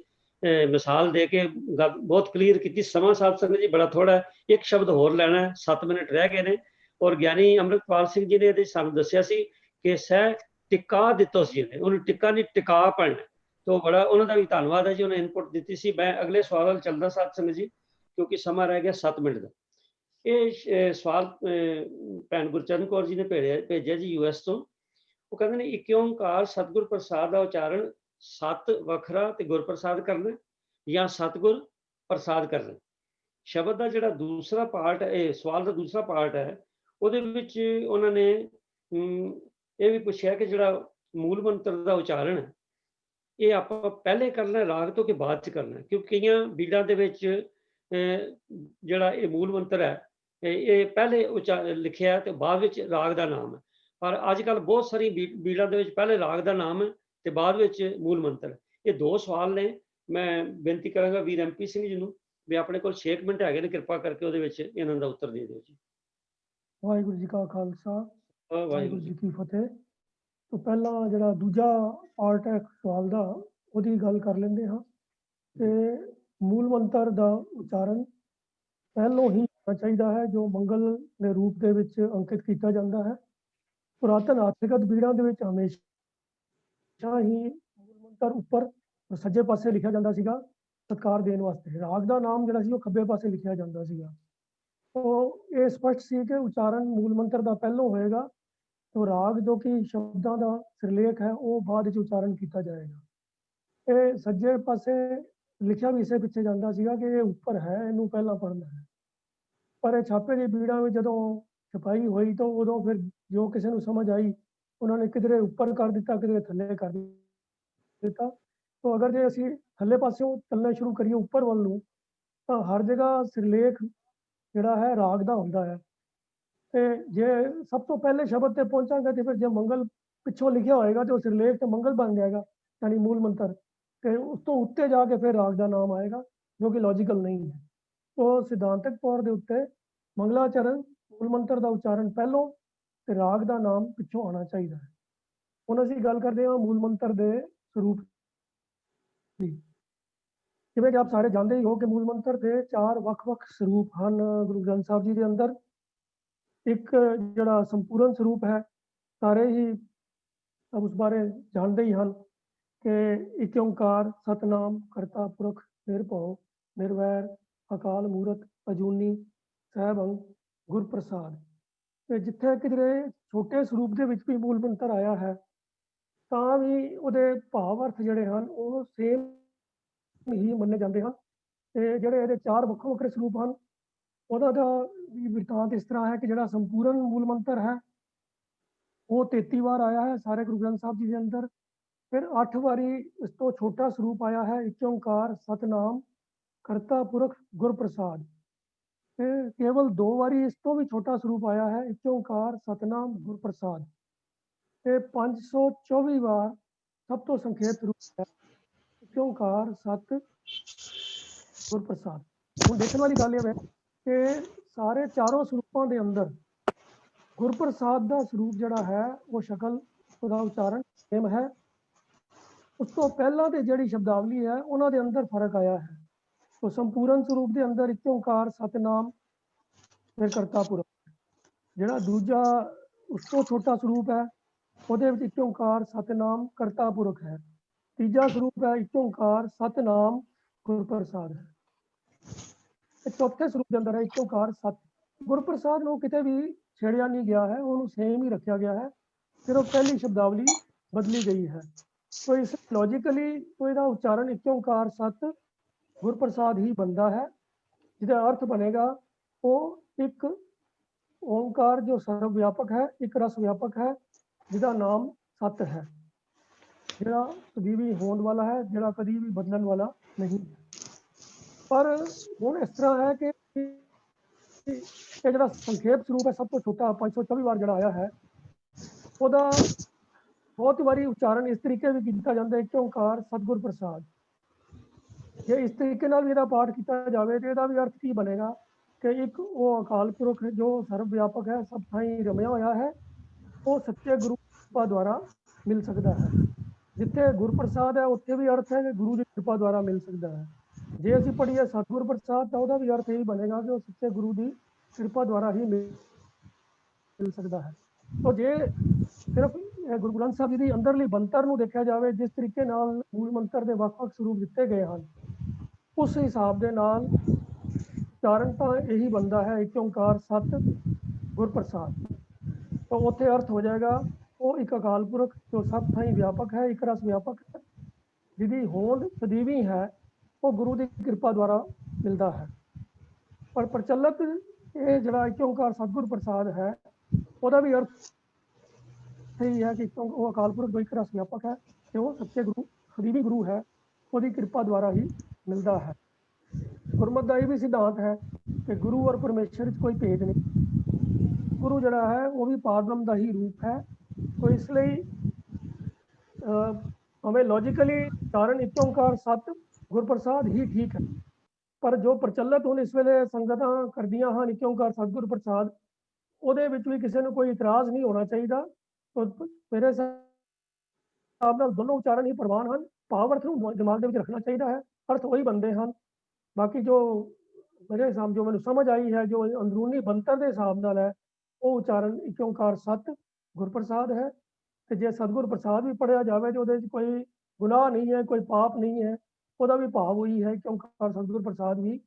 ਮਿਸਾਲ ਦੇ ਕੇ ਗੱਲ ਬਹੁਤ ਕਲੀਅਰ ਕੀਤੀ। ਸਮਾਂ ਸਾਧ ਸੰਗਤ ਜੀ ਬੜਾ ਥੋੜਾ, ਇੱਕ ਸ਼ਬਦ ਹੋਰ ਲੈਣਾ, 7 ਮਿੰਟ ਰਹਿ ਗਏ ਨੇ। ਔਰ ਗਿਆਨੀ ਅੰਮ੍ਰਿਤਪਾਲ ਸਿੰਘ ਜੀ ਨੇ ਇਹਦੇ ਸਾਨੂੰ ਦੱਸਿਆ ਸੀ ਕਿ ਸਹਿ ਟਿਕਾ ਦਿੱਤਾ ਸੀ, ਉਹਨੂੰ ਟਿੱਕਾ ਨਹੀਂ ਟਿਕਾ ਪੈਣਾ। ਤੋਂ ਬੜਾ ਉਹਨਾਂ ਦਾ ਵੀ ਧੰਨਵਾਦ ਹੈ ਜੀ, ਉਹਨੇ ਇਨਪੁਟ ਦਿੱਤੀ ਸੀ। ਮੈਂ ਅਗਲੇ ਸਵਾਲ ਵੱਲ ਚੱਲਦਾ ਸਾਧ ਸੰਗਤ ਜੀ, ਕਿਉਂਕਿ ਸਮਾਂ ਰਹਿ ਗਿਆ 7 ਮਿੰਟ ਦਾ। ਇਹ ਸਵਾਲ ਭੈਣ ਗੁਰਚਰਨ ਕੌਰ ਜੀ ਨੇ ਭੇਜਿਆ ਜੀ US ਤੋਂ। ਉਹ ਕਹਿੰਦੇ ਨੇ ਇੱਕ ਓਂਕਾਰ ਸਤਿਗੁਰ ਪ੍ਰਸਾਦ ਦਾ ਉਚਾਰਨ ਸਤ ਵੱਖਰਾ ਤੇ ਗੁਰਪ੍ਰਸਾਦ ਕਰਨਾ ਜਾਂ ਸਤਿਗੁਰ ਪ੍ਰਸਾਦ ਕਰਨਾ। ਸ਼ਬਦ ਦਾ ਜਿਹੜਾ ਦੂਸਰਾ ਪਾਰਟ, ਇਹ ਸਵਾਲ ਦਾ ਦੂਸਰਾ ਪਾਰਟ ਹੈ, ਉਹਦੇ ਵਿੱਚ ਉਹਨਾਂ ਨੇ ਇਹ ਵੀ ਪੁੱਛਿਆ ਕਿ ਜਿਹੜਾ ਮੂਲ ਮੰਤਰ ਦਾ ਉਚਾਰਨ ਹੈ ਇਹ ਆਪਾਂ ਪਹਿਲੇ ਕਰਨਾ ਰਾਗ ਤੋਂ ਕਿ ਬਾਅਦ ਚ ਕਰਨਾ, ਕਿਉਂਕਿ ਕਈਆਂ ਬੀੜਾਂ ਦੇ ਵਿੱਚ ਜਿਹੜਾ ਇਹ ਮੂਲ ਮੰਤਰ ਹੈ ਇਹ ਪਹਿਲੇ ਲਿਖਿਆ ਤੇ ਬਾਅਦ ਵਿੱਚ ਰਾਗ ਦਾ ਨਾਮ ਹੈ। ਪਰ ਅੱਜ ਕੱਲ੍ਹ ਬਹੁਤ ਸਾਰੀ ਬੀੜਾਂ ਦੇ ਵਿੱਚ ਪਹਿਲੇ ਰਾਗ ਦਾ ਨਾਮ ਹੈ ਤੇ ਬਾਅਦ ਵਿੱਚ ਮੂਲ ਮੰਤਰ। ਇਹ ਦੋ ਸਵਾਲ ਨੇ। ਮੈਂ ਬੇਨਤੀ ਕਰਾਂਗਾ ਵੀਰ MP ਸਿੰਘ ਜੀ ਨੂੰ ਵੀ ਆਪਣੇ ਕੋਲ 6 ਮਿੰਟ ਹੈਗੇ ਨੇ, ਕਿਰਪਾ ਕਰਕੇ ਉਹਦੇ ਵਿੱਚ ਇਹਨਾਂ ਦਾ ਉੱਤਰ ਦੇ ਦਿਓ ਜੀ। ਵਾਹਿਗੁਰੂ ਜੀ ਕਾ ਖਾਲਸਾ, ਵਾਹਿਗੁਰੂ ਜੀ ਕੀ ਫਤਿਹ। ਤੋਂ ਪਹਿਲਾਂ ਜਿਹੜਾ ਦੂਜਾ ਪਾਰਟ ਹੈ ਸਵਾਲ ਦਾ, ਉਹਦੀ ਗੱਲ ਕਰ ਲੈਂਦੇ ਹਾਂ। ਤੇ ਮੂਲ ਮੰਤਰ ਦਾ ਉਚਾਰਨ ਪਹਿਲੋਂ ਹੀ ਹੋਣਾ ਚਾਹੀਦਾ ਹੈ, ਜੋ ਮੰਗਲ ਦੇ ਰੂਪ ਦੇ ਵਿੱਚ ਅੰਕਿਤ ਕੀਤਾ ਜਾਂਦਾ ਹੈ। ਪੁਰਾਤਨ ਆਤਿਕਤ ਬੀੜਾਂ ਦੇ ਵਿੱਚ ਹਮੇਸ਼ਾ ਹਮੇਸ਼ਾ ਹੀ ਮੂਲ ਮੰਤਰ ਉੱਪਰ ਸੱਜੇ ਪਾਸੇ ਲਿਖਿਆ ਜਾਂਦਾ ਸੀਗਾ ਸਤਿਕਾਰ ਦੇਣ ਵਾਸਤੇ। ਰਾਗ ਦਾ ਨਾਮ ਜਿਹੜਾ ਸੀ ਉਹ ਖੱਬੇ ਪਾਸੇ ਲਿਖਿਆ ਜਾਂਦਾ ਸੀਗਾ। ਉਹ ਇਹ ਸਪਸ਼ਟ ਸੀ ਕਿ ਉਚਾਰਨ ਮੂਲ ਮੰਤਰ ਦਾ ਪਹਿਲੋਂ ਹੋਏਗਾ तो राग जो कि शब्दों का सिरलेख है वो बाद च उच्चारण किया जाएगा। ये सज्जे पासे लिखा भी इसे पिछे जाता सीगा कि ये ऊपर है इनू पहला पढ़ना है, पर छापे की बीड़ा में जो छपाई हुई तो उदों फिर जो किसी को समझ आई उन्होंने किधरे ऊपर कर दिता किधरे थले कर दिता। तो अगर जो असी थले पासों चलना शुरू करिए ऊपर वाल नूं तो हर जगह सिरलेख जिहड़ा है राग दा हुंदा है। ਤੇ ਜੇ ਸਭ ਤੋਂ ਪਹਿਲੇ ਸ਼ਬਦ ਤੇ ਪਹੁੰਚਾਂਗੇ ਤੇ ਫਿਰ ਜੇ ਮੰਗਲ ਪਿੱਛੋਂ ਲਿਖਿਆ ਹੋਏਗਾ ਤੇ ਉਹ ਸਿਰਲੇਖ ਤੇ ਮੰਗਲ ਬਣ ਜਾਏਗਾ ਯਾਨੀ ਮੂਲ ਮੰਤਰ, ਤੇ ਉਸ ਤੋਂ ਉੱਤੇ ਜਾ ਕੇ ਫਿਰ ਰਾਗ ਦਾ ਨਾਮ ਆਏਗਾ ਜੋ ਕਿ ਲੌਜੀਕਲ ਨਹੀਂ ਹੈ। तो ਸਿਧਾਂਤਕ ਤੌਰ ਦੇ ਉੱਤੇ ਮੰਗਲਾਚਰਨ ਮੂਲ ਮੰਤਰ ਦਾ ਉਚਾਰਨ ਪਹਿਲੋਂ ਤੇ ਰਾਗ ਦਾ ਨਾਮ ਪਿੱਛੋਂ ਆਉਣਾ ਚਾਹੀਦਾ ਹੈ। ਹੁਣ ਅਸੀਂ ਗੱਲ ਕਰਦੇ ਹਾਂ ਮੂਲ ਮੰਤਰ ਦੇ ਸਰੂਪ ਦੀ। ਜਿਵੇਂ ਕਿ ਆਪ ਸਾਰੇ ਜਾਣਦੇ ਹੀ ਹੋ ਕਿ ਮੂਲ ਮੰਤਰ ਦੇ 4 ਵੱਖ-ਵੱਖ ਸਰੂਪ ਹਨ ਗੁਰੂ ਗ੍ਰੰਥ ਸਾਹਿਬ ਜੀ ਦੇ ਅੰਦਰ। एक जड़ा संपूर्ण स्वरूप है सारे ही अब उस बारे जानते ही हैं कि एक ओंकार सतनाम करता पुरख निरभव निर्वैर अकाल मूरत अजूनी सहबंग गुर प्रसाद। जिथे किधरे छोटे स्वरूप के विच भी मूल मंत्र आया है तो भी उहदे भाव अर्थ जिहड़े हैं वो सेम ही मन्ने जाते हैं। ते जिहड़े इहदे 4 ਵੱਖੋ ਵੱਖਰੇ स्वरूप हैं ਉਹਦਾ ਦਾ ਬਿਰਤਾਂਤ ਇਸ ਤਰ੍ਹਾਂ ਹੈ ਕਿ ਜਿਹੜਾ ਸੰਪੂਰਨ ਮੂਲ ਮੰਤਰ ਹੈ ਉਹ 33 ਵਾਰ ਆਇਆ ਹੈ ਸਾਰੇ ਗੁਰੂ ਗ੍ਰੰਥ ਸਾਹਿਬ ਜੀ ਦੇ ਅੰਦਰ। ਫਿਰ 8 ਵਾਰੀ ਇਸ ਤੋਂ ਛੋਟਾ ਸਰੂਪ ਆਇਆ ਹੈ ਇੱਕ ਓਂਕਾਰ ਸਤਨਾਮ ਕਰਤਾ ਪੁਰਖ ਗੁਰ ਪ੍ਰਸਾਦ। ਤੇ ਕੇਵਲ 2 ਵਾਰੀ ਇਸ ਤੋਂ ਵੀ ਛੋਟਾ ਸਰੂਪ ਆਇਆ ਹੈ ਇੱਕ ਓਂਕਾਰ ਸਤਨਾਮ ਗੁਰ ਪ੍ਰਸਾਦ। ਤੇ 524 ਵਾਰ ਸਭ ਤੋਂ ਸੰਖੇਪ ਸਰੂਪ ਹੈ ਇੱਕ ਓਂਕਾਰ ਸਤ ਗੁਰ ਪ੍ਰਸਾਦ। ਹੁਣ ਦੇਖਣ ਵਾਲੀ ਗੱਲ ਇਹ ਹੈ कि सारे चारों स्वरूपों के अंदर गुरप्रसाद का स्वरूप जोड़ा है वो शक्ल उसका उच्चारण सेम है। उस तो पहला तो जी शब्दावली है उन्होंने अंदर फर्क आया है। तो संपूर्ण स्वरूप के अंदर एक ओंकार सतनाम फिर करता पुरख। जोड़ा दूजा उस तो छोटा स्वरूप है वो एक ओंकार सतनाम करता पुरख है। तीजा स्वरूप है एक ओंकार सतनाम गुरप्रसाद है। चौथे स्वरूप के अंदर है एक ओंकार सत। गुरप्रसाद को कितने भी छेड़िया नहीं गया है, उन्होंने सेम ही रखा गया है, सिर्फ पहली शब्दावली बदली गई है। तो इस लॉजिकली तो इसका उच्चारण एक ओंकार सत गुरप्रसाद ही बनता है, जिसका अर्थ बनेगा वो एक ओंकार जो सर्वव्यापक है एक रस व्यापक है जिसका नाम सत है, जिहड़ा कभी भी होने वाला है, जिहड़ा कभी भी बदलने वाला नहीं है। पर हुण इस तरह है कि जो संखेप स्वरूप है सब तो छोटा 524 बार जो आया है वह बहुत बारी उच्चारण इस तरीके भी किया जाता है एक ओंकार सतगुर प्रसाद। जे इस तरीके भी इसका पाठ किया जाए तो यदा भी अर्थ की बनेगा कि एक वो अकाल पुरख जो सर्वव्यापक है सब थाई रमिया होया है वो सच्चे गुरु कृपा द्वारा मिल सकता है। जिथे गुर प्रसाद है उत्थे भी अर्थ है कि गुरु की कृपा द्वारा मिल सकता है। जे असी पढ़िए सतगुर प्रसाद तो वह भी अर्थ यही बनेगा कि वह सच्चे गुरु की कृपा द्वारा ही मिल सकता है। तो जे सिर्फ गुरु ग्रंथ साहब जी की अंदरली बनतर को देखा जाए जिस तरीके मूल मंत्र के ਵੱਖ-ਵੱਖ स्वरूप दिते गए हैं उस हिसाब के नाल उच्चारण तो यही बनता है एक ओंकार सत गुर प्रसाद। तो उत्थे अर्थ हो जाएगा वो एक अकाल पुरख जो सब थाई व्यापक है एक रस व्यापक है जिसकी होंद सदीवी है वो गुरु की कृपा द्वारा मिलता है। पर प्रचलित ये जरा एक ओंकार सतगुर प्रसाद है वह भी अर्थ यही है कि वो अकाल पुरख जो एक रस व्यापक है कि वो सच्चे गुरु सदीवी गुरु है वो कृपा द्वारा ही मिलता है। गुरमत का यह भी सिद्धांत है कि गुरु और परमेश्वर कोई भेद नहीं, गुरु जड़ा है वो भी पारब्रह्म का ही रूप है। तो इसलिए हमें लॉजिकली कारण एक ओंकार सत गुरप्रसाद ही ठीक है। पर जो प्रचलित हुण इस वेले संगत करदियां हैं एक ओंकार सतगुर प्रसाद ਉਹਦੇ ਵਿੱਚ भी किसी को कोई इतराज़ नहीं होना चाहिए। तो मेरे हिसाब नाल दोनों उच्चारण ही प्रवान हैं, भाव अर्थ को दिमाग के रखना चाहिए है, अर्थ वही बनते हैं। बाकी जो मेरे हिसाब जो मैंने समझ आई है जो अंदरूनी बनतर के हिसाब नाल है वो उच्चारण एक ओंकार सत गुरप्रसाद है ਤੇ ਜੇ ਸਤਿਗੁਰ ਪ੍ਰਸਾਦ ਵੀ ਪੜਿਆ ਜਾਵੇ ਤੇ ਉਹਦੇ 'ਚ ਕੋਈ ਗੁਨਾਹ ਨਹੀਂ ਹੈ, ਕੋਈ ਪਾਪ ਨਹੀਂ ਹੈ, ਉਹਦਾ ਵੀ ਭਾਵ ਉਹੀ ਹੈ ਕਿਉਂਕਿ ਸਤਿਗੁਰ ਪ੍ਰਸਾਦ ਵੀ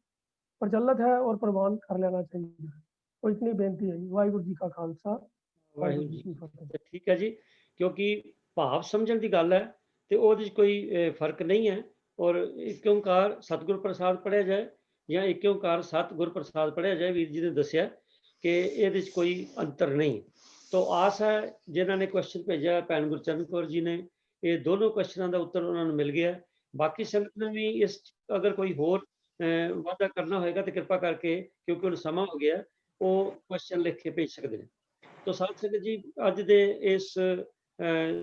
ਪ੍ਰਚਲਿਤ ਹੈ ਔਰ ਪ੍ਰਵਾਨ ਕਰ ਲੈਣਾ ਚਾਹੀਦਾ ਹੈ। तो इतनी बेनती है जी। वाहिगुरु जी का खालसा ਵਾਹਿਗੁਰੂ ਜੀ ਕੀ ਫਤਿਹ। ਤੇ ਠੀਕ ਹੈ ਜੀ, ਕਿਉਂਕਿ ਭਾਵ ਸਮਝਣ ਦੀ ਗੱਲ ਹੈ ਤੇ ਉਹਦੇ 'ਚ ਕੋਈ ਫਰਕ ਨਹੀਂ ਹੈ। ਔਰ ਇੱਕ ਓਂਕਾਰ ਸਤਿਗੁਰ ਪ੍ਰਸਾਦ ਪੜ੍ਹਿਆ ਜਾਏ ਜਾਂ ਇੱਕ ਓਂਕਾਰ ਸਤਿਗੁਰ ਪ੍ਰਸਾਦ ਪੜ੍ਹਿਆ ਜਾਏ, ਵੀਰ ਜੀ ਨੇ ਦੱਸਿਆ ਕਿ ਇਹਦੇ 'ਚ ਕੋਈ ਅੰਤਰ ਨਹੀਂ। तो आस है जिन्हों ने क्वेश्चन भेजा भैन गुरचरण कौर जी ने, ये दोनों क्वेश्चनों का उत्तर उन्होंने मिल गया। बाकी संगत ने भी इस अगर कोई होर वादा करना होएगा तो कृपा करके, क्योंकि उन्हें समा हो गया, वो क्वेश्चन लिख के भेज सकते हैं। तो साथ संगत जी अज दे इस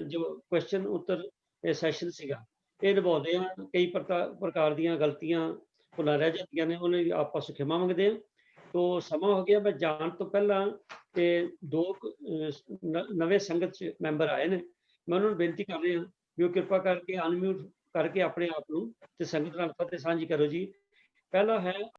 जो क्वेश्चन उत्तर सैशन सीगा ये निभाते हैं, कई प्रकार दी गलतियां भुलां रह जांदियां ने, उन्हें आप क्षमा मंगते हैं। तो समा हो गया, मैं जान तो पहला कि दो नवे संगत मैंबर आए ने, मैं उन्होंने बेनती कर रहा भी वो कृपा करके अनम्यूट करके अपने आप को संगत नाल फतेह सांझी करो जी। पहला है